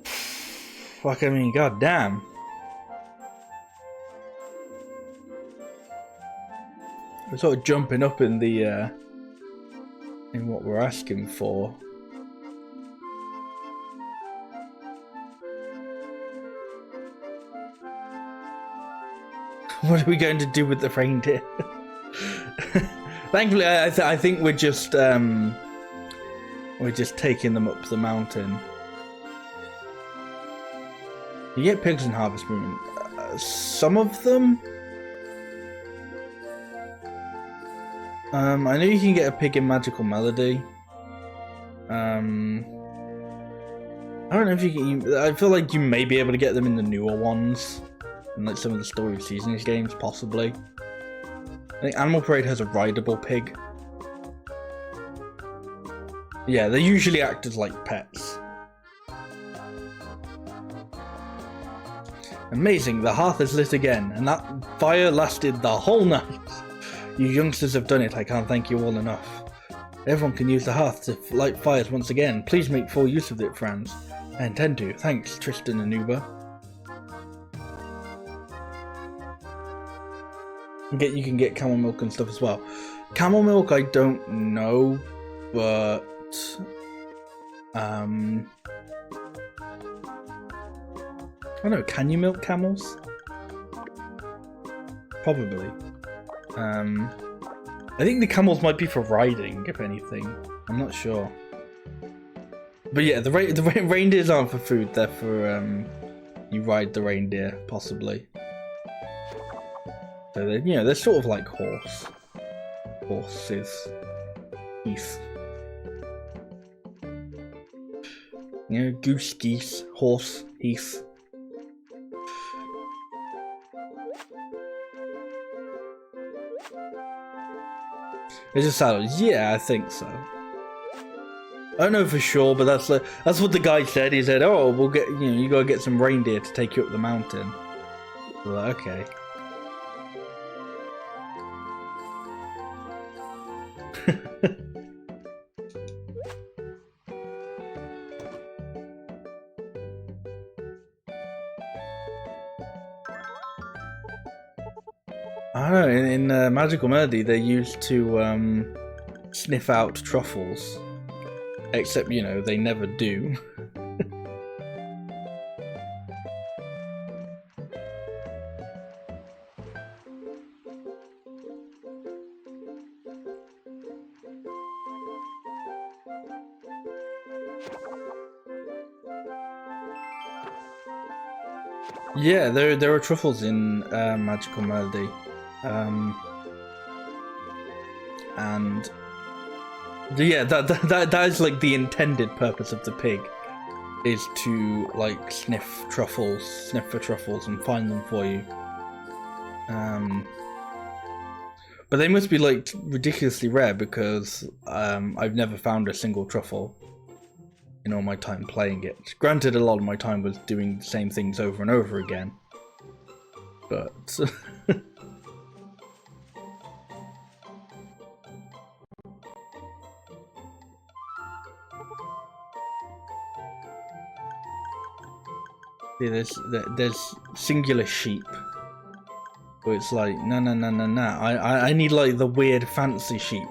Fuck, I mean, goddamn. We're sort of jumping up in the in what we're asking for. What are we going to do with the reindeer? Thankfully, I think we're just taking them up the mountain. You get pigs in Harvest Moon. Some of them. I know you can get a pig in Magical Melody. I don't know if you can. I feel like you may be able to get them in the newer ones, in like some of the Story of Seasons games, possibly. I think Animal Parade has a rideable pig. Yeah, they usually act as like pets. Amazing, the hearth is lit again, and that fire lasted the whole night. You youngsters have done it, I can't thank you all enough. Everyone can use the hearth to light fires once again. Please make full use of it, friends. I intend to. Thanks, Tristan and Uber. You can get camel milk and stuff as well. Camel milk, I don't know, but I don't know. Can you milk camels? Probably. I think the camels might be for riding, if anything. I'm not sure. But yeah, the reindeers aren't for food. They're for you ride the reindeer, possibly. So they're, you know, they're sort of like horses. Geese. You know, goose, geese, horse, heath. Is it saddle? Yeah, I think so. I don't know for sure, but that's what the guy said. He said, "Oh, we'll get you gotta get some reindeer to take you up the mountain." We're like, okay. I don't know, in Magical Melody they used to sniff out truffles. Except, you know, they never do. Yeah, there are truffles in Magical Melody. And yeah, that is like the intended purpose of the pig, is to like sniff for truffles and find them for you. But they must be like ridiculously rare because I've never found a single truffle in all my time playing it. Granted, a lot of my time was doing the same things over and over again, but yeah, there's singular sheep. Where it's like, no. I need like the weird fancy sheep.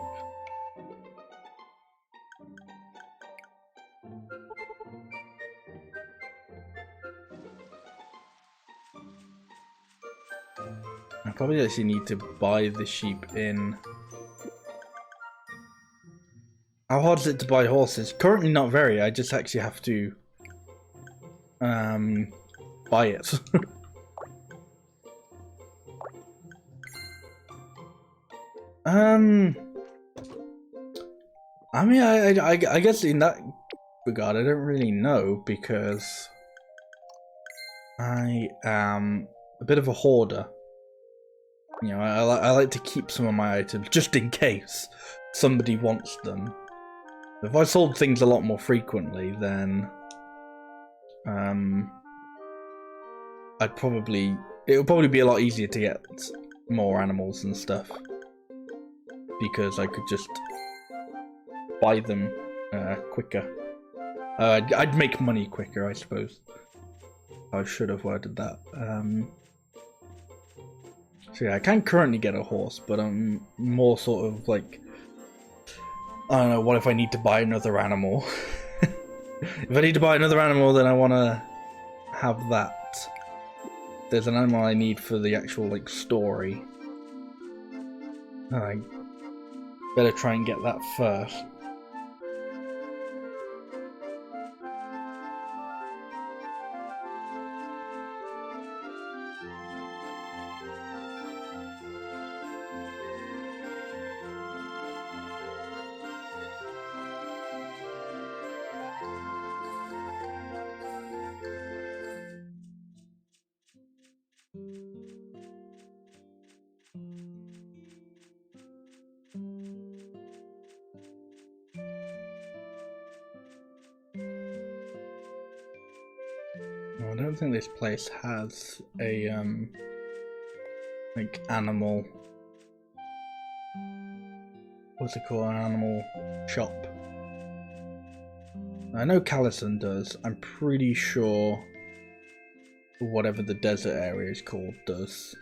I probably actually need to buy the sheep in. How hard is it to buy horses? Currently not very. I just actually have to buy it. I mean, I guess in that regard, I don't really know because I am a bit of a hoarder. You know, I like to keep some of my items just in case somebody wants them. If I sold things a lot more frequently, then it would probably be a lot easier to get more animals and stuff because I could just buy them quicker. I'd make money quicker, I suppose. I should have worded that. So yeah, I can currently get a horse, but I'm more sort of like, I don't know, what if I need to buy another animal? If I need to buy another animal, then I want to have that. there's an animal I need for the actual like story. I better try and get that first. I don't think this place has a like animal. What's it called? An animal shop. I know Callison does. I'm pretty sure whatever the desert area is called does.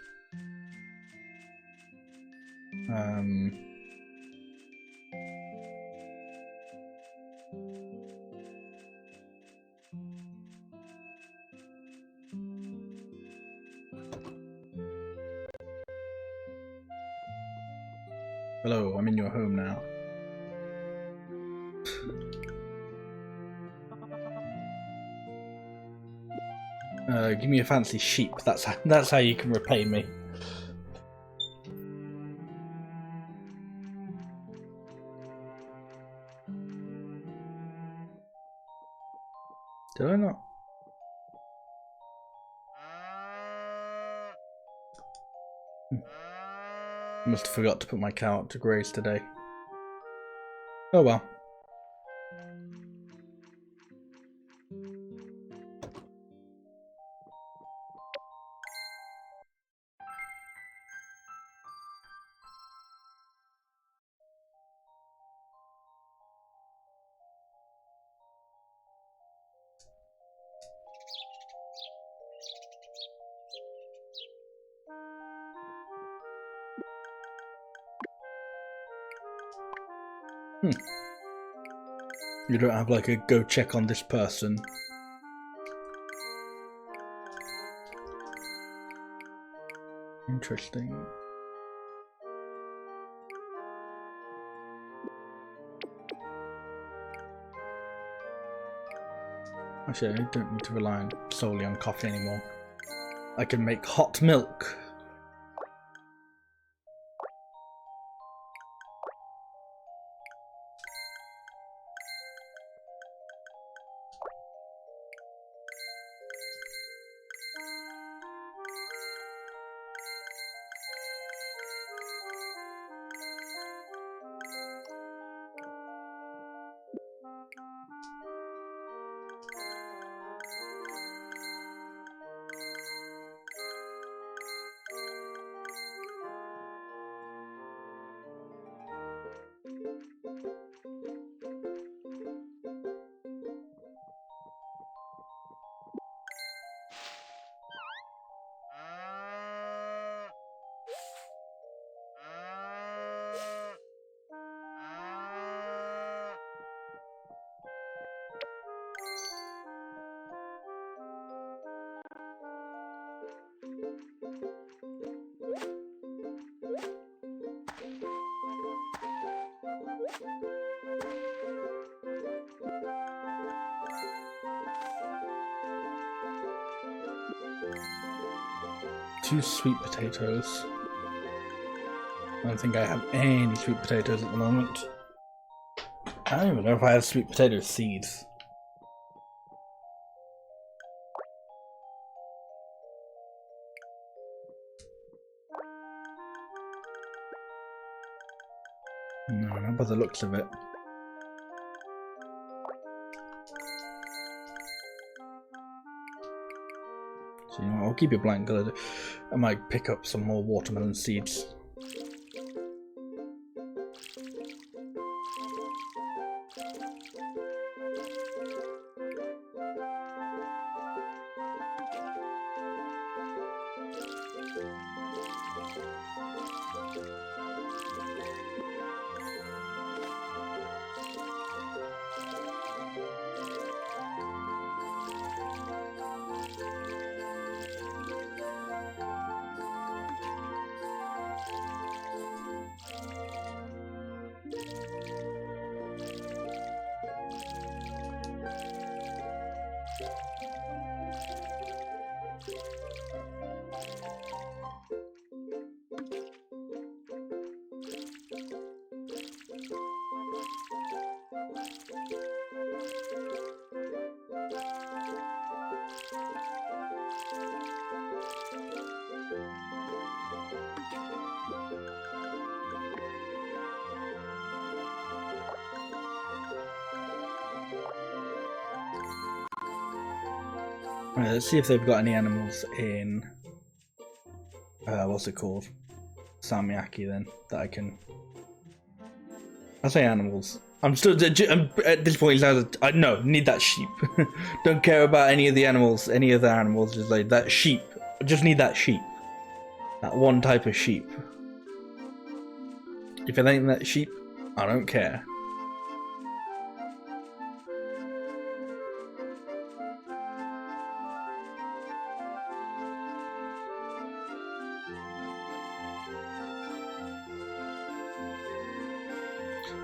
Hello, I'm in your home now. Give me a fancy sheep. That's how you can repay me. Did I not? Must have forgot to put my cow up to graze today. Oh well. You don't have like a go check on this person. Interesting. Actually, I don't need to rely solely on coffee anymore. I can make hot milk. Two sweet potatoes. I don't think I have any sweet potatoes at the moment. I don't even know if I have sweet potato seeds. No, not by the looks of it. So you know what, I'll keep it blank because I might pick up some more watermelon seeds. Right, let's see if they've got any animals in what's it called? Salmiakki then, that I can... I say animals. I'm still at this point. I no need that sheep. Don't care about any of the animals. Any of the animals. Just like that sheep. I just need that sheep. That one type of sheep. If it ain't that sheep, I don't care.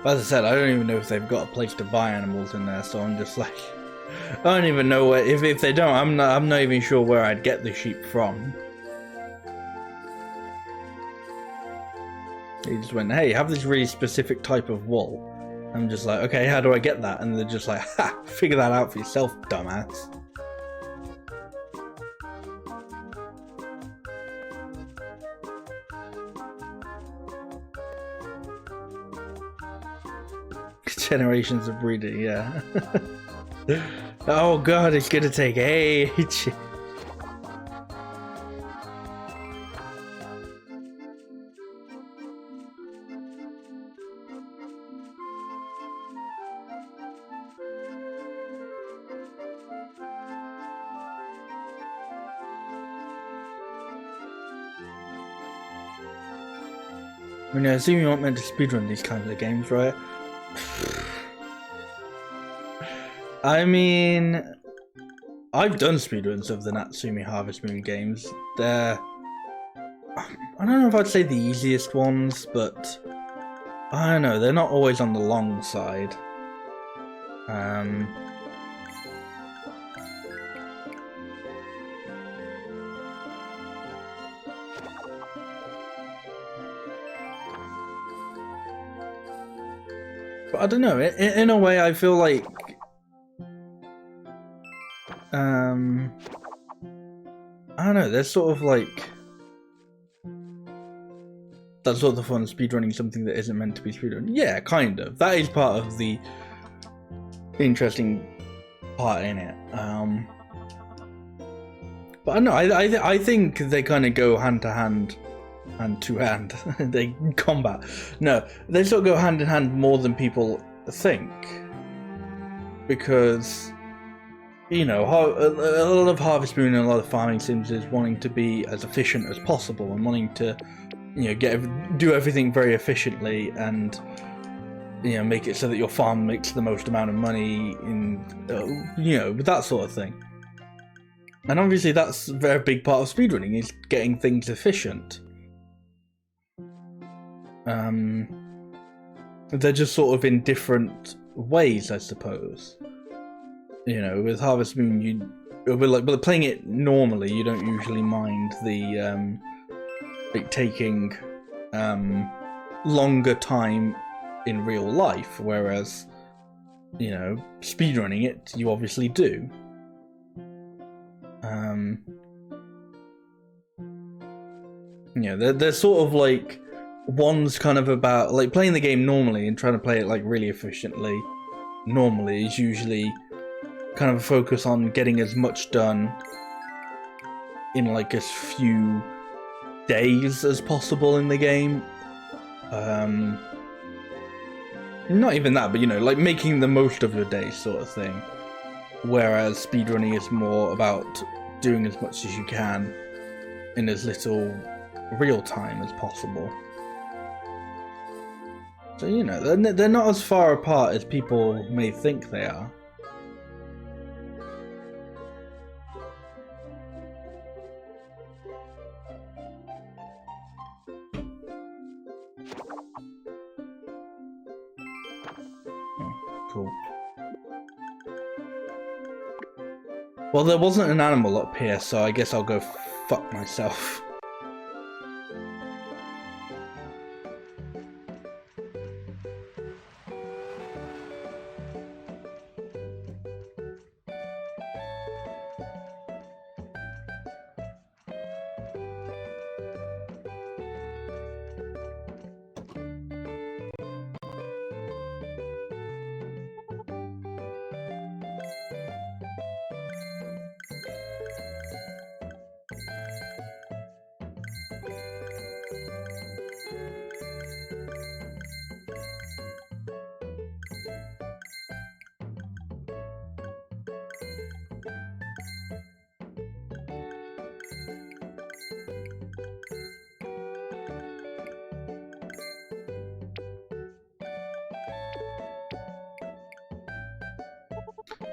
But as I said, I don't even know if they've got a place to buy animals in there, so I'm just like, I don't even know where. If they don't, I'm not even sure where I'd get the sheep from. He just went, hey, have this really specific type of wool. I'm just like, okay, how do I get that? And they're just like, ha, figure that out for yourself, dumbass. Generations of breeding, yeah. Oh god, it's gonna take age. I mean, I assume you're not meant to speedrun these kinds of games, right? I mean, I've done speedruns of the Natsumi Harvest Moon games. They're... I don't know if I'd say the easiest ones, but... I don't know, they're not always on the long side. But I don't know, in a way I feel like... I don't know, there's sort of like... That's sort of the fun of speedrunning something that isn't meant to be speedrun. Yeah, kind of. That is part of the interesting part in it. But I don't know, I think they kind of go hand to hand. Hand to hand. They combat. No, they sort of go hand in hand more than people think. Because... You know, a lot of Harvest Moon and a lot of farming sims is wanting to be as efficient as possible and wanting to, you know, do everything very efficiently and, you know, make it so that your farm makes the most amount of money in, you know, that sort of thing. And obviously that's a very big part of speedrunning, is getting things efficient. They're just sort of in different ways, I suppose. You know, with Harvest Moon, but playing it normally, you don't usually mind the like taking longer time in real life, whereas, you know, speedrunning it, you obviously do. You know, they're sort of like, one's kind of about like playing the game normally and trying to play it like really efficiently. Normally is usually kind of a focus on getting as much done in like as few days as possible in the game. Not even that, but you know, like making the most of your day sort of thing. Whereas speedrunning is more about doing as much as you can in as little real time as possible. So, you know, they're not as far apart as people may think they are. Cool. Well, there wasn't an animal up here, so I guess I'll go fuck myself.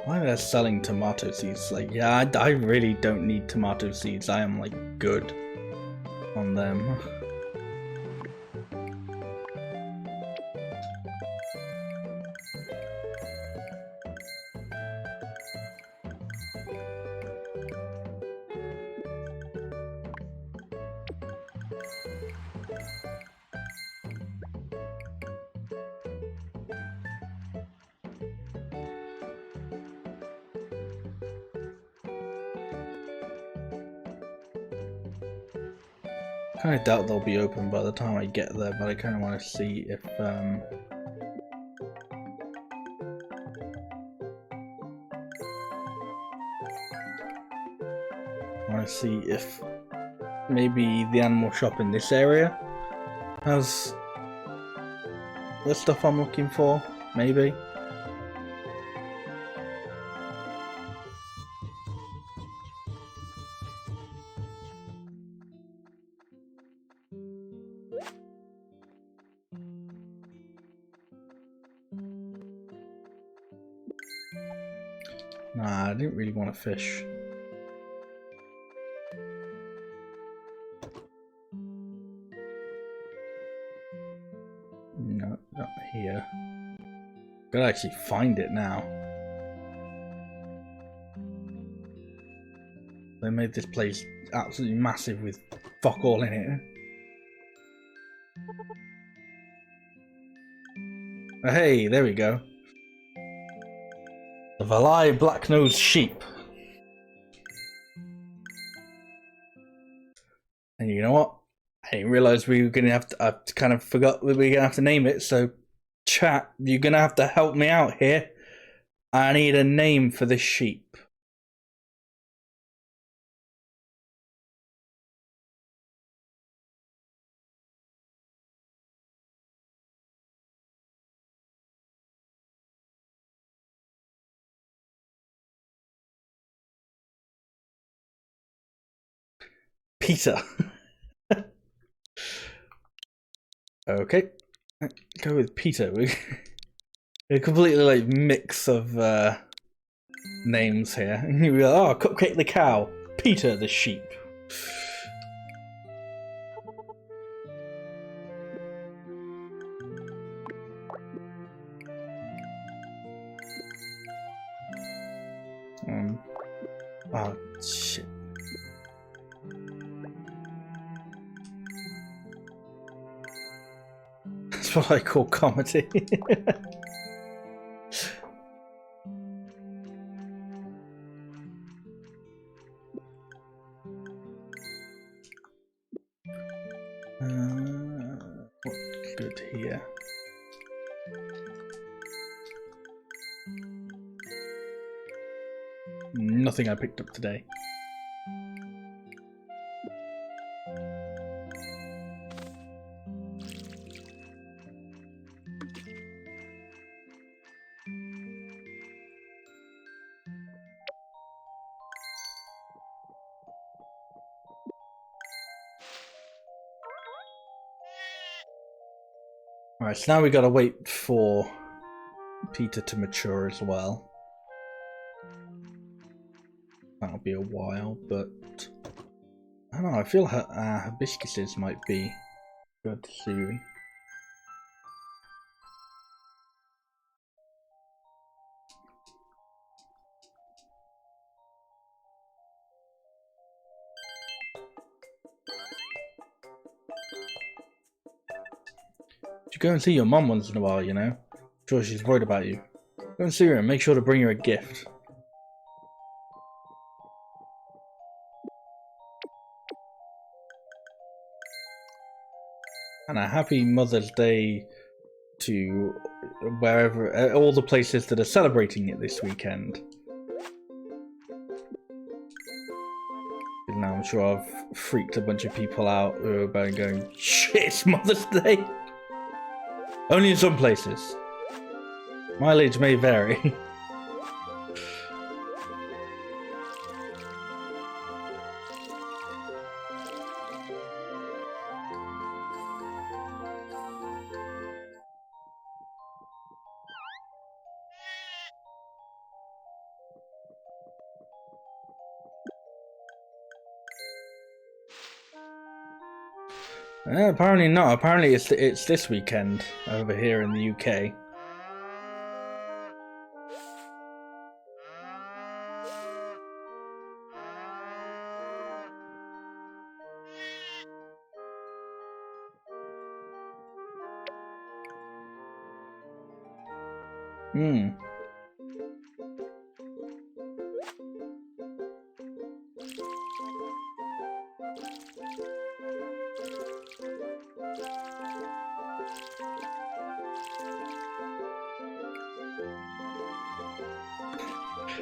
Why are they selling tomato seeds? Like, yeah, I really don't need tomato seeds. I am, like, good on them. I kind of doubt they'll be open by the time I get there, but I kind of want to see if I want to see if maybe the animal shop in this area has the stuff I'm looking for. Maybe. Nah, I didn't really want to fish. No, not here. Gotta actually find it now. They made this place absolutely massive with fuck all in it. Oh, hey, there we go. The Valai black-nosed sheep. And you know what? I didn't realise we were gonna have to. I kind of forgot that we were gonna have to name it. So, chat, you're gonna have to help me out here. I need a name for this sheep. Peter. Okay, go with Peter. We're a completely like mix of names here. We go, oh, Cupcake the cow, Peter the sheep. Oh shit. That's what I call comedy. What's good here? Nothing I picked up today. Alright, so now we gotta wait for Peter to mature as well. That'll be a while, but I don't know, I feel hibiscuses might be good soon. You go and see your mum once in a while, you know? I'm sure she's worried about you. Go and see her and make sure to bring her a gift. And a happy Mother's Day to wherever, all the places that are celebrating it this weekend. Now I'm sure I've freaked a bunch of people out who are about going, shit, it's Mother's Day! Only in some places. Mileage may vary. Apparently not. Apparently it's this weekend over here in the UK. Hmm.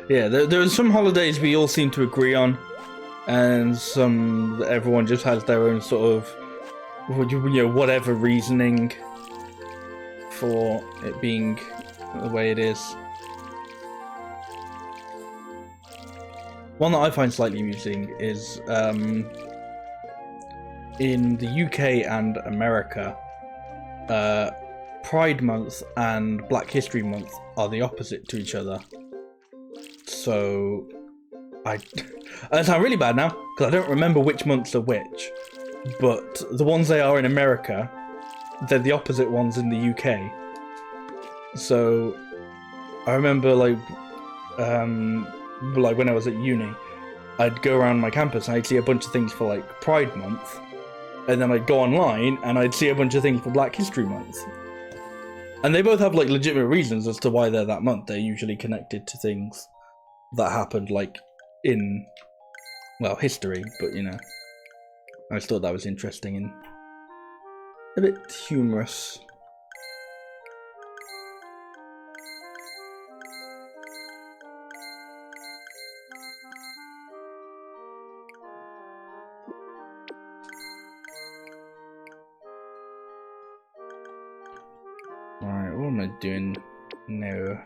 Yeah, there are some holidays we all seem to agree on, and some that everyone just has their own sort of, whatever reasoning for it being the way it is. One that I find slightly amusing is in the UK and America, Pride Month and Black History Month are the opposite to each other. So, I sound really bad now, because I don't remember which months are which, but the ones they are in America, they're the opposite ones in the UK. So, I remember, like when I was at uni, I'd go around my campus and I'd see a bunch of things for, like, Pride Month, and then I'd go online and I'd see a bunch of things for Black History Month. And they both have, like, legitimate reasons as to why they're that month. They're usually connected to things that happened, like, in, well, history, but, I just thought that was interesting and a bit humorous. Alright, what am I doing now?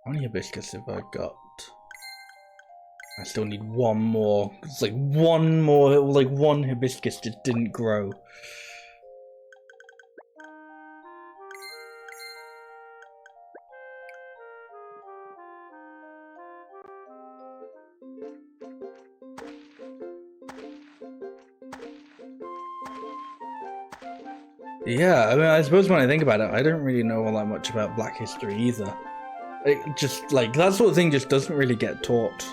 How many hibiscus have I got? I still need one more. It's like one more, like one hibiscus just didn't grow. Yeah, I mean, I suppose when I think about it, I don't really know all that much about Black history either. It just, like, that sort of thing just doesn't really get taught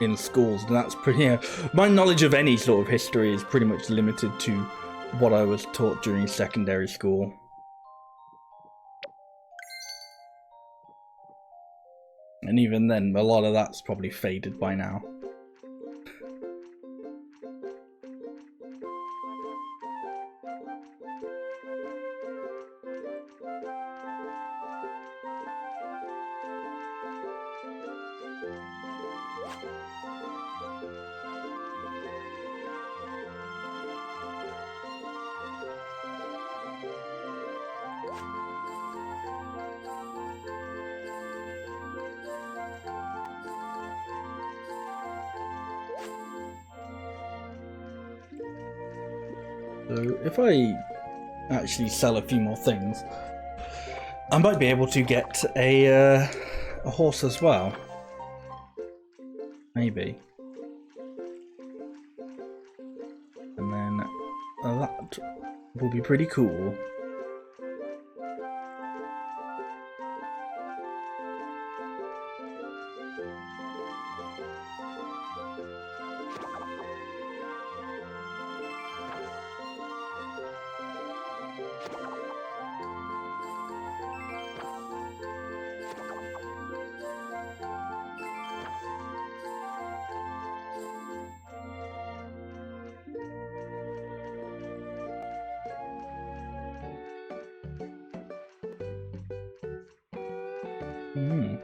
in schools, and that's pretty, my knowledge of any sort of history is pretty much limited to what I was taught during secondary school. And even then, a lot of that's probably faded by now. So if I actually sell a few more things, I might be able to get a horse as well. Maybe. And then that will be pretty cool. Hmm.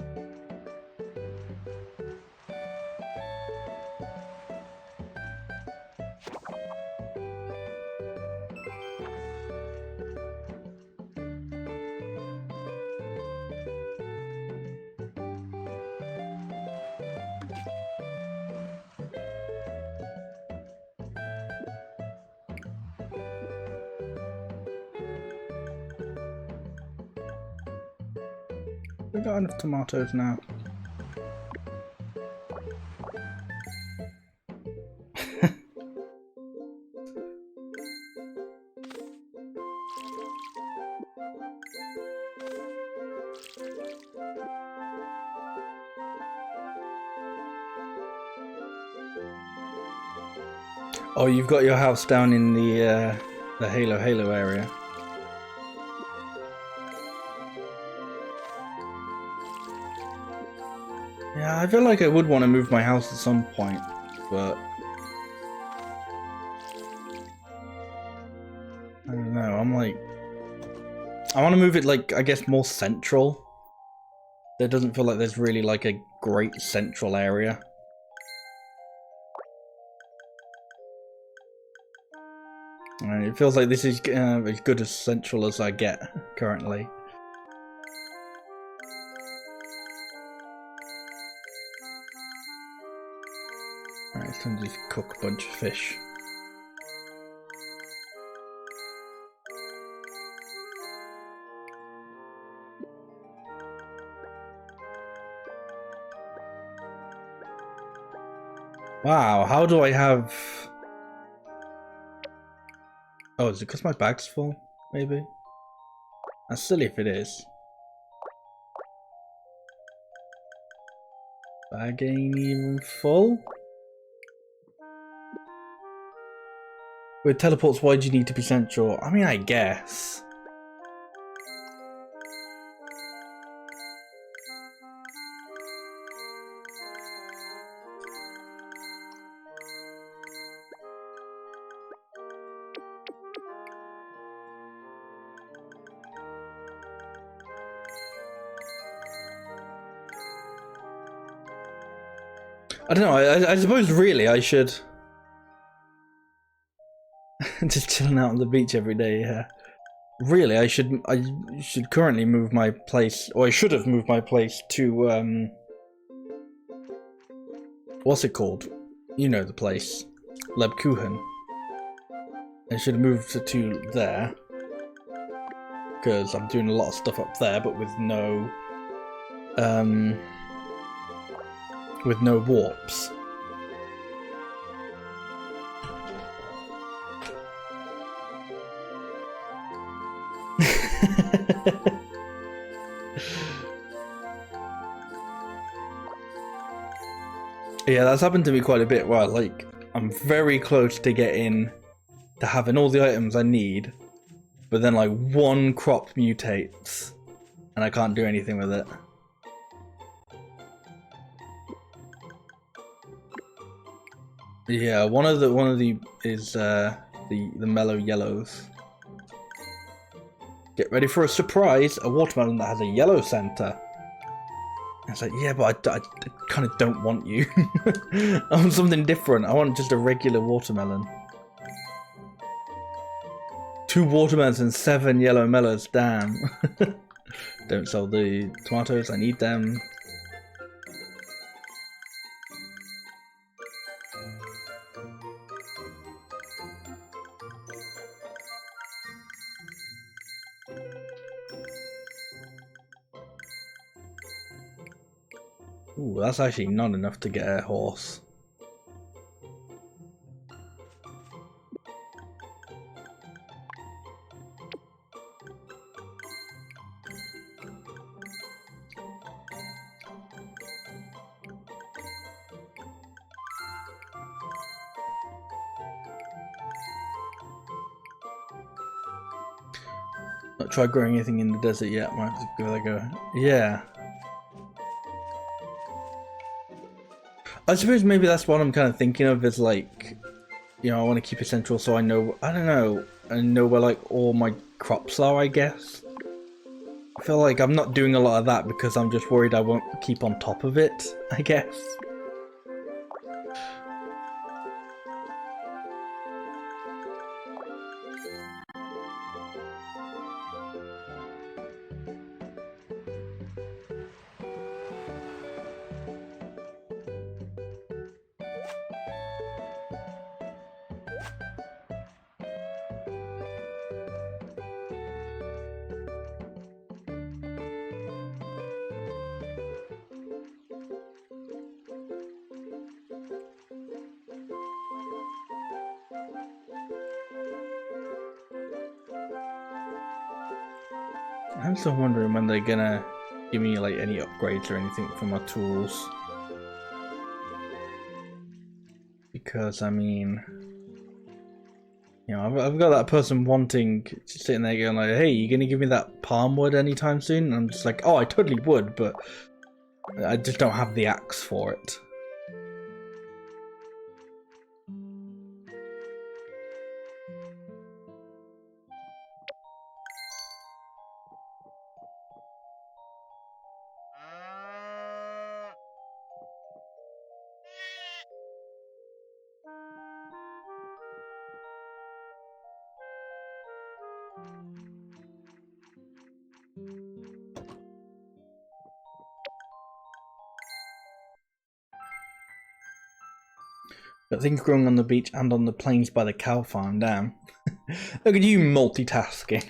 We got enough tomatoes now. Oh, you've got your house down in the Halo area. Yeah, I feel like I would want to move my house at some point, but I don't know. I'm like, I want to move it like, I guess, more central. There doesn't feel like there's really like a great central area. It feels like this is as good as central as I get currently. Alright, it's time to just cook a bunch of fish. Wow, how do I have... Oh, is it because my bag's full? Maybe? That's silly if it is. Bag ain't even full? With teleports, why do you need to be central? I mean, I guess. I don't know, I suppose really I should... Just chilling out on the beach every day, yeah. Really, I should currently move my place, or I should have moved my place to, what's it called? You know the place. Lebkuchen. I should have moved to there. Because I'm doing a lot of stuff up there, but with no warps. Yeah, that's happened to me quite a bit where, like, I'm very close to having all the items I need, but then, like, one crop mutates, and I can't do anything with it. Yeah, one of the is the mellow yellows. Get ready for a surprise! A watermelon that has a yellow center. It's like, yeah, but I kind of don't want you. I want something different. I want just a regular watermelon. 2 watermelons and 7 yellow melons. Damn. Don't sell the tomatoes. I need them. Ooh, that's actually not enough to get a horse. Not tried growing anything in the desert yet. Might have to give that a go. Yeah. I suppose maybe that's what I'm kind of thinking of, is like, you know, I want to keep it central so I know, I don't know, I know where like all my crops are, I guess. I feel like I'm not doing a lot of that because I'm just worried I won't keep on top of it, I guess. I'm still wondering when they're gonna give me like any upgrades or anything for my tools. Because I mean, you know, I've got that person wanting, sitting there going like, hey, you gonna give me that palm wood anytime soon? And I'm just like, oh, I totally would, but I just don't have the axe for it. Got things growing on the beach and on the plains by the cow farm, damn. Look at you multitasking.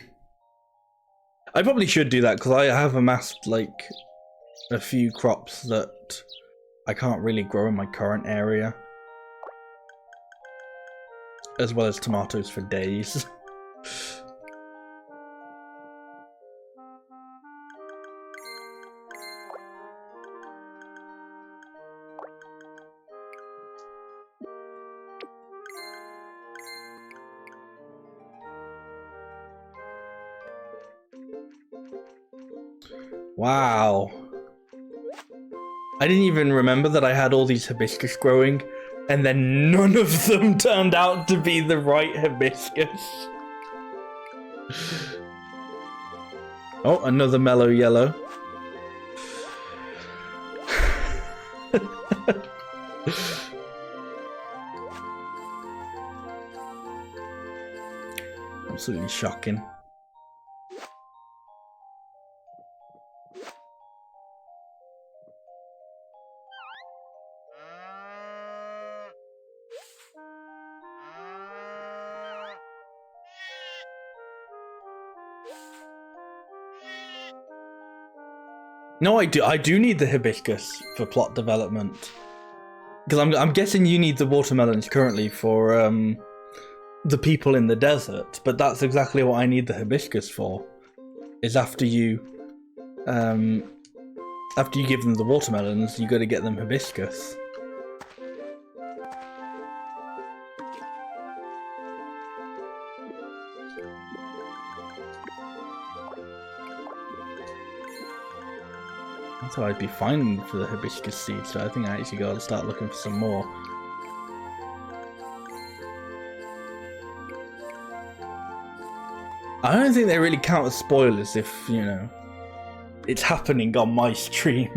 I probably should do that because I have amassed like a few crops that I can't really grow in my current area. As well as tomatoes for days. Wow. I didn't even remember that I had all these hibiscus growing, and then none of them turned out to be the right hibiscus. Oh, another mellow yellow. Absolutely shocking. No, I do need the hibiscus for plot development. Because I'm guessing you need the watermelons currently for the people in the desert, but that's exactly what I need the hibiscus for. Is after you give them the watermelons, you got to get them hibiscus. I thought I'd be fine for the hibiscus seeds, so I think I actually got to start looking for some more. I don't think they really count as spoilers if, you know, it's happening on my stream.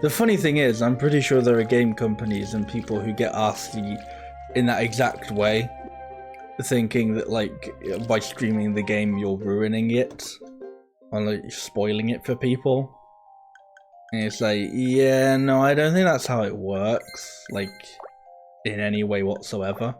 The funny thing is, I'm pretty sure there are game companies and people who get asked in that exact way, thinking that like by streaming the game you're ruining it, or like spoiling it for people. And it's like, yeah, no, I don't think that's how it works, like in any way whatsoever.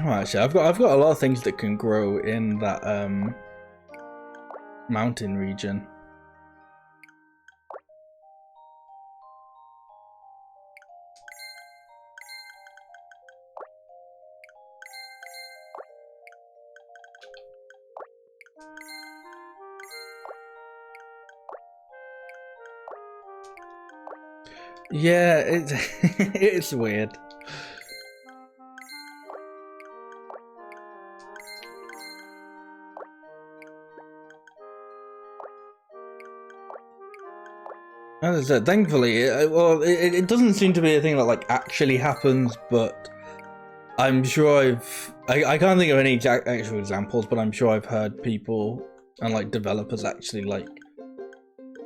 Oh, actually, I've got a lot of things that can grow in that mountain region. Yeah, it's it's weird. As I said, thankfully, it doesn't seem to be a thing that like actually happens, but I'm sure I can't think of any actual examples, but I'm sure I've heard people and like developers actually like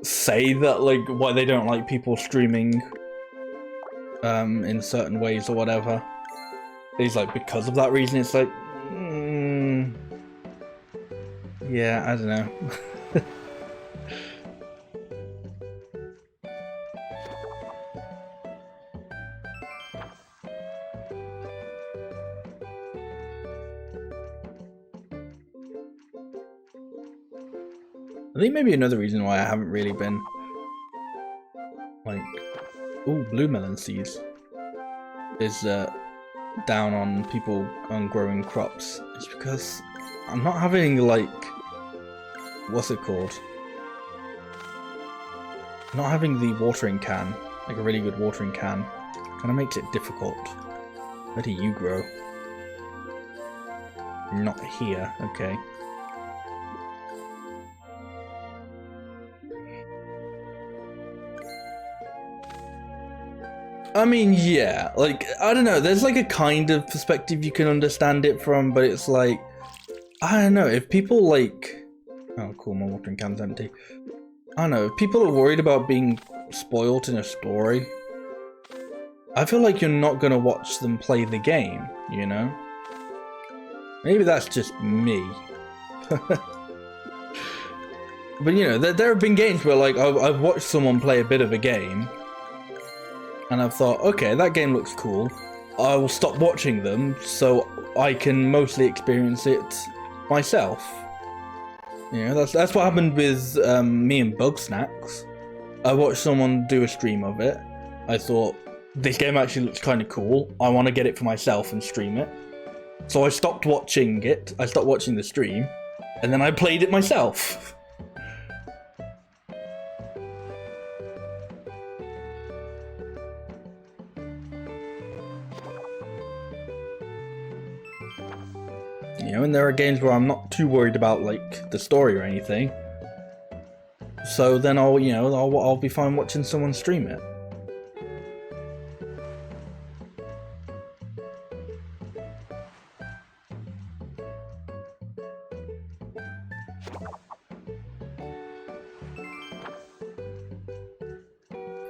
say that like why they don't like people streaming in certain ways or whatever. It's like because of that reason. It's like, yeah, I don't know. I think maybe another reason why I haven't really been like, ooh, blue melon seeds is down on people on growing crops. It's because I'm not having like, what's it called? Not having the watering can, like a really good watering can, kind of makes it difficult. Where do you grow? Not here, okay. I mean, yeah, like, I don't know, there's like a kind of perspective you can understand it from, but it's like, I don't know, if people like, oh cool, my watering can's empty. I don't know, if people are worried about being spoiled in a story, I feel like you're not gonna watch them play the game, you know? Maybe that's just me. But you know, there have been games where like, I've watched someone play a bit of a game, and I've thought, okay, that game looks cool. I will stop watching them so I can mostly experience it myself. You know, that's what happened with me and Bug Snacks. I watched someone do a stream of it. I thought, this game actually looks kind of cool. I want to get it for myself and stream it. So I stopped watching it. I stopped watching the stream, and then I played it myself. You know, and there are games where I'm not too worried about like the story or anything. So then I'll be fine watching someone stream it.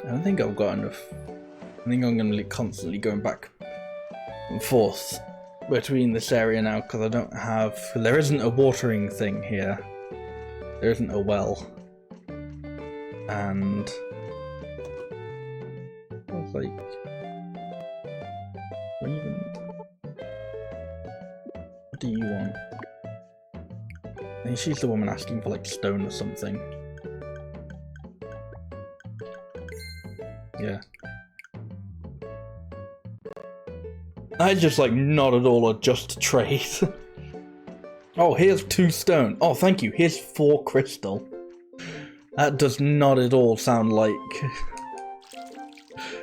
I don't think I've got enough. I think I'm going to be constantly going back and forth between this area now because I don't have. There isn't a watering thing here. There isn't a well. And I was like, what do you want? I think she's the woman asking for like stone or something. Yeah. I just like not at all adjust to trade. Oh, here's 2 stone. Oh, thank you. Here's 4 crystal. That does not at all sound like...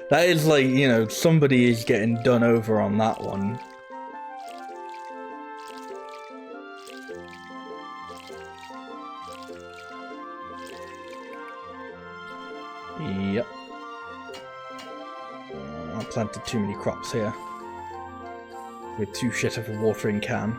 That is like, you know, somebody is getting done over on that one. Yep. I planted too many crops here. With too shit of a watering can.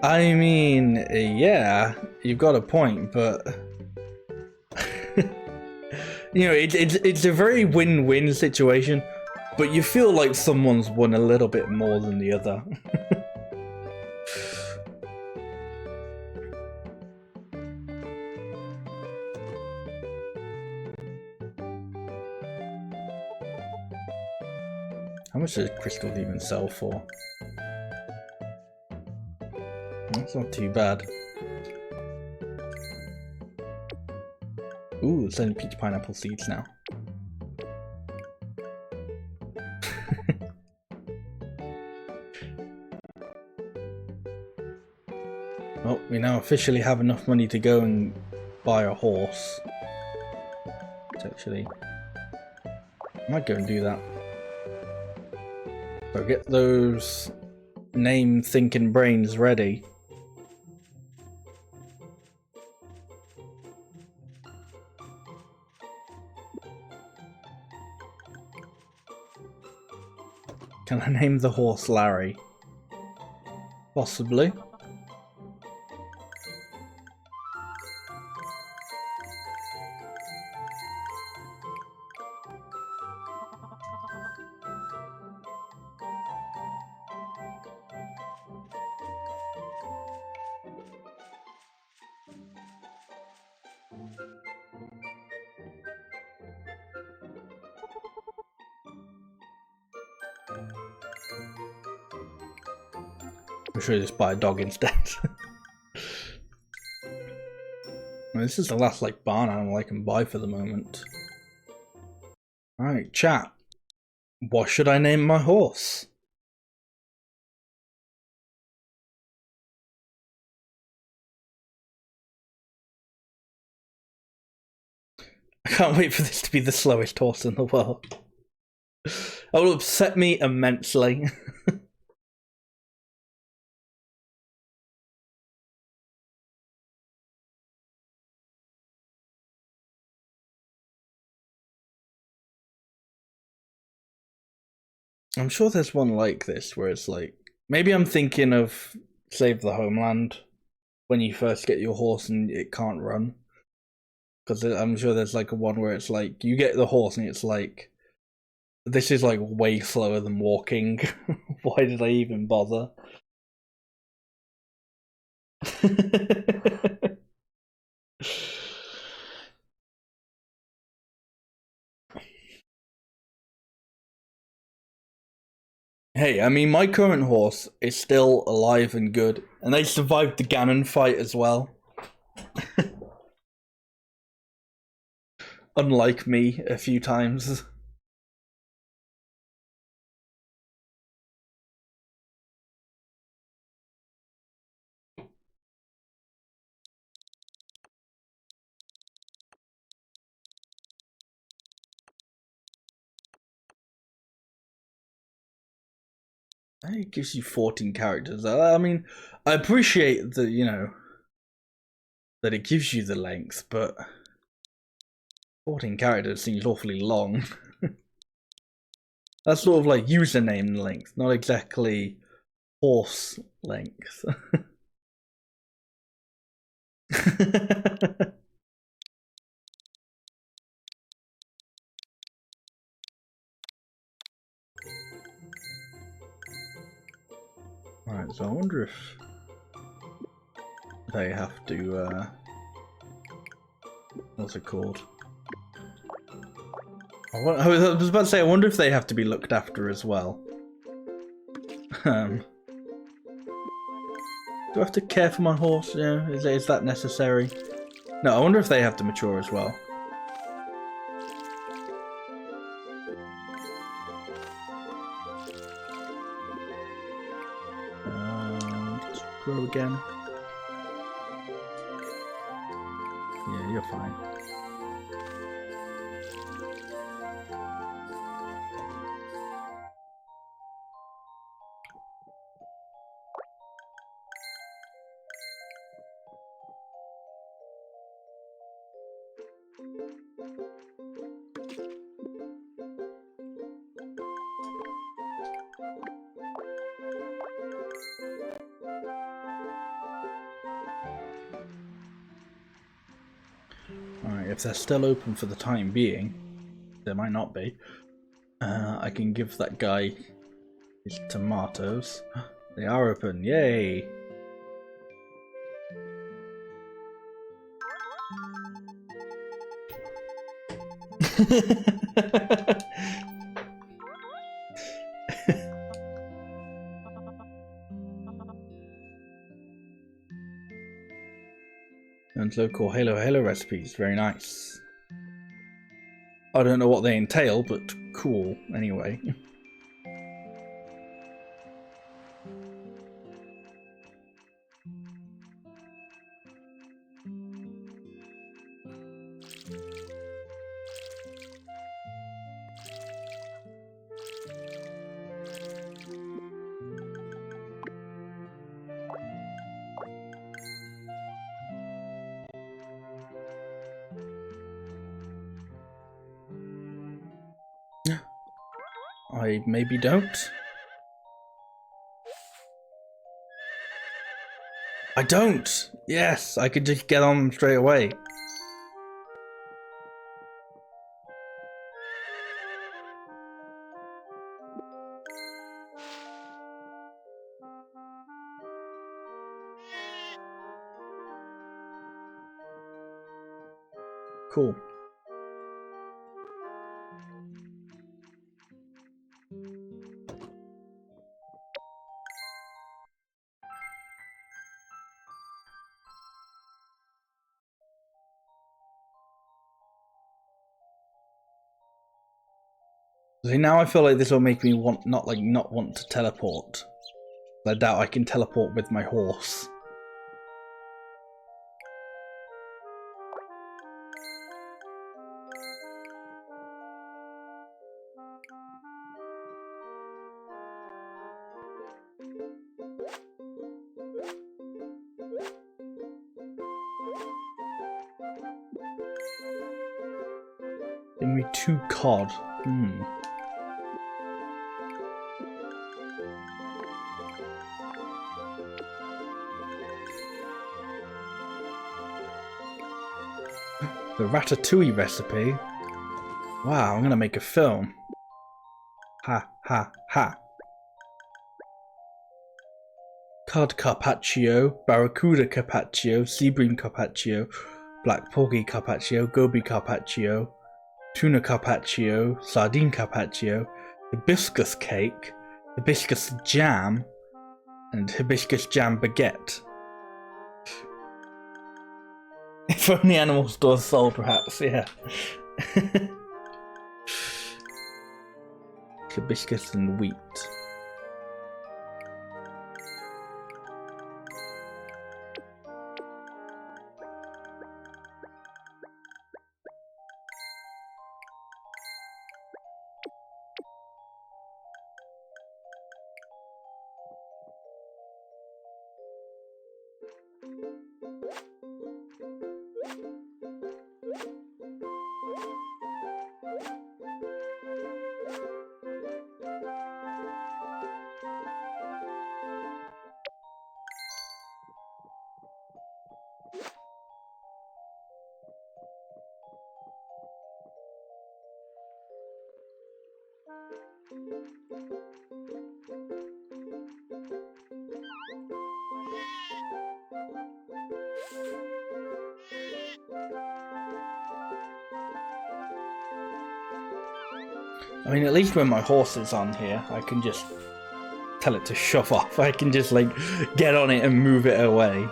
I mean, yeah, you've got a point, but you know, it's a very win-win situation, but you feel like someone's won a little bit more than the other. How much does crystals even sell for? That's not too bad. Ooh, it's only peach pineapple seeds now. we now officially have enough money to go and buy a horse. Actually, I might go and do that. So get those name thinking brains ready. Can I name the horse Larry? Possibly. I'm sure just buy a dog instead. Well, this is the last like barn animal I can buy for the moment. Alright, chat. What should I name my horse? I can't wait for this to be the slowest horse in the world. That will upset me immensely. I'm sure there's one like this where it's like, maybe I'm thinking of Save the Homeland, when you first get your horse and it can't run. Because I'm sure there's like a one where it's like, you get the horse and it's like, this is like way slower than walking. Why did I even bother? Hey, I mean, my current horse is still alive and good, and they survived the Ganon fight as well. Unlike me a few times. It gives you 14 characters. I mean, I appreciate the, you know, that it gives you the length, but 14 characters seems awfully long. That's sort of like username length, not exactly horse length. Alright, so I wonder if they have to, what's it called? I was about to say, I wonder if they have to be looked after as well. Do I have to care for my horse? Yeah, is that necessary? No, I wonder if they have to mature as well. Let's grow again. Yeah, you're fine. Alright, if they're still open for the time being, they might not be. I can give that guy his tomatoes. They are open, yay! And local Halo recipes, very nice. I don't know what they entail, but cool, anyway. I maybe don't. I don't! Yes, I could just get on straight away. Cool. See, now I feel like this will make me not want to teleport. I doubt I can teleport with my horse. Give me 2 cod. The ratatouille recipe? Wow, I'm gonna make a film. Ha ha ha. Cod carpaccio, barracuda carpaccio, sea bream carpaccio, black porgy carpaccio, goby carpaccio, tuna carpaccio, sardine carpaccio, hibiscus cake, hibiscus jam, and hibiscus jam baguette. If only animal stores sold, perhaps, yeah. Hibiscus and wheat. I mean, at least when my horse is on here, I can just tell it to shove off. I can just, like, get on it and move it away.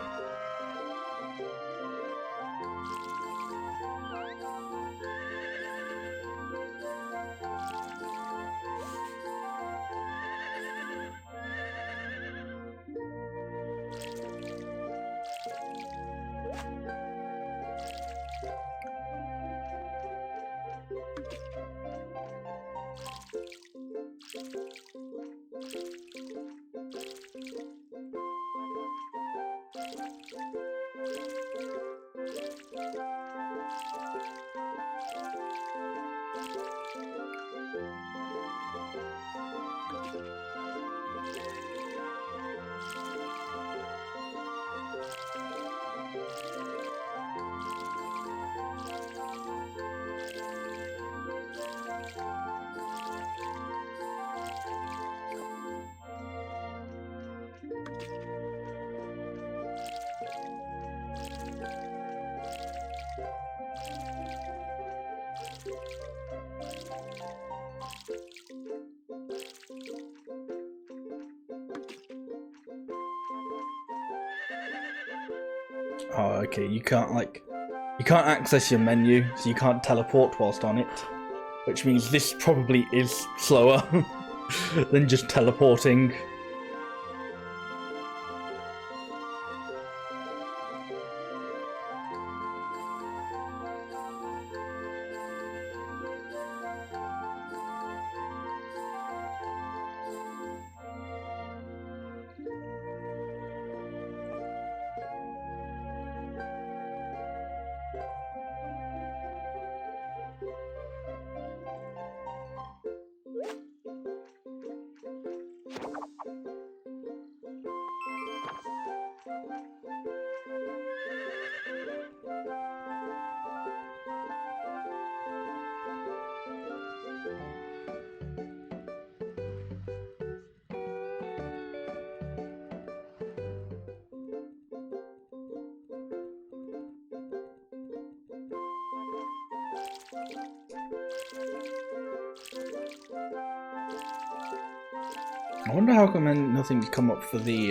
Oh, okay, you can't access your menu, so you can't teleport whilst on it. Which means this probably is slower than just teleporting. I wonder how come nothing's come up for the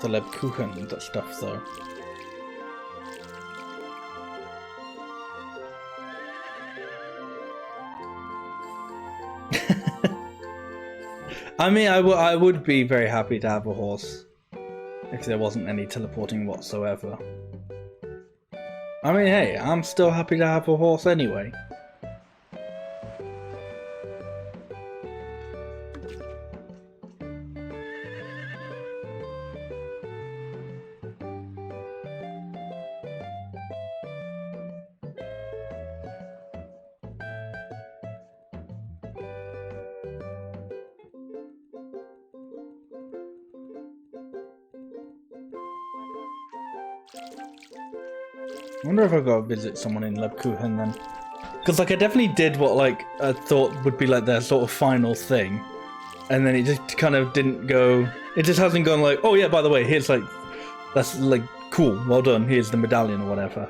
Lebkuchen and that stuff though. I mean, I would be very happy to have a horse if there wasn't any teleporting whatsoever. I mean, hey, I'm still happy to have a horse anyway. I wonder if I gotta visit someone in Lebkuchen then. Because like I definitely did what like I thought would be like their sort of final thing. And then it just kind of didn't go, it just hasn't gone like, oh yeah, by the way, here's like, that's like, cool, well done, here's the medallion or whatever.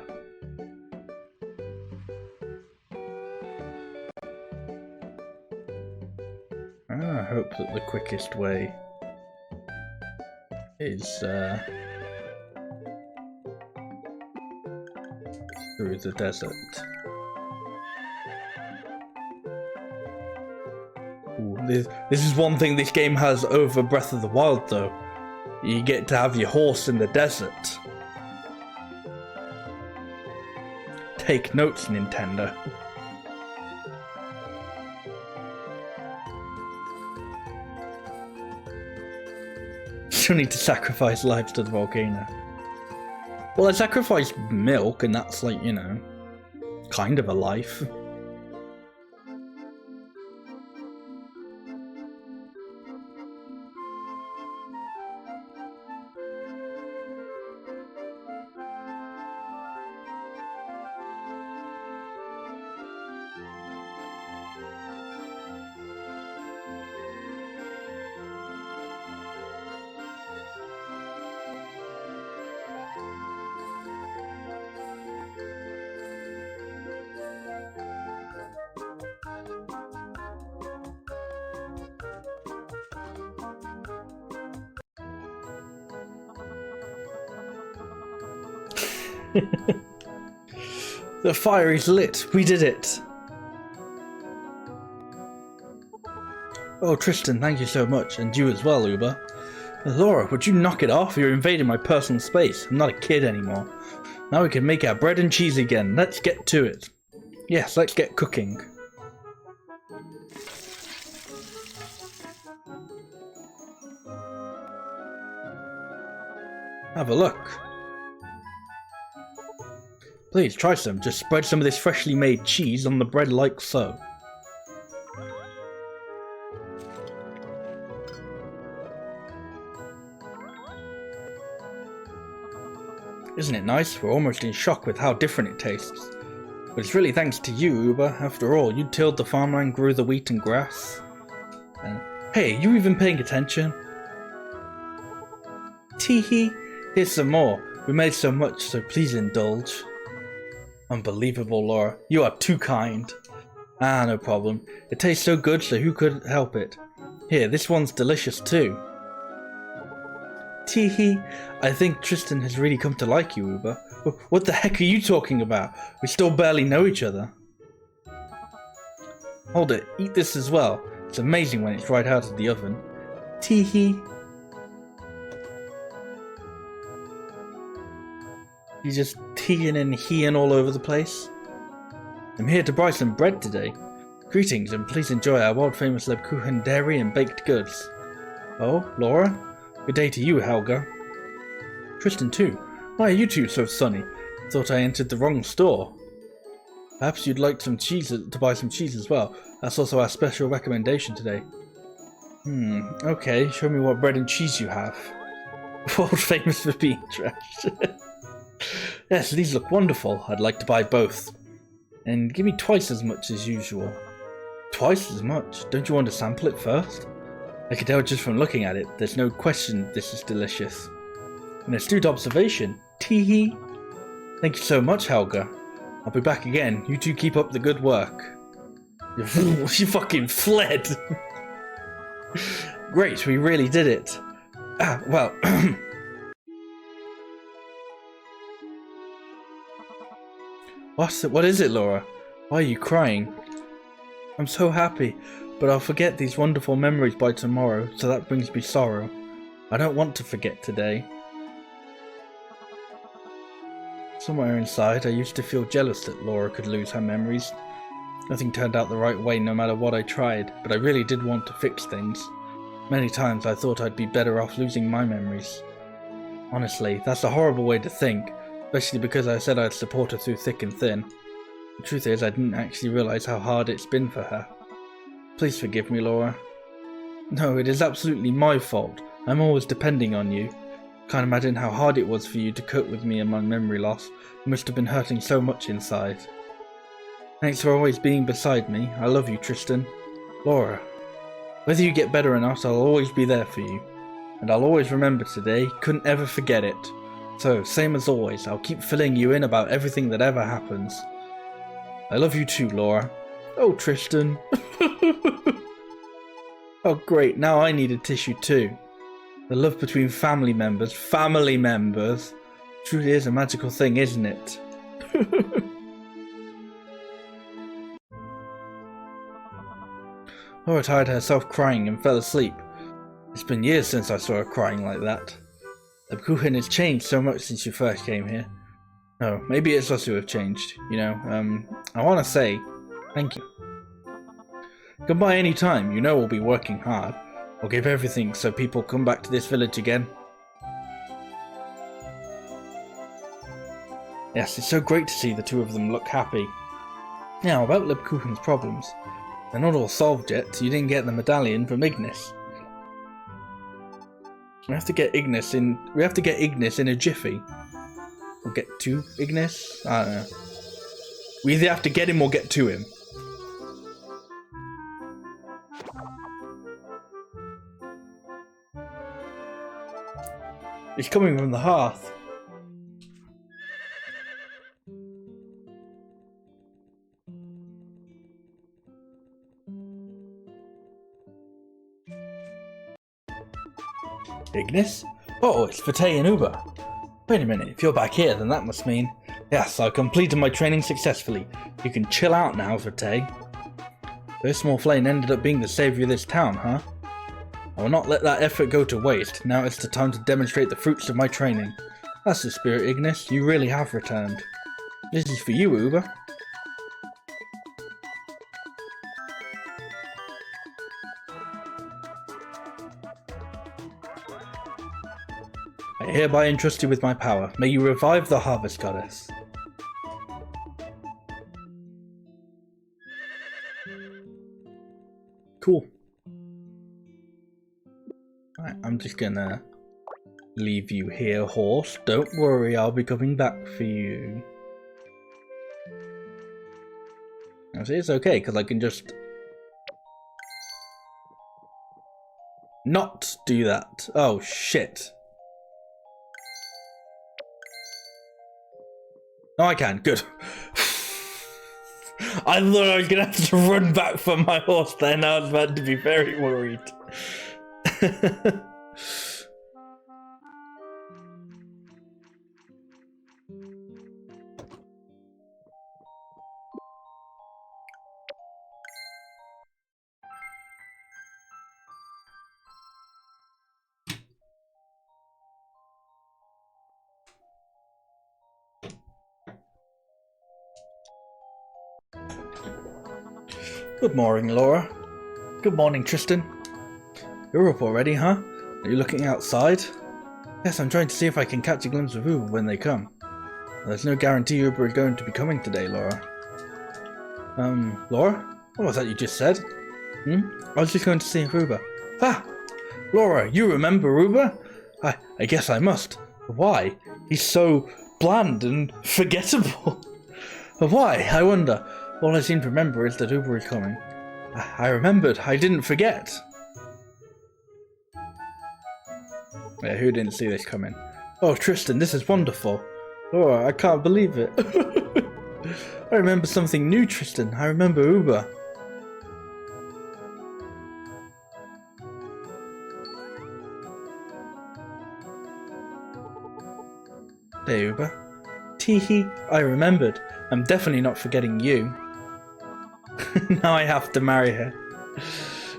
I hope that the quickest way is through the desert. Ooh, this is one thing this game has over Breath of the Wild though. You get to have your horse in the desert. Take notes, Nintendo. Still need to sacrifice lives to the volcano. Well, I sacrificed milk, and that's like, you know, kind of a life. The fire is lit. We did it. Oh, Tristan, thank you so much. And you as well, Uber. Laura, would you knock it off? You're invading my personal space. I'm not a kid anymore. Now we can make our bread and cheese again. Let's get to it. Yes, let's get cooking. Have a look. Please try some. Just spread some of this freshly made cheese on the bread like so. Isn't it nice? We're almost in shock with how different it tastes. But it's really thanks to you, Uber. After all, you tilled the farmland, grew the wheat and grass. And hey, you even paying attention? Teehee, here's some more. We made so much, so please indulge. Unbelievable, Laura. You are too kind. Ah, no problem. It tastes so good, so who could help it? Here, this one's delicious too. Teehee, I think Tristan has really come to like you, Uber. What the heck are you talking about? We still barely know each other. Hold it, eat this as well. It's amazing when it's right out of the oven. Teehee. You just teeing and heeing all over the place? I'm here to buy some bread today. Greetings, and please enjoy our world-famous Lebkuchen dairy and baked goods. Oh, Laura? Good day to you, Helga. Tristan too. Why are you two so sunny? Thought I entered the wrong store. Perhaps you'd like some cheese to buy some cheese as well. That's also our special recommendation today. Okay, show me what bread and cheese you have. World famous for being trash. Yes, these look wonderful. I'd like to buy both. And give me twice as much as usual. Twice as much? Don't you want to sample it first? I can tell just from looking at it, there's no question this is delicious. An astute observation. Teehee. Thank you so much, Helga. I'll be back again. You two keep up the good work. She fucking fled. Great, we really did it. Ah, well. What is it, Laura? Why are you crying? I'm so happy, but I'll forget these wonderful memories by tomorrow, so that brings me sorrow. I don't want to forget today. Somewhere inside, I used to feel jealous that Laura could lose her memories. Nothing turned out the right way no matter what I tried, but I really did want to fix things. Many times I thought I'd be better off losing my memories. Honestly, that's a horrible way to think, especially because I said I'd support her through thick and thin. The truth is, I didn't actually realize how hard it's been for her. Please forgive me, Laura. No, it is absolutely my fault. I'm always depending on you. Can't imagine how hard it was for you to cope with me and my memory loss. You must have been hurting so much inside. Thanks for always being beside me. I love you, Tristan. Laura, whether you get better or not, I'll always be there for you. And I'll always remember today, couldn't ever forget it. So, same as always, I'll keep filling you in about everything that ever happens. I love you too, Laura. Oh, Tristan. Oh, great, now I need a tissue too. The love between family members, truly is a magical thing, isn't it? Laura tired herself crying and fell asleep. It's been years since I saw her crying like that. The Kuchen has changed so much since you first came here. No, maybe it's us who have changed, you know. I want to say thank you. Come by any time, you know we'll be working hard. We'll give everything so people come back to this village again. Yes, it's so great to see the two of them look happy. Now, about Lebkuchen's problems. They're not all solved yet, so you didn't get the medallion from Ignis. We have to get Ignis in a jiffy. Or get to Ignis? I don't know. We either have to get him or get to him. It's coming from the hearth. Ignis? Oh, it's Vitae and Uber. Wait a minute, if you're back here, then that must mean... Yes, I've completed my training successfully. You can chill out now, Vitae. This small flame ended up being the savior of this town, huh? I will not let that effort go to waste. Now it's the time to demonstrate the fruits of my training. That's the spirit, Ignis. You really have returned. This is for you, Uber. I hereby entrust you with my power. May you revive the Harvest Goddess. Cool. Right, I'm just gonna leave you here, horse. Don't worry, I'll be coming back for you. It's okay, because I can just not do that. Oh, shit. No, I can. Good. I thought I was going to have to run back for my horse then. I was about to be very worried. Good morning, Laura. Good morning, Tristan. You're up already, huh? Are you looking outside? Yes, I'm trying to see if I can catch a glimpse of Uber when they come. There's no guarantee Uber is going to be coming today, Laura. Laura? What was that you just said? I was just going to see if Uber... Ah! Laura, you remember Uber? I guess I must. Why? He's so bland and forgettable. Why? I wonder. All I seem to remember is that Uber is coming. I remembered. I didn't forget. Yeah, who didn't see this coming? Oh, Tristan, this is wonderful. Laura, I can't believe it. I remember something new, Tristan. I remember Uber. The00ber. Teehee, I remembered. I'm definitely not forgetting you. Now I have to marry her.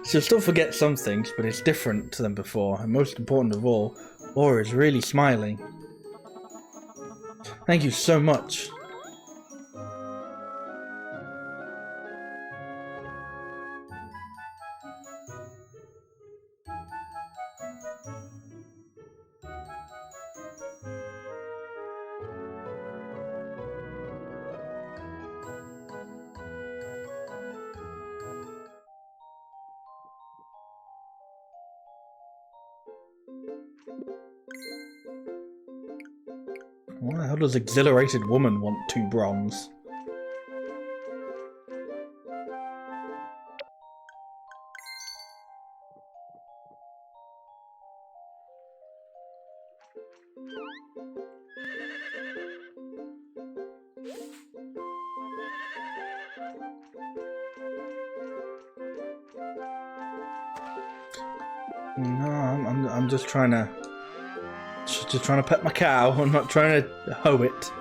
She'll still forget some things, but it's different than before, and most important of all, Aura is really smiling. Thank you so much. Why the hell does Exhilarated Woman want 2 bronze? No, I'm just trying to pet my cow. I'm not trying to hoe it.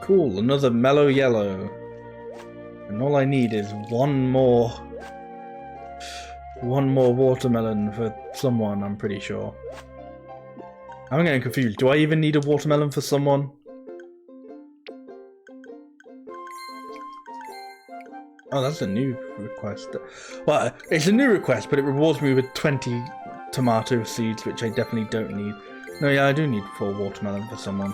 Cool, another mellow yellow. And all I need is one more watermelon for someone, I'm pretty sure. I'm getting confused. Do I even need a watermelon for someone? Oh, that's a new request. Well, it's a new request, but it rewards me with 20 tomato seeds, which I definitely don't need. No, yeah, I do need 4 watermelon for someone.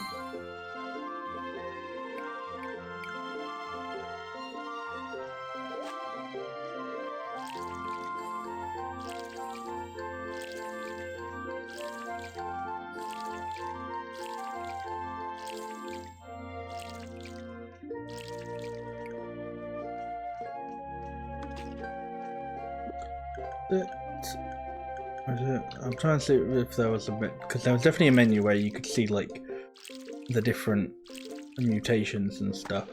I'm trying to see if there was a bit, because there was definitely a menu where you could see like the different mutations and stuff.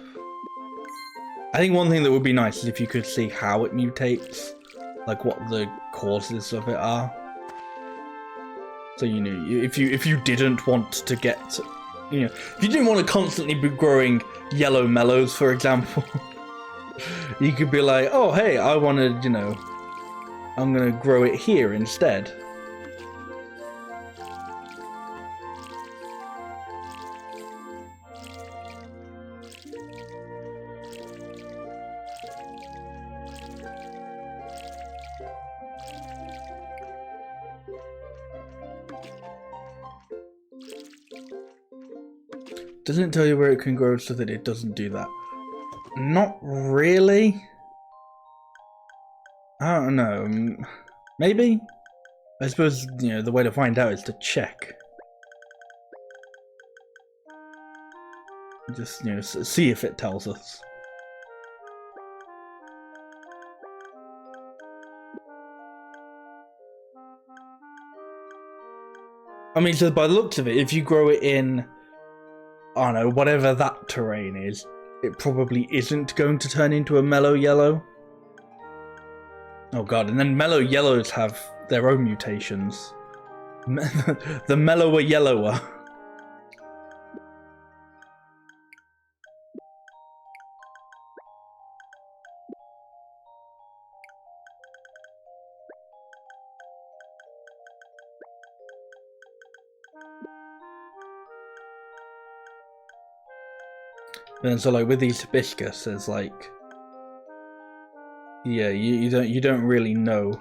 I think one thing that would be nice is if you could see how it mutates, like what the causes of it are. So you know, if you didn't want to get, you know, if you didn't want to constantly be growing yellow mellows, for example, you could be like, oh hey, I wanted, you know, I'm gonna grow it here instead. Doesn't it tell you where it can grow so that it doesn't do that? Not really. I don't know. Maybe? I suppose, you know, the way to find out is to check. Just, you know, see if it tells us. I mean, so by the looks of it, if you grow it in, I don't know, whatever that terrain is, it probably isn't going to turn into a mellow yellow. Oh god, and then mellow yellows have their own mutations. The mellower yellower. And so like with these hibiscus, there's like, yeah, you don't really know.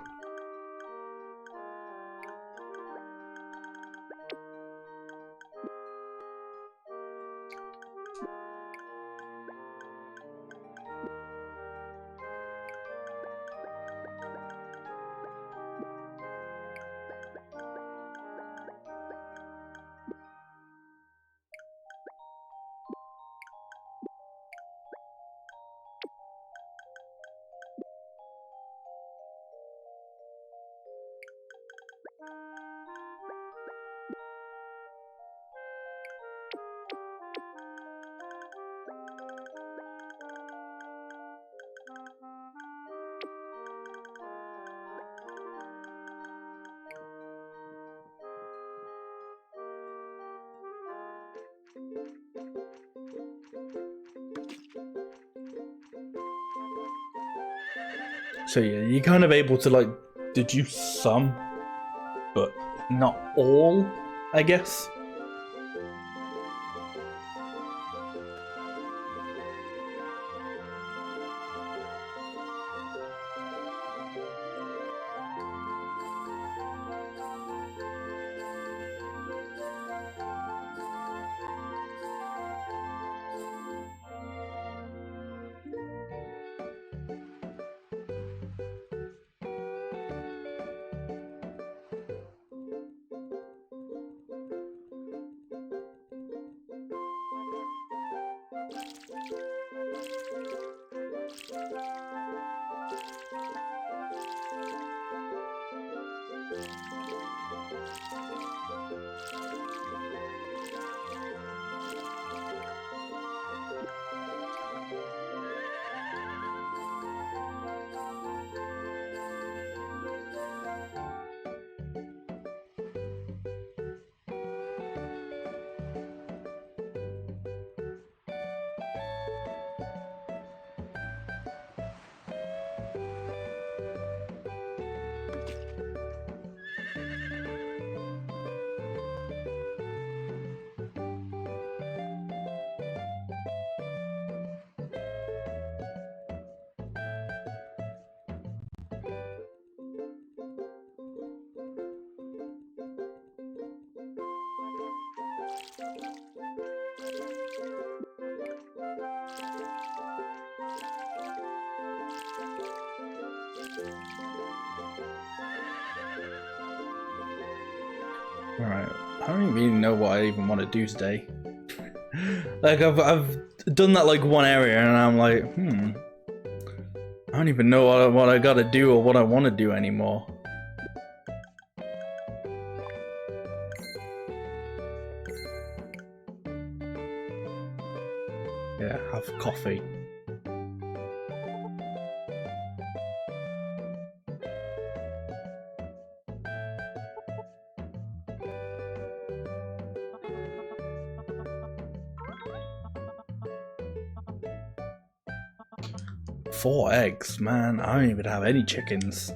So yeah, you're kind of able to like deduce some, but not all, I guess. Alright, I don't really know what I even want to do today. Like, I've done that like one area and I'm like, I don't even know what I gotta do or what I want to do anymore. Yeah, have coffee. Four eggs, man. I don't even have any chickens.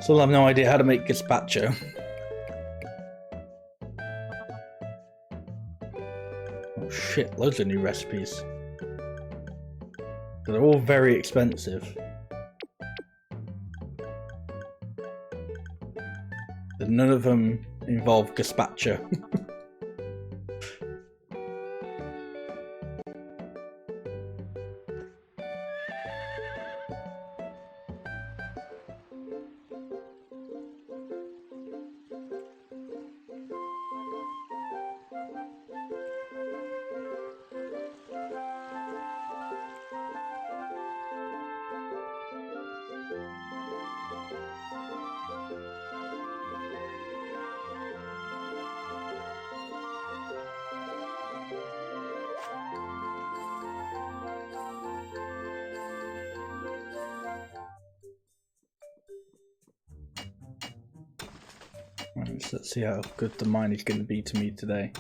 Still have no idea how to make gazpacho. Oh shit, loads of new recipes. They're all very expensive. But none of them involve gazpacho. Right, so let's see how good the mine is going to be to me today.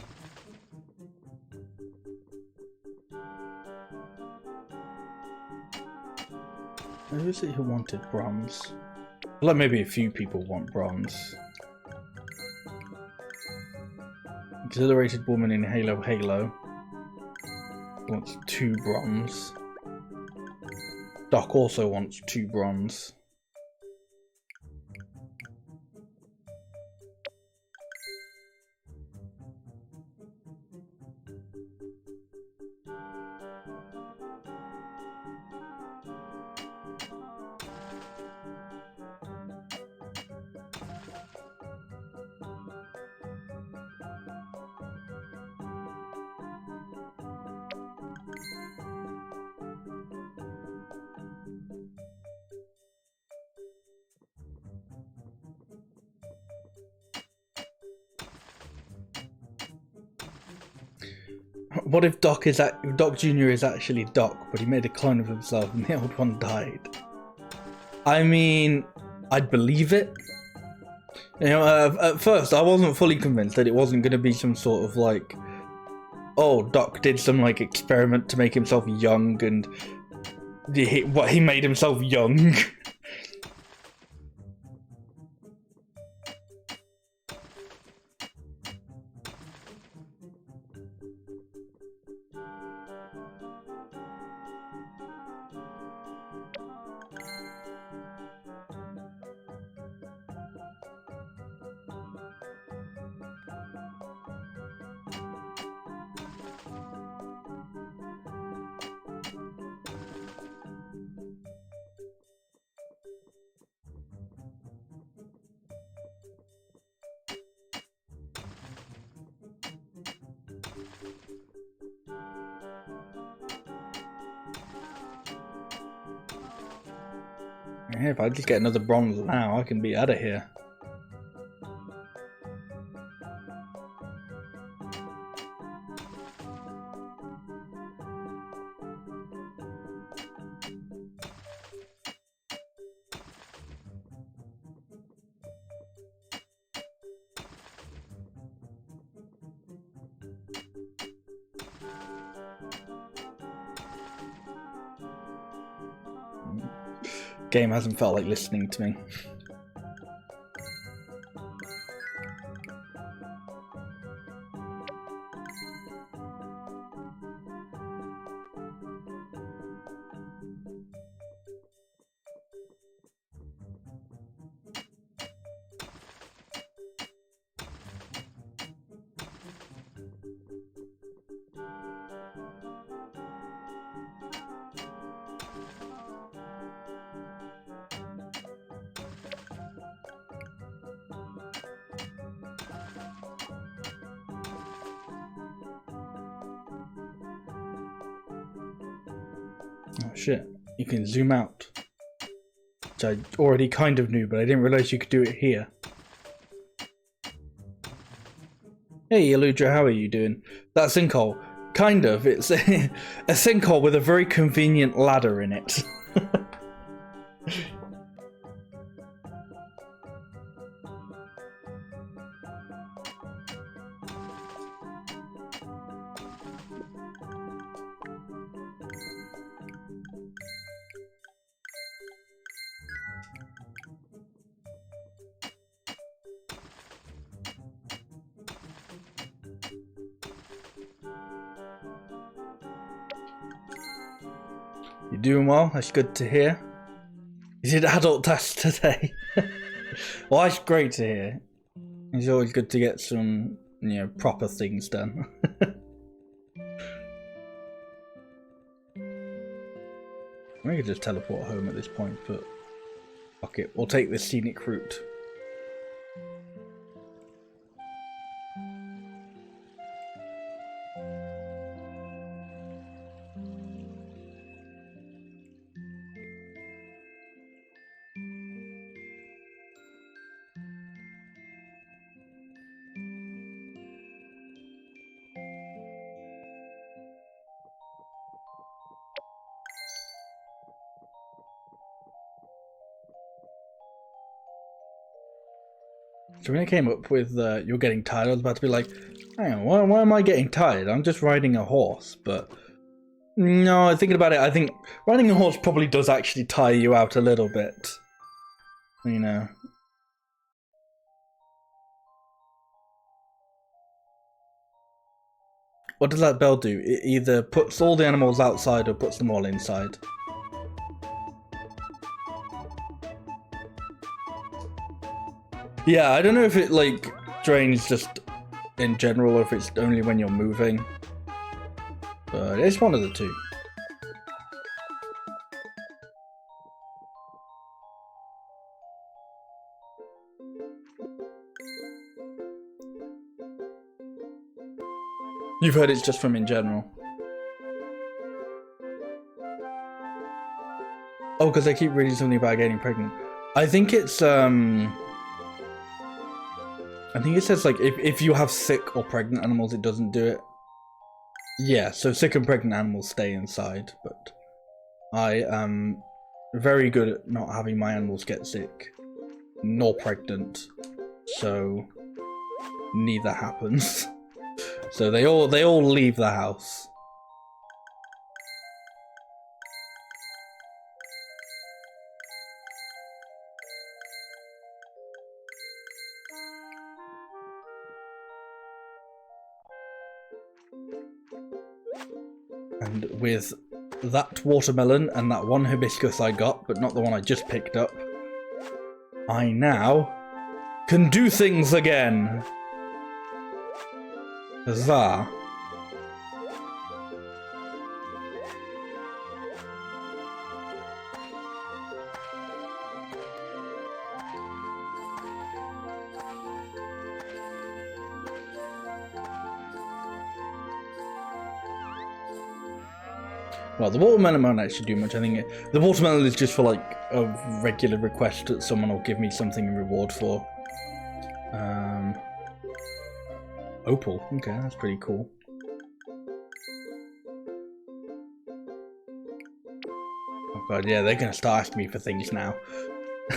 Who is it who wanted bronze? Well, like maybe a few people want bronze. Exhilarated woman in Halo wants 2 bronze. Doc also wants 2 bronze. What if Doc Jr. is actually Doc, but he made a clone of himself and the old one died? I mean, I'd believe it. You know, at first I wasn't fully convinced that it wasn't going to be some sort of like, oh, Doc did some like experiment to make himself young and he made himself young. Yeah, if I just get another bronze now, I can be out of here. Game hasn't felt like listening to me. Oh shit, you can zoom out. Which I already kind of knew, but I didn't realise you could do it here. Hey Eludra, how are you doing? That sinkhole, kind of, it's a sinkhole with a very convenient ladder in it. You're doing well, that's good to hear. You did adult tests today. Well, that's great to hear. It's always good to get some, you know, proper things done. We could just teleport home at this point, but fuck it, we'll take the scenic route. So when I came up with you're getting tired, I was about to be like, hang on, why am I getting tired? I'm just riding a horse. But no, thinking about it, I think riding a horse probably does actually tire you out a little bit. You know. What does that bell do? It either puts all the animals outside or puts them all inside. Yeah, I don't know if it like drains just in general or if it's only when you're moving. But it's one of the two. You've heard it's just from in general. Oh, because I keep reading something about getting pregnant. I think it's I think it says like if you have sick or pregnant animals, it doesn't do it. Yeah, so sick and pregnant animals stay inside, but I am very good at not having my animals get sick, nor pregnant, so neither happens. So they all leave the house. And with that watermelon and that one hibiscus I got, but not the one I just picked up, I now can do things again. Huzzah. Well, the watermelon won't actually do much. I think the watermelon is just for like a regular request that someone will give me something in reward for. Opal. Okay, that's pretty cool. Oh god, yeah, they're gonna start asking me for things now.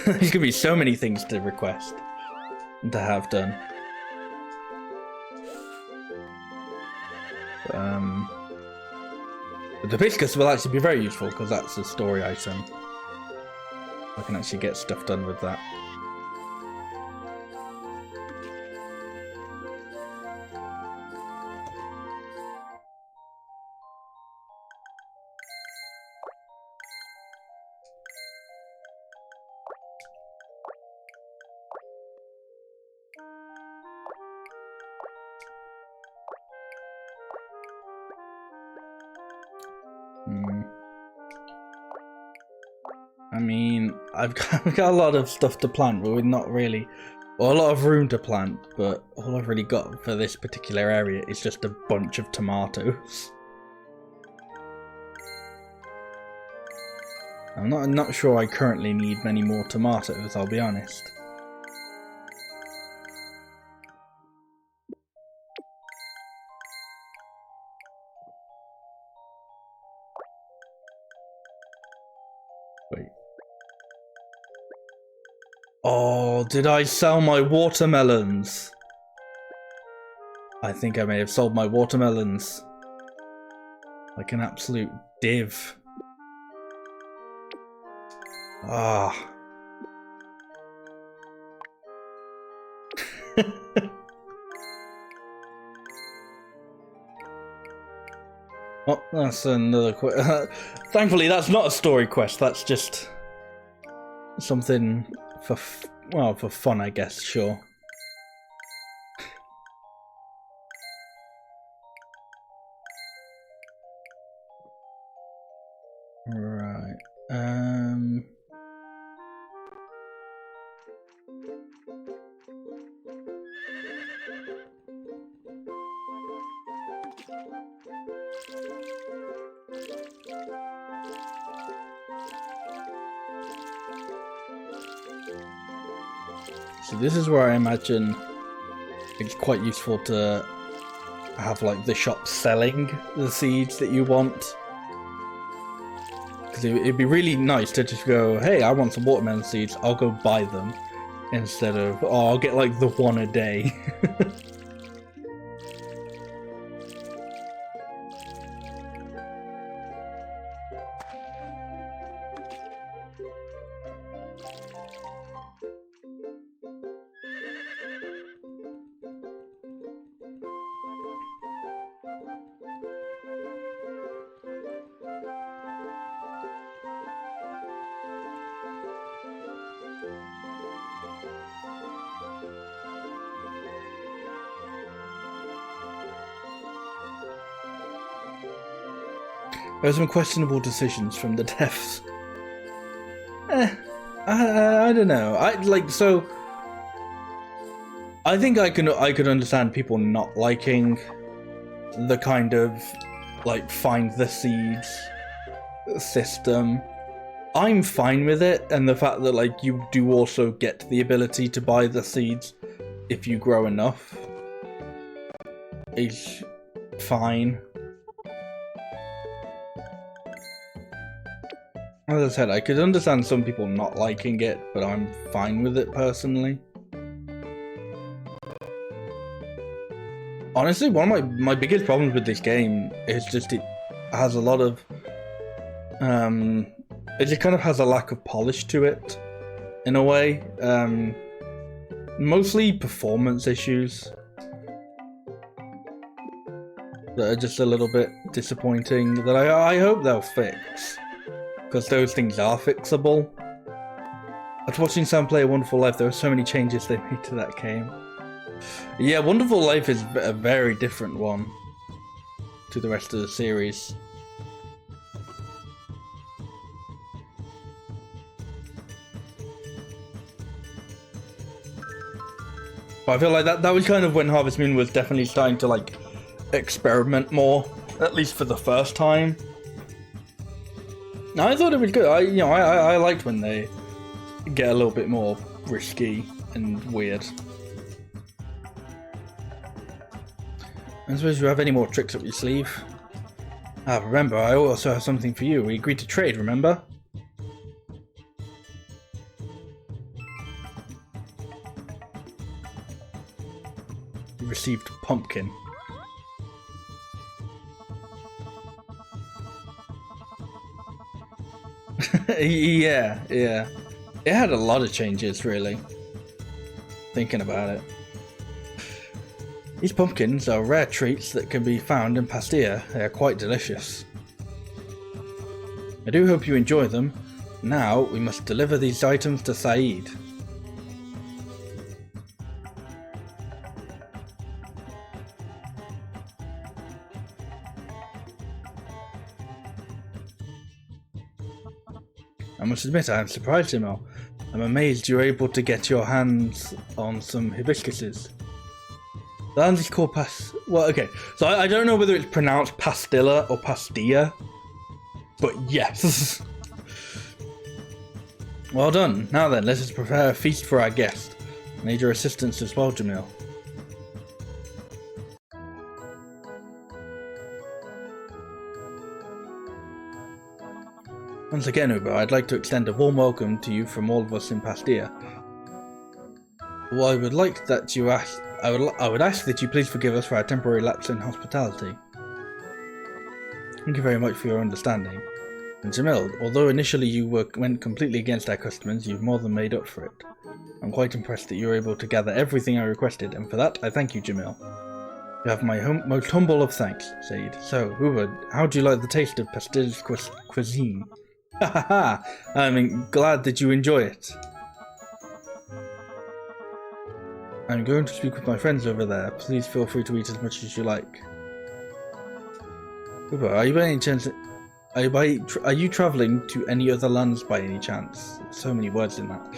There's gonna be so many things to request and to have done. But the hibiscus will actually be very useful because that's a story item. I can actually get stuff done with that. I mean, I've got a lot of stuff to plant, but we're not really, well, a lot of room to plant, but all I've really got for this particular area is just a bunch of tomatoes. I'm not sure I currently need many more tomatoes, I'll be honest. Wait. Oh, did I sell my watermelons? I think I may have sold my watermelons. Like an absolute div. Ah. Oh, that's another thankfully, that's not a story quest. That's just something for for fun, I guess. Sure. Right. So this is where I imagine it's quite useful to have like the shop selling the seeds that you want. Because it'd be really nice to just go, hey, I want some watermelon seeds, I'll go buy them. Instead of, oh, I'll get like the one a day. There were some questionable decisions from the devs. I don't know. I think I could understand people not liking the kind of like find the seeds system. I'm fine with it, and the fact that like you do also get the ability to buy the seeds if you grow enough is fine. As I said, I could understand some people not liking it, but I'm fine with it personally. Honestly, one of my biggest problems with this game is just it has a lot of it just kind of has a lack of polish to it in a way. Mostly performance issues that are just a little bit disappointing that I hope they'll fix, because those things are fixable. After watching Sam play A Wonderful Life, there were so many changes they made to that game. Yeah, Wonderful Life is a very different one to the rest of the series. But I feel like that was kind of when Harvest Moon was definitely starting to like experiment more, at least for the first time. I thought it was good. I liked when they get a little bit more risky and weird. I suppose you have any more tricks up your sleeve? Ah, remember, I also have something for you. We agreed to trade, remember? You received pumpkin. yeah. It had a lot of changes, really. Thinking about it. These pumpkins are rare treats that can be found in Pastilla. They are quite delicious. I do hope you enjoy them. Now, we must deliver these items to Saeed. I must admit, I am surprised, Emil. I'm amazed you're able to get your hands on some hibiscuses. The land is called well, okay, so I don't know whether it's pronounced Pastilla or Pastilla, but yes. Well done. Now then, let us prepare a feast for our guest. I need your assistance as well, Jamil. Once again, Uber, I'd like to extend a warm welcome to you from all of us in Pastilla. Well, I would like that you ask. I would ask that you please forgive us for our temporary lapse in hospitality. Thank you very much for your understanding. And Jamil, although initially you went completely against our customers, you've more than made up for it. I'm quite impressed that you were able to gather everything I requested, and for that I thank you, Jamil. You have my most humble of thanks, Said. So, Uber, how do you like the taste of Pastilla's cuisine? Hahaha! I'm glad that you enjoy it. I'm going to speak with my friends over there. Please feel free to eat as much as you like. Uber, are you by any chance? Are you travelling to any other lands by any chance? So many words in that.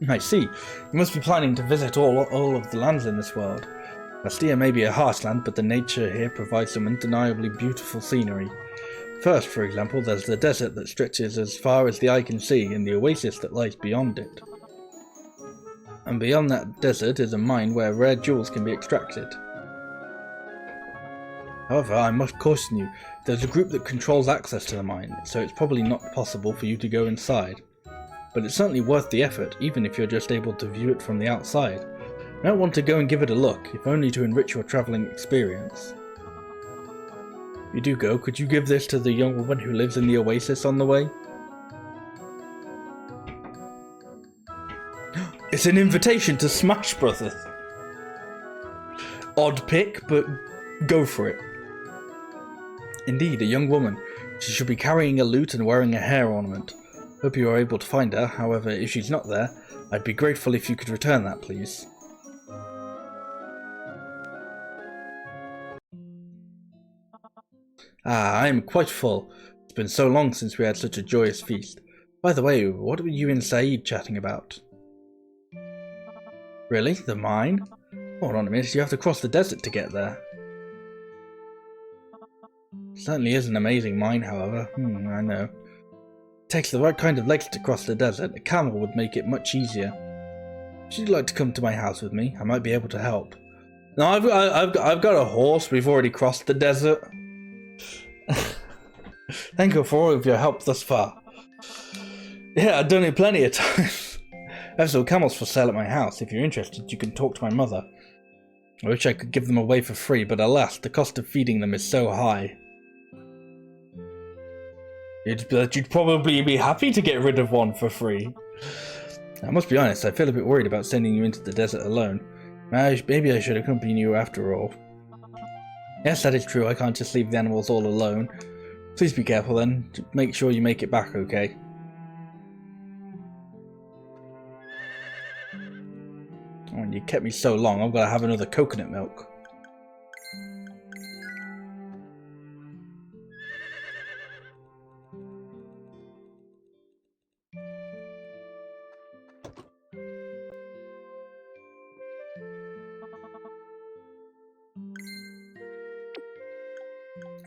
I see. You must be planning to visit all of the lands in this world. Pastilla may be a harsh land, but the nature here provides some undeniably beautiful scenery. First, for example, there's the desert that stretches as far as the eye can see, and the oasis that lies beyond it. And beyond that desert is a mine where rare jewels can be extracted. However, I must caution you, there's a group that controls access to the mine, so it's probably not possible for you to go inside. But it's certainly worth the effort, even if you're just able to view it from the outside. You might want to go and give it a look, if only to enrich your travelling experience. If you do go, could you give this to the young woman who lives in the oasis on the way? It's an invitation to Smash Brothers. Odd pick, but go for it. Indeed, a young woman. She should be carrying a lute and wearing a hair ornament. Hope you are able to find her. However, if she's not there, I'd be grateful if you could return that, please. Ah, I am quite full. It's been so long since we had such a joyous feast. By the way, what were you and Saeed chatting about? Really? The mine? Hold on a minute, you have to cross the desert to get there. Certainly is an amazing mine, however. I know. It takes the right kind of legs to cross the desert. A camel would make it much easier. If you'd like to come to my house with me, I might be able to help. No, I've got a horse. We've already crossed the desert. Thank you for all of your help thus far. Yeah, I've done it plenty of times. I have some camels for sale at my house. If you're interested, you can talk to my mother. I wish I could give them away for free, but alas, the cost of feeding them is so high. You'd probably be happy to get rid of one for free. I must be honest, I feel a bit worried about sending you into the desert alone. Maybe I should accompany you after all. Yes, that is true, I can't just leave the animals all alone. Please be careful then, make sure you make it back okay. Oh, and you kept me so long, I've got to have another coconut milk.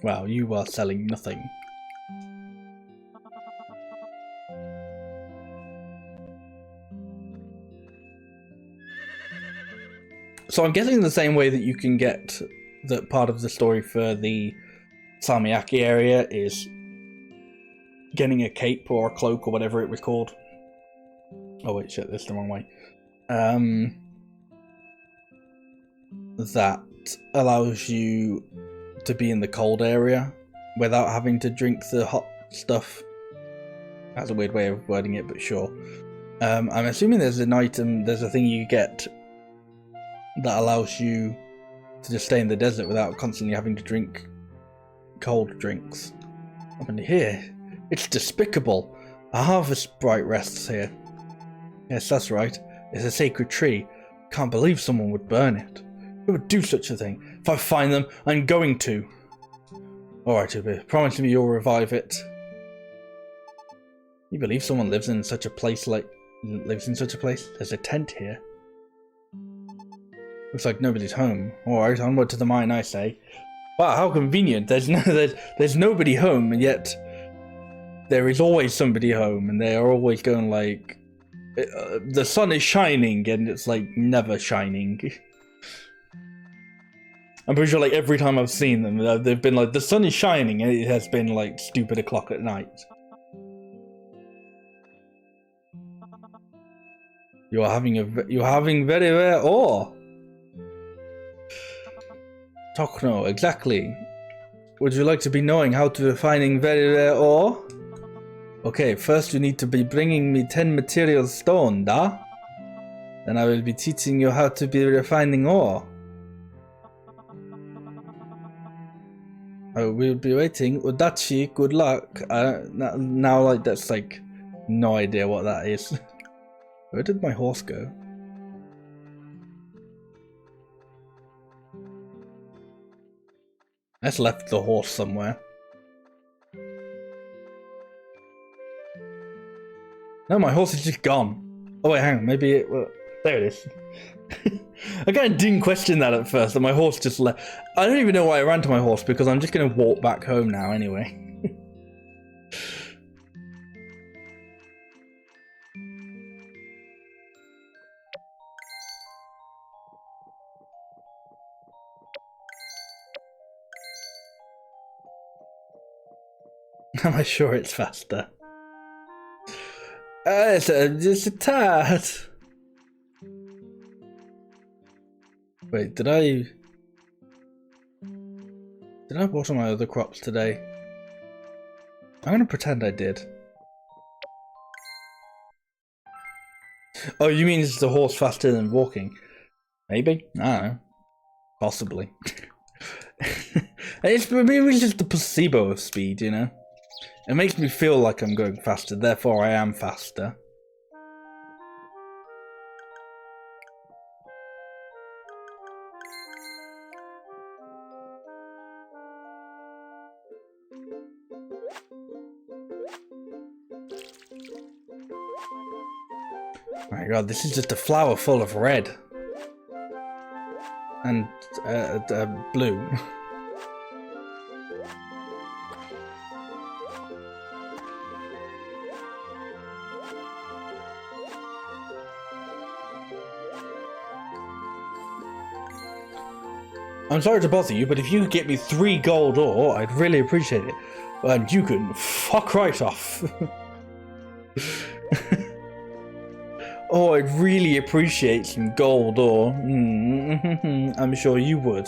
Wow, you are selling nothing. So I'm guessing the same way that you can get that part of the story for the Salmiakki area is getting a cape or a cloak or whatever it was called. Oh wait, shit, that's the wrong way. That allows you to be in the cold area without having to drink the hot stuff. That's a weird way of wording it, but sure. I'm assuming there's an item, there's a thing you get that allows you to just stay in the desert without constantly having to drink cold drinks. Up in here, it's despicable. A harvest sprite rests here. Yes, that's right. It's a sacred tree. Can't believe someone would burn it. Who would do such a thing? If I find them, I'm going to. Alright, Uber, promise me you'll revive it. You believe someone lives in such a place There's a tent here. Looks like nobody's home. Alright, onward to the mine, I say. Wow, how convenient. There's nobody home, and yet there is always somebody home, and they are always going like, the sun is shining, and it's like never shining. I'm pretty sure like every time I've seen them, they've been like, the sun is shining, and it has been like stupid o'clock at night. You're having very rare ore. Tokno, exactly. Would you like to be knowing how to refining very rare ore? Okay, first you need to be bringing me 10 material stone, da? Then I will be teaching you how to be refining ore. I will be waiting. Udachi, good luck. Now like that's like no idea what that is. Where did my horse go? I just left the horse somewhere. No, my horse is just gone. Oh wait, hang on, maybe it... Well, there it is. I kind of didn't question that at first, and my horse just left. I don't even know why I ran to my horse, because I'm just going to walk back home now anyway. Am I sure it's faster? It's just a tad. Wait, did I water my other crops today? I'm gonna pretend I did. Oh, you mean is the horse faster than walking? Maybe? I don't know. Possibly. Maybe it's just the placebo of speed, you know? It makes me feel like I'm going faster, therefore I am faster. Oh my god, this is just a flower full of red. And blue. I'm sorry to bother you, but if you could get me 3 gold ore, I'd really appreciate it. And you can fuck right off. Oh, I'd really appreciate some gold ore. I'm sure you would.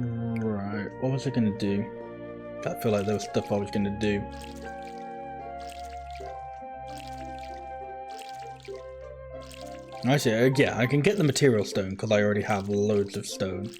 Right, what was I gonna do? I feel like there was stuff I was gonna do. Actually, yeah, I can get the material stone because I already have loads of stone.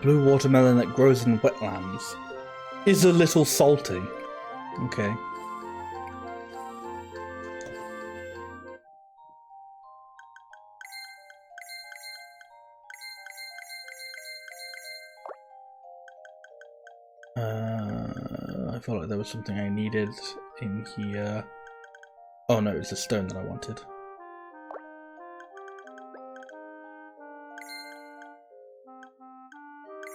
Blue watermelon that grows in wetlands is a little salty. Okay. I felt like there was something I needed in here. Oh no, it was the stone that I wanted.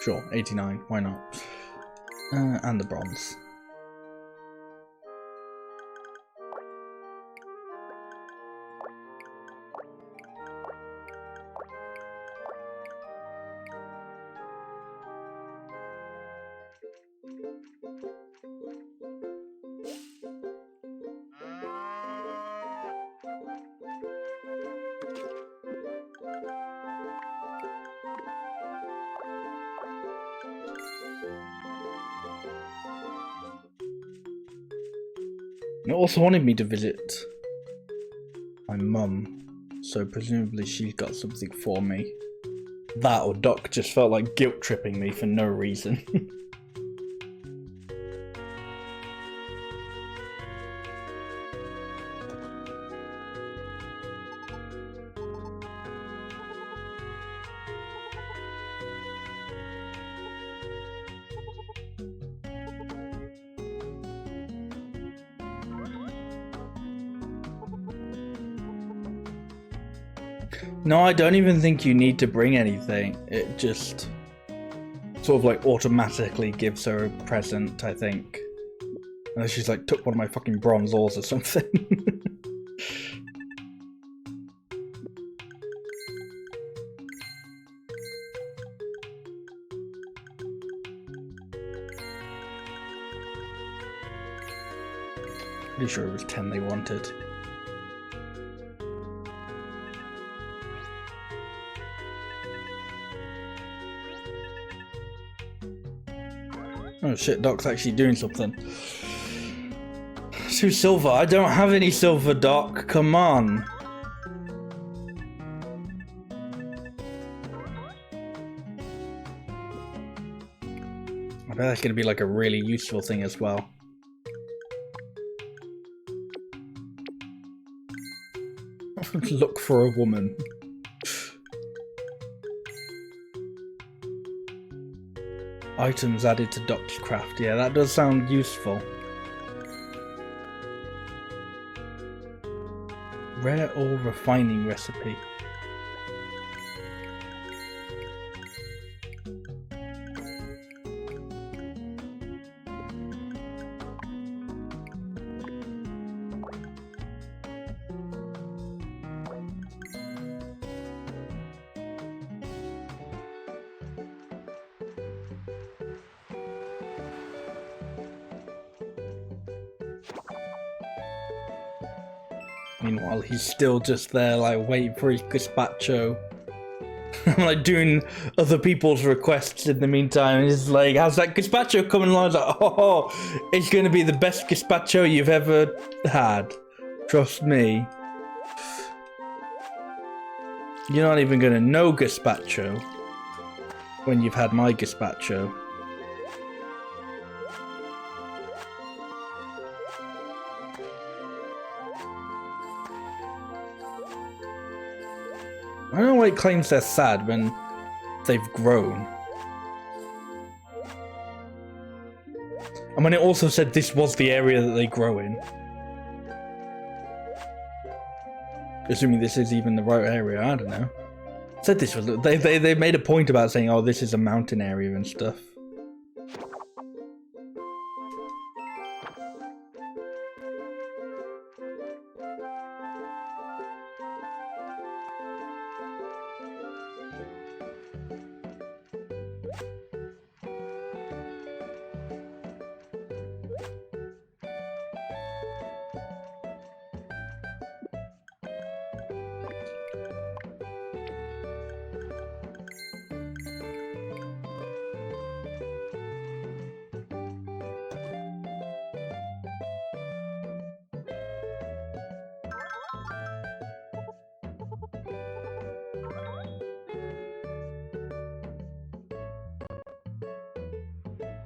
Sure, 89, why not? And the bronze. It also wanted me to visit my mum, so presumably she's got something for me. That or Doc just felt like guilt tripping me for no reason. No, I don't even think you need to bring anything. It just sort of like automatically gives her a present, I think. Unless she's like took one of my fucking bronze ores or something. Pretty sure it was 10 they wanted. Oh shit, Doc's actually doing something. 2 silver. I don't have any silver, Doc. Come on. I bet that's going to be like a really useful thing as well. Look for a woman. Items added to Doc's craft. Yeah, that does sound useful. Rare ore refining recipe. Meanwhile, he's still just there, like, waiting for his gazpacho. I'm like doing other people's requests in the meantime. He's like, how's that gazpacho coming along? I was like, oh, it's going to be the best gazpacho you've ever had. Trust me. You're not even going to know gazpacho. when you've had my gazpacho. I don't know why it claims they're sad when they've grown. And when it also said this was the area that they grow in. Assuming this is even the right area, I don't know. Said this was they made a point about saying, oh, this is a mountain area and stuff.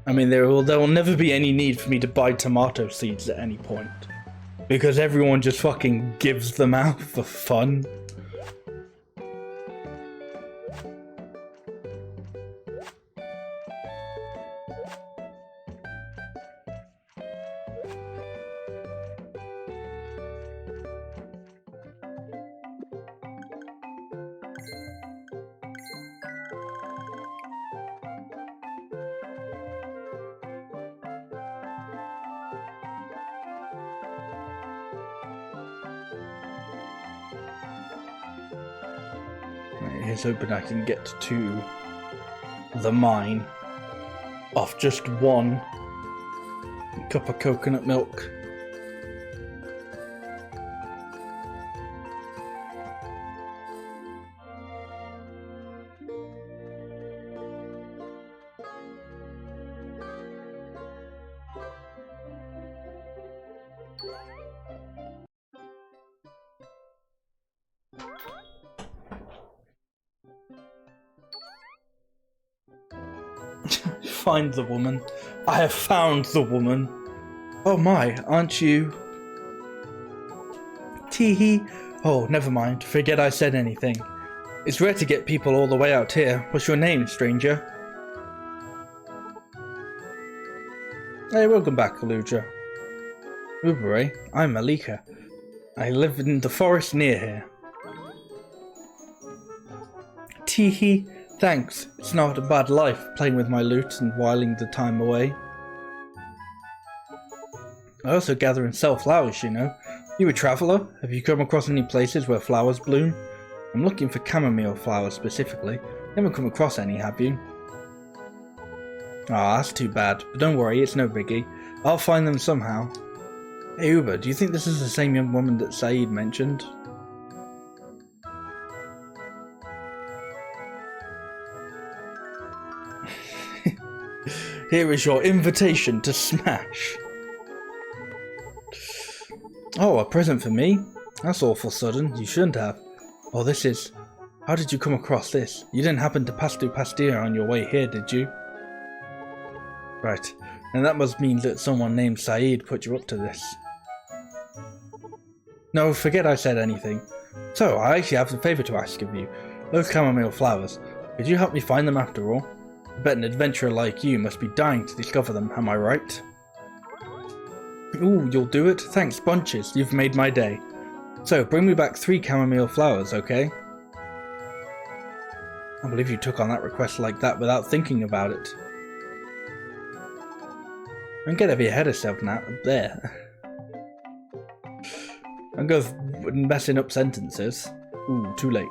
I mean, there will never be any need for me to buy tomato seeds at any point. Because everyone just fucking gives them out for fun. Here's hoping I can get to the mine off just one cup of coconut milk. Find the woman. I have found the woman. Oh my, aren't you? Teehee. Oh, never mind. Forget I said anything. It's rare to get people all the way out here. What's your name, stranger? Hey, welcome back, Kaluja. Uber, eh? I'm Malika. I live in the forest near here. Teehee. Thanks, it's not a bad life, playing with my loot and whiling the time away. I also gather and sell flowers, you know. You a traveller? Have you come across any places where flowers bloom? I'm looking for chamomile flowers specifically. Never come across any, have you? Ah, that's too bad, but don't worry, it's no biggie. I'll find them somehow. Hey Uber, do you think this is the same young woman that Saeed mentioned? Here is your invitation to smash. Oh, a present for me? That's awful sudden. You shouldn't have. Oh, this is... How did you come across this? You didn't happen to pass through Pastia on your way here, did you? Right. And that must mean that someone named Saeed put you up to this. No, forget I said anything. So, I actually have a favour to ask of you. Those chamomile flowers. Could you help me find them after all? I bet an adventurer like you must be dying to discover them, am I right? Ooh, you'll do it? Thanks, bunches. You've made my day. So, bring me back 3 chamomile flowers, okay? I believe you took on that request like that without thinking about it. Don't get ahead of yourself now. There. Don't go messing up sentences. Ooh, too late.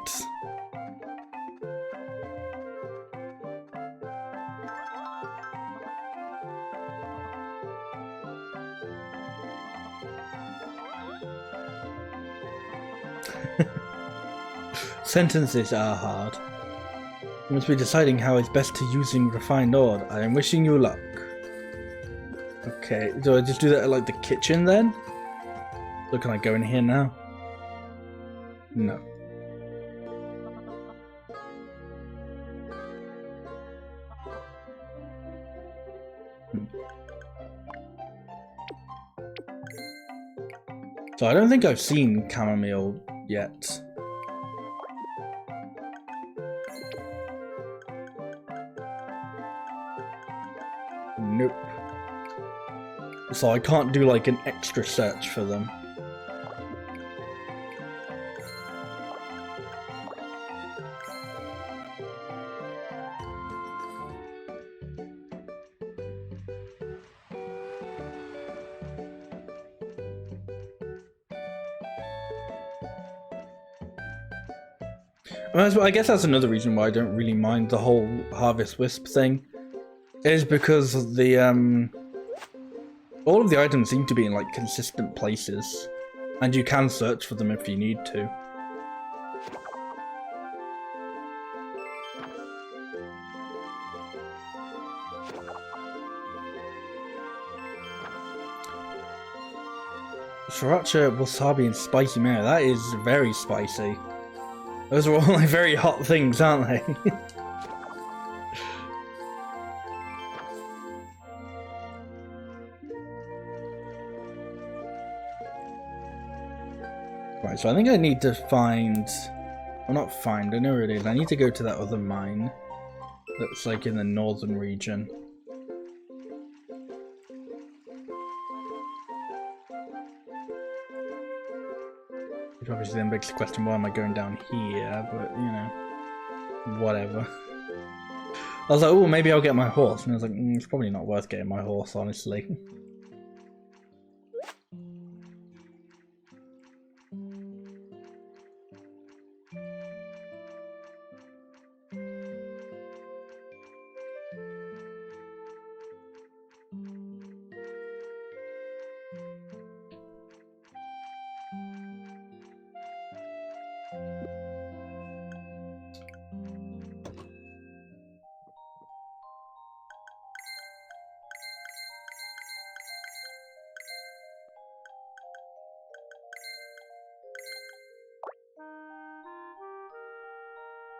Sentences are hard. You must be deciding how it's best to using refined ore. I am wishing you luck. Okay, do I just do that at like the kitchen then? So can I go in here now? No. So I don't think I've seen chamomile yet. Nope. So I can't do like an extra search for them. I guess that's another reason why I don't really mind the whole Harvest Wisp thing, is because the all of the items seem to be in like consistent places, and you can search for them if you need to. Sriracha, wasabi, and spicy mayo. That is very spicy. Those are all like very hot things, aren't they? Right, so I think I need to find... Well, not find, I know where it is. I need to go to that other mine that's like in the northern region. Which obviously then begs the question, why am I going down here? But, you know, whatever. I was like, oh, maybe I'll get my horse. And I was like, it's probably not worth getting my horse, honestly.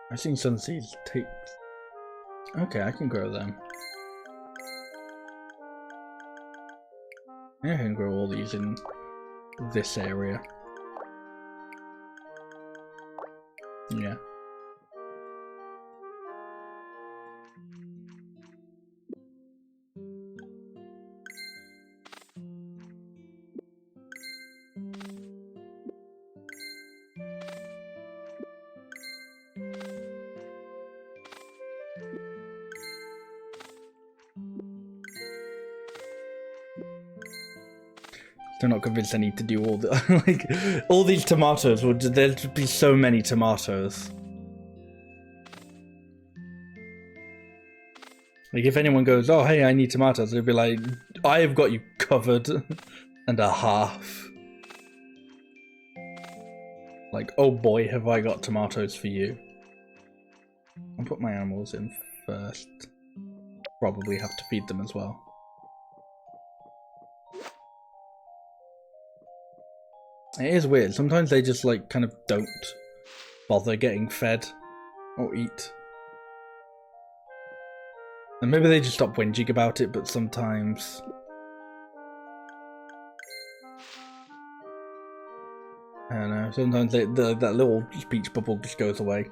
I've seen some seeds take... Okay, I can grow them. I can grow all these in this area. Yeah. Still not convinced I need to do all the like all these tomatoes. There'd be so many tomatoes. Like if anyone goes, oh hey, I need tomatoes, they'd be like, I have got you covered and a half. Like, oh boy, have I got tomatoes for you. I'll put my animals in first. Probably have to feed them as well. It is weird. Sometimes they just like kind of don't bother getting fed or eat. And maybe they just stop whinging about it, but sometimes... I don't know, sometimes that little speech bubble just goes away.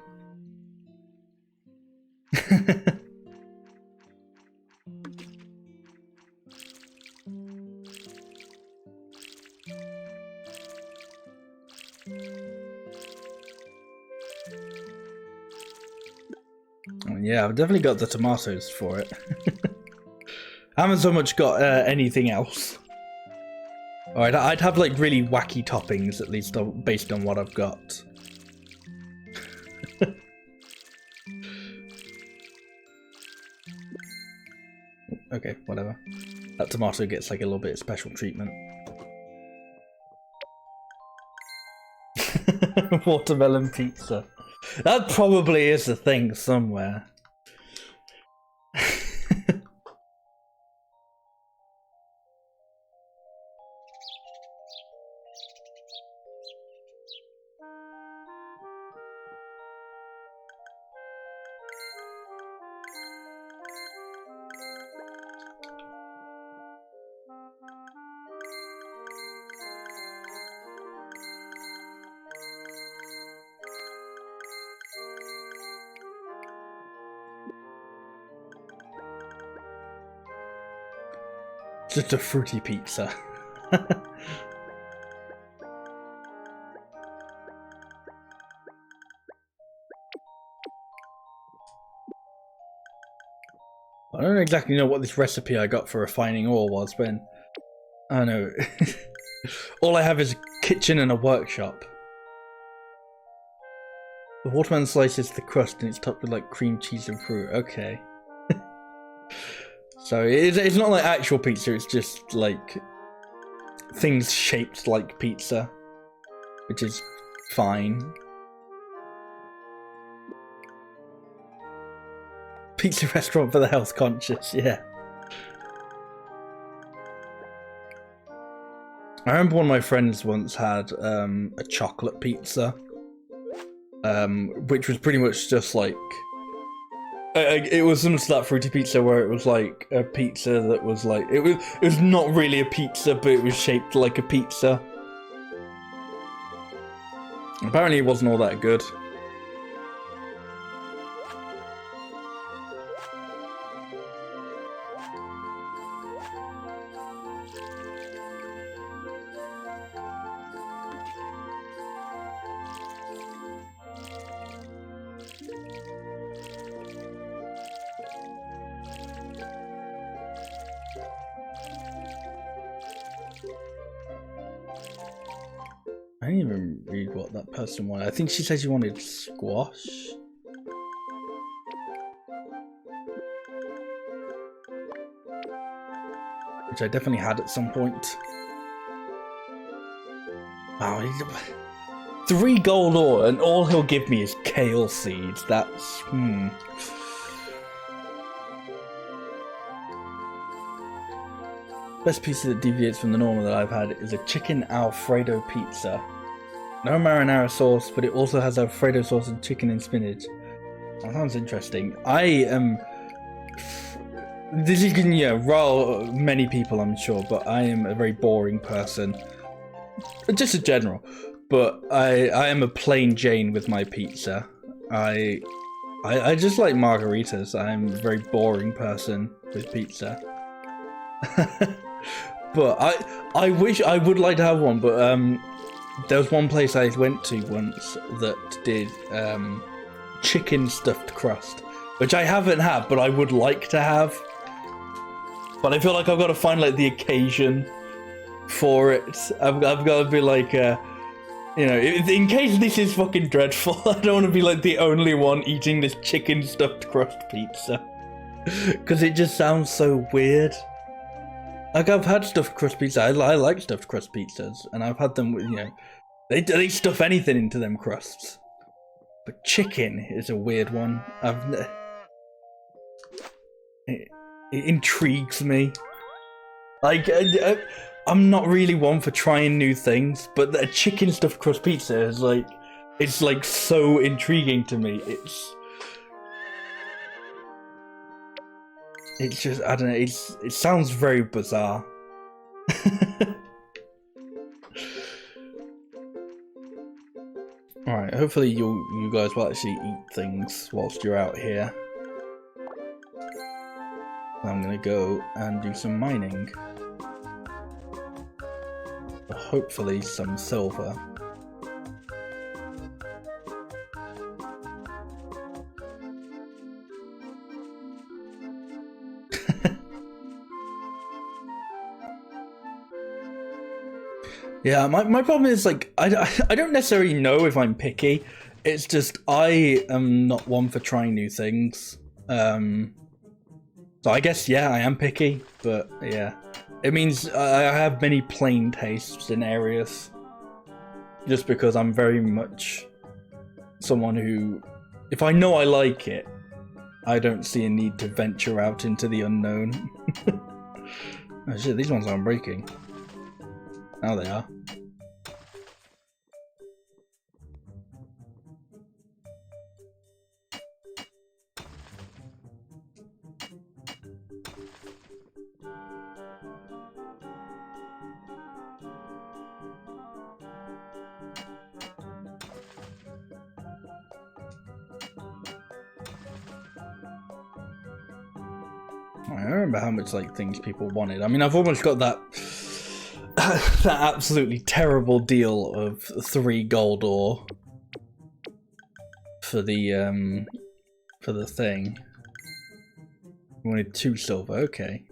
Yeah, I've definitely got the tomatoes for it. I haven't so much got anything else. Alright, I'd have like really wacky toppings, at least based on what I've got. Okay, whatever. That tomato gets like a little bit of special treatment. Watermelon pizza. That probably is a thing somewhere. just a fruity pizza. I don't exactly know what this recipe I got for refining ore was, but I don't know. All I have is a kitchen and a workshop. The watermelon slices the crust and it's topped with like cream cheese and fruit. Okay. So it's not like actual pizza, it's just like things shaped like pizza, which is fine. Pizza restaurant for the health conscious, yeah. I remember one of my friends once had a chocolate pizza, which was pretty much just like it was similar to that fruity pizza where it was like a pizza that was like it was not really a pizza, but it was shaped like a pizza. Apparently, it wasn't all that good. I didn't even read what that person wanted. I think she said she wanted squash. Which I definitely had at some point. Wow, 3 gold ore and all he'll give me is kale seeds. That's, Best pizza that deviates from the normal that I've had is a chicken Alfredo pizza. No marinara sauce, but it also has Alfredo sauce and chicken and spinach. That sounds interesting. This is gonna, yeah, rile many people, I'm sure, but I am a very boring person. Just in general. But I am a plain Jane with my pizza. I just like margaritas. I'm a very boring person with pizza. But I wish I would like to have one, but there was one place I went to once that did chicken stuffed crust, which I haven't had, but I would like to have. But I feel like I've got to find like the occasion for it. I've got to be like, you know, in case this is fucking dreadful, I don't want to be like the only one eating this chicken stuffed crust pizza, because it just sounds so weird. Like, I've had stuffed crust pizza. I like stuffed crust pizzas, and I've had them with, you know, they stuff anything into them crusts. But chicken is a weird one. It intrigues me. Like, I'm not really one for trying new things, but a chicken stuffed crust pizza is like, it's like so intriguing to me. It's just, I don't know, it sounds very bizarre. Alright, hopefully you guys will actually eat things whilst you're out here. I'm gonna go and do some mining. Hopefully some silver. Yeah, my problem is, like, I don't necessarily know if I'm picky. It's just I am not one for trying new things. So I guess, yeah, I am picky, but yeah. It means I have many plain tastes in areas. Just because I'm very much someone who, if I know I like it, I don't see a need to venture out into the unknown. Oh shit, these ones aren't breaking. Now they are. I don't remember how much like things people wanted. I mean, I've almost got that that absolutely terrible deal of 3 gold ore for the thing. I wanted 2 silver. Okay.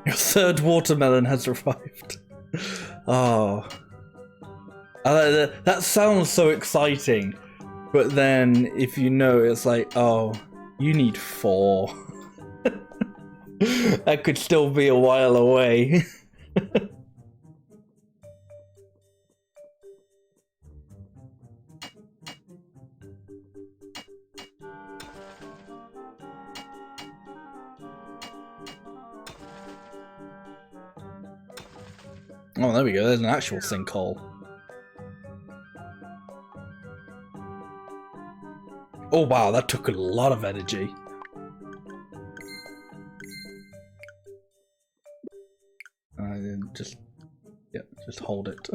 Your 3rd watermelon has arrived. Oh, that sounds so exciting. But then, if you know, it's like, oh, you need 4. That could still be a while away. Oh, there we go. There's an actual sinkhole. Oh, wow. That took a lot of energy. Just hold it.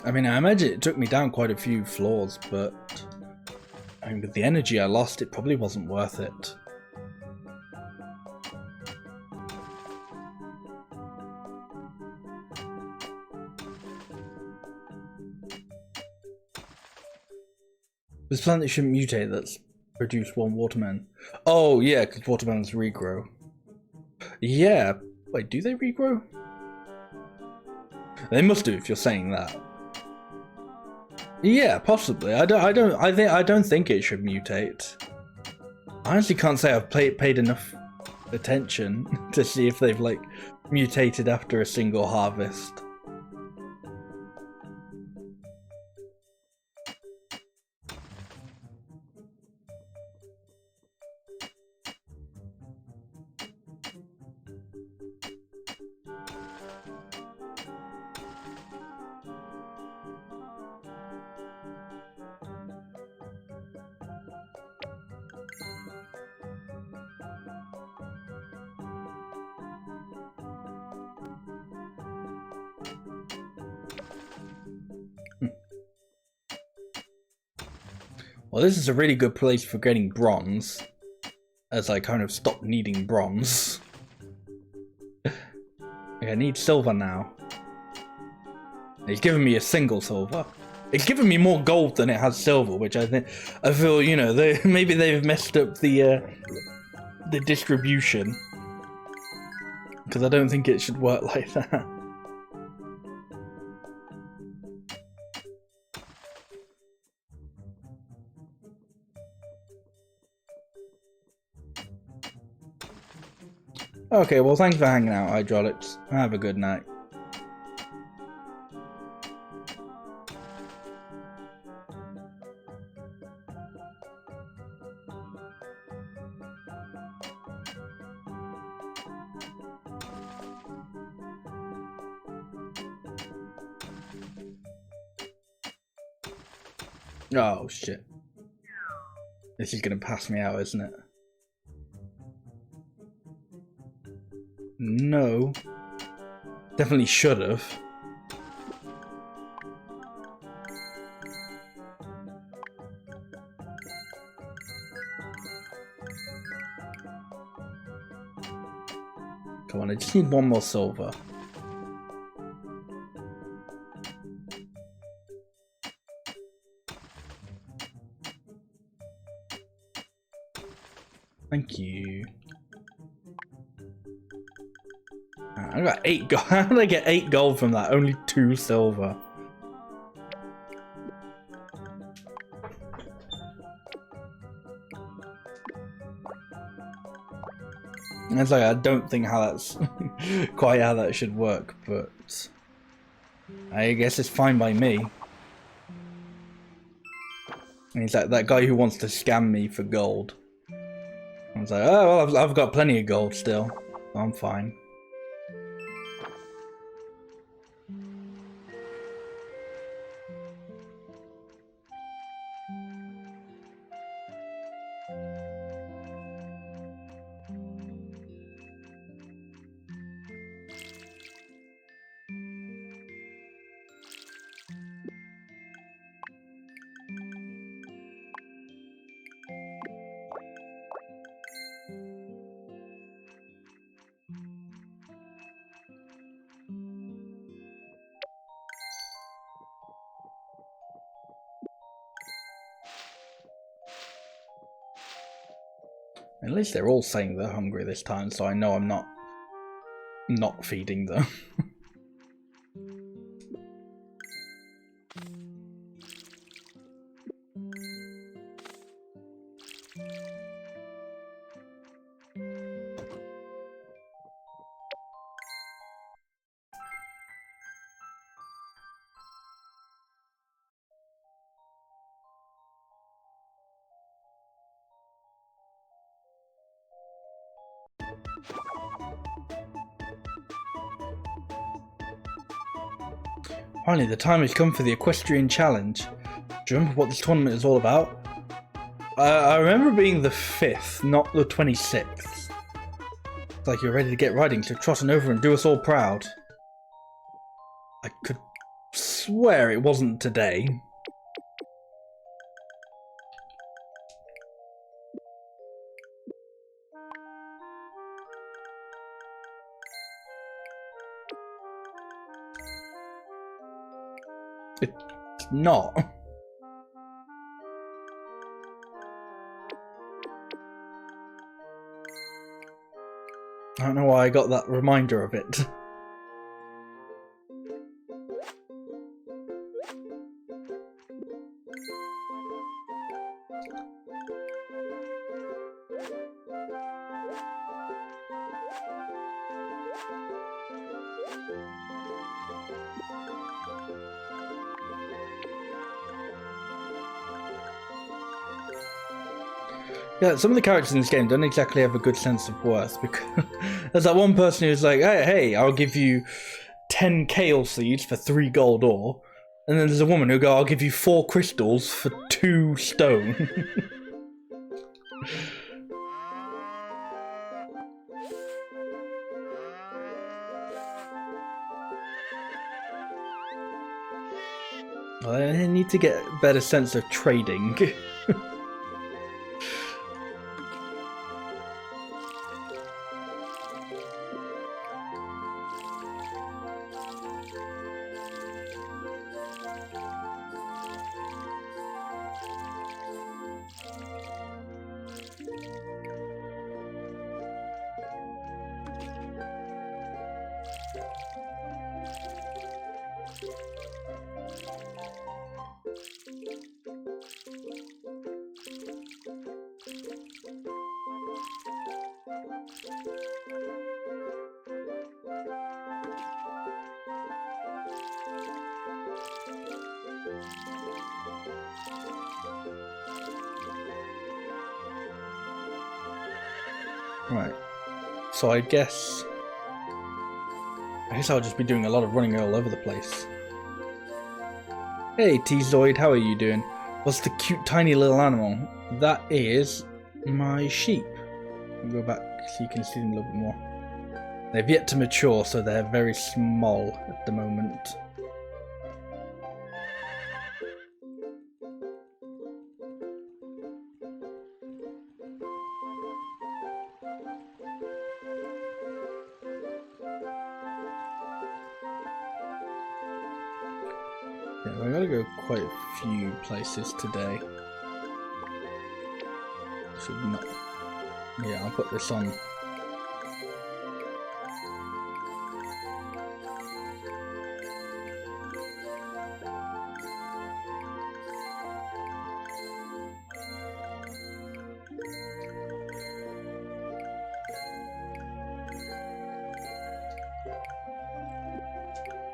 I mean, I imagine it took me down quite a few floors, but I mean, with the energy I lost, it probably wasn't worth it. This plant that shouldn't mutate that's produced 1 watermelon. Oh, yeah, because watermelons regrow. Yeah. Wait, do they regrow? They must do if you're saying that. Yeah, possibly. I don't think it should mutate. I honestly can't say I've paid enough attention to see if they've like mutated after a single harvest. Well, this is a really good place for getting bronze, as I kind of stopped needing bronze. Okay, I need silver now. It's giving me a single silver. It's giving me more gold than it has silver, which I feel, you know, maybe they've messed up the distribution, because I don't think it should work like that. Okay, well, thanks for hanging out, Hydraulics. Have a good night. Oh, shit. This is gonna pass me out, isn't it? No. Definitely should have. Come on, I just need 1 more silver. Thank you. I got 8 gold. How did I get 8 gold from that? Only 2 silver. It's like, I don't think how that's quite how that should work, but I guess it's fine by me. And he's like that guy who wants to scam me for gold. I was like, oh, well, I've got plenty of gold still. I'm fine. At least they're all saying they're hungry this time, so I know I'm not feeding them. Finally, the time has come for the Equestrian Challenge. Do you remember what this tournament is all about? I remember being the 5th, not the 26th. It's like you're ready to get riding, so trot on over and do us all proud. I could swear it wasn't today. It's not. I don't know why I got that reminder of it. Yeah, some of the characters in this game don't exactly have a good sense of worth, because there's that one person who's like, hey, I'll give you 10 kale seeds for 3 gold ore, and then there's a woman who go, I'll give you 4 crystals for 2 stone. I need to get a better sense of trading. Right, so I guess I'll just be doing a lot of running all over the place. Hey T-Zoid, how are you doing? What's the cute tiny little animal? That is my sheep. I'll go back so you can see them a little bit more. They've yet to mature, so they're very small at the moment. Yeah, we're gonna go quite a few places today. Should not. Yeah, I'll put this on.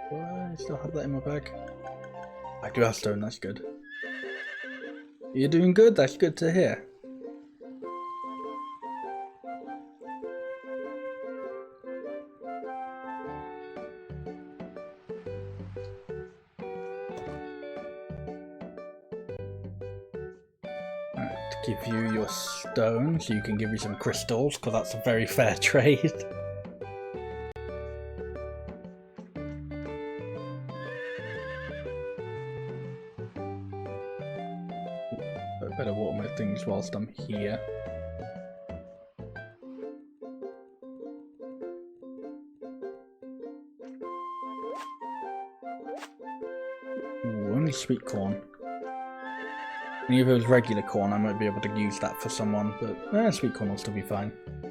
Do I still have that in my bag? I do have stone, that's good. You're doing good, that's good to hear. Alright, give you your stone so you can give me some crystals, because that's a very fair trade. I better water my things whilst I'm here. Ooh, only sweet corn. And if it was regular corn, I might be able to use that for someone, but sweet corn will still be fine. I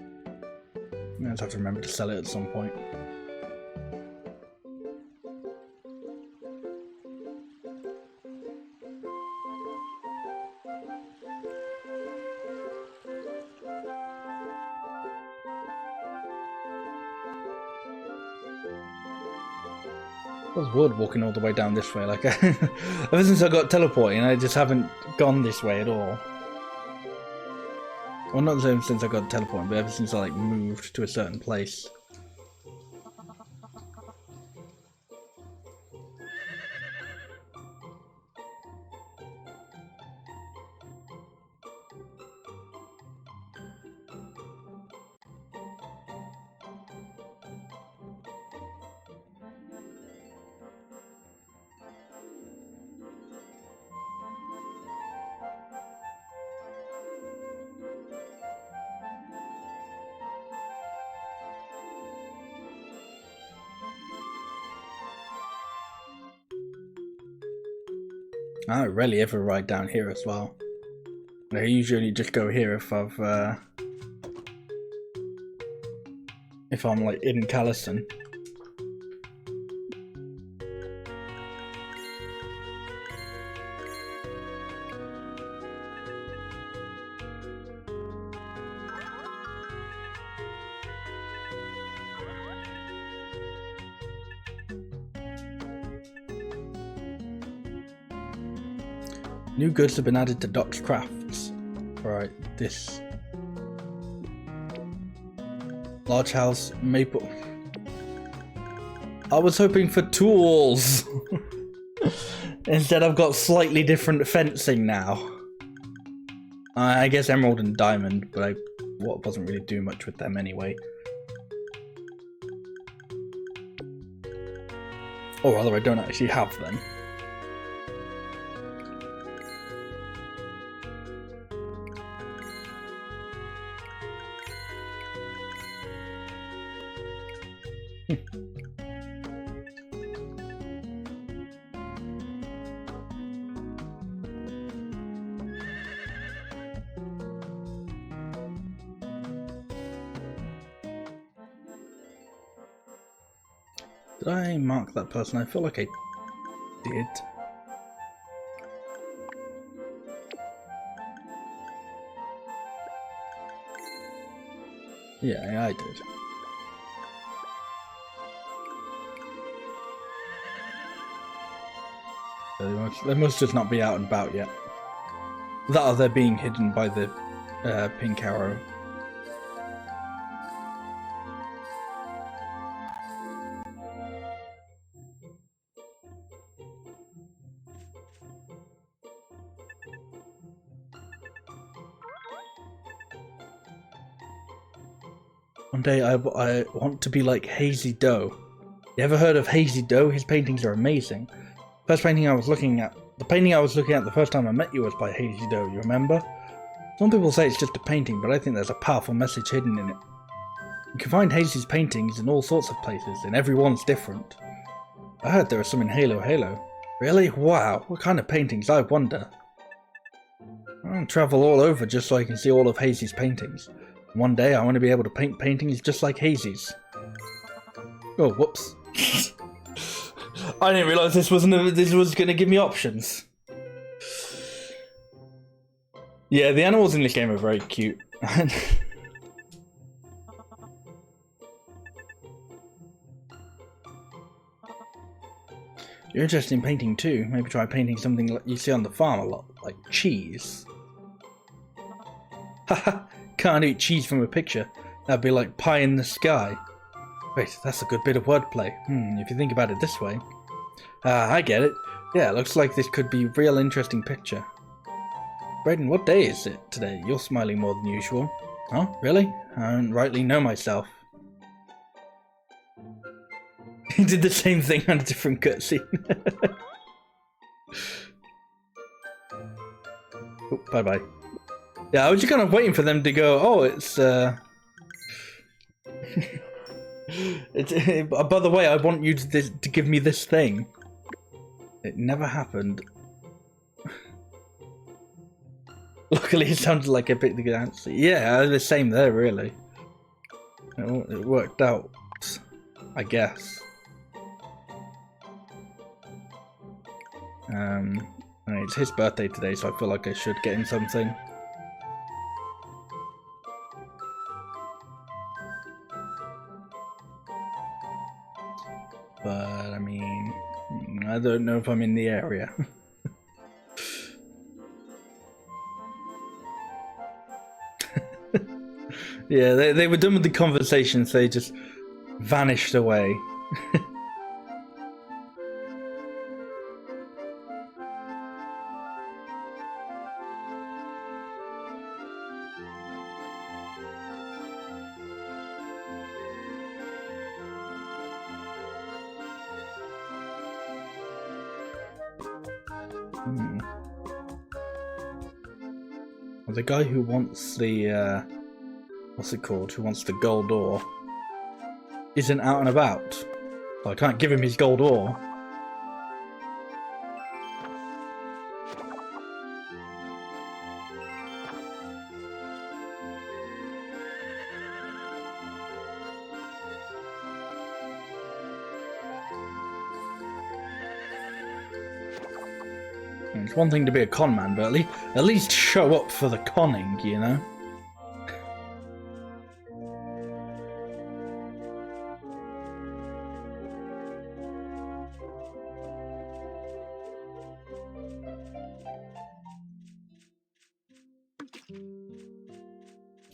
just have to remember to sell it at some point. I was bored walking all the way down this way, like, ever since I got teleporting, I just haven't gone this way at all. Well, not since I got teleporting, but ever since I, like, moved to a certain place. I rarely ever ride down here as well. I usually just go here if I'm like in Callison. New goods have been added to Doc's crafts. Right, this large house maple. I was hoping for tools. Instead, I've got slightly different fencing now. I guess emerald and diamond, but I wasn't really doing much with them anyway. Or rather, I don't actually have them. Did I mark that person? I feel like I did. Yeah, I did. They must just not be out and about yet. That or they're being hidden by the pink arrow. One day I want to be like Hazy Doe. You ever heard of Hazy Doe? His paintings are amazing. The painting I was looking at the first time I met you was by Hazy Doe, you remember? Some people say it's just a painting, but I think there's a powerful message hidden in it. You can find Hazy's paintings in all sorts of places, and everyone's different. I heard there are some in Halo. Really? Wow, what kind of paintings, I wonder. I'll travel all over just so I can see all of Hazy's paintings. One day I want to be able to paint paintings just like Hazy's. Oh, whoops. I didn't realise this was going to give me options. Yeah, the animals in this game are very cute. You're interested in painting too. Maybe try painting something like you see on the farm a lot, like cheese. Haha, can't eat cheese from a picture. That'd be like pie in the sky. Wait, that's a good bit of wordplay. If you think about it this way. I get it. Yeah, looks like this could be a real interesting picture. Brayden, what day is it today? You're smiling more than usual. Oh, really? I don't rightly know myself. He did the same thing on a different cutscene. Oh, bye-bye. Yeah, I was just kind of waiting for them to go, oh, it's, by the way, I want you to give me this thing. It never happened. Luckily, it sounded like I picked the good answer. Yeah, the same there, really. It worked out, I guess. I mean, it's his birthday today, so I feel like I should get him something. But, I mean, I don't know if I'm in the area. Yeah, they were done with the conversations, they just vanished away. Well, the guy who wants the, what's it called, who wants the gold ore, isn't out and about. So I can't give him his gold ore. It's one thing to be a con man, but at least show up for the conning, you know?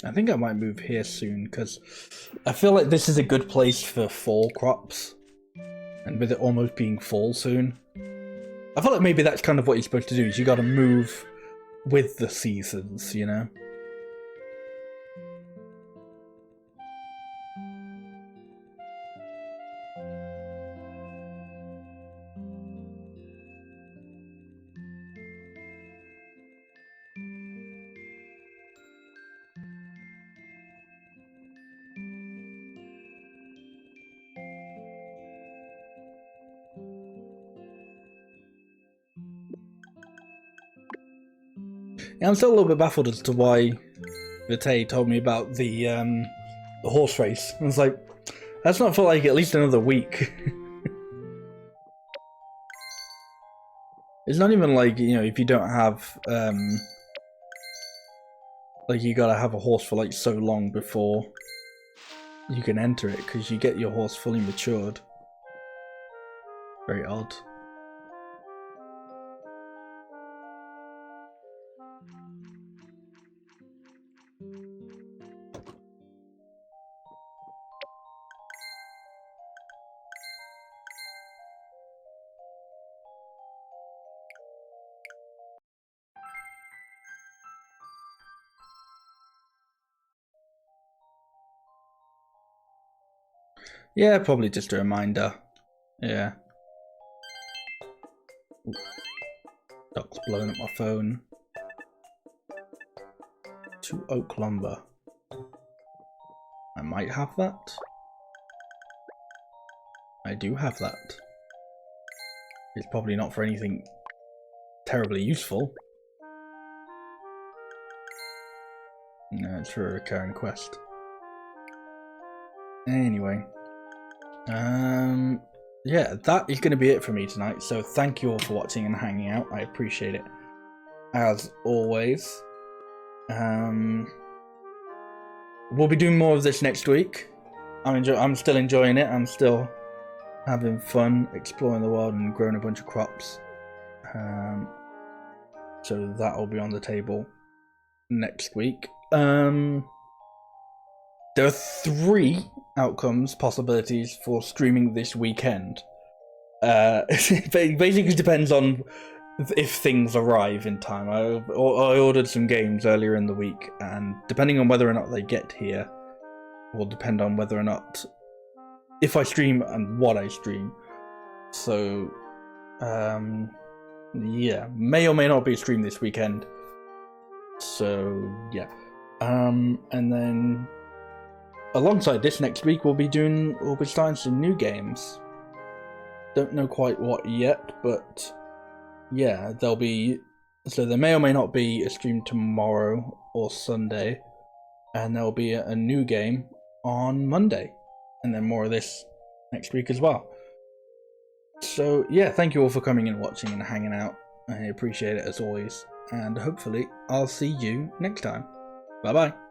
I think I might move here soon, because I feel like this is a good place for fall crops. And with it almost being fall soon. I feel like maybe that's kind of what you're supposed to do, is you gotta move with the seasons, you know? Yeah, I'm still a little bit baffled as to why Vitae told me about the horse race. I was like, that's not for like at least another week. It's not even like, you know, if you don't have like you gotta have a horse for like so long before you can enter it, because you get your horse fully matured. Very odd. Yeah, probably just a reminder. Yeah. Ooh. Doc's blowing up my phone. 2 oak lumber. I might have that. I do have that. It's probably not for anything terribly useful. No, it's for a recurring quest. Anyway. Yeah, that is going to be it for me tonight. So thank you all for watching and hanging out. I appreciate it, as always. We'll be doing more of this next week. I'm still enjoying it. I'm still having fun exploring the world and growing a bunch of crops. So that will be on the table next week. There are 3 outcomes, possibilities for streaming this weekend. It basically depends on if things arrive in time. I ordered some games earlier in the week, and depending on whether or not they get here, will depend on whether or not, if I stream and what I stream. So, yeah, may or may not be a stream this weekend. So, yeah. And then alongside this, next week we'll be starting some new games. Don't know quite what yet, but yeah, there'll be So there may or may not be a stream tomorrow or Sunday, and there will be a new game on Monday, and then more of this next week as well. So yeah, thank you all for coming and watching and hanging out. I appreciate it as always, and hopefully I'll see you next time. Bye bye.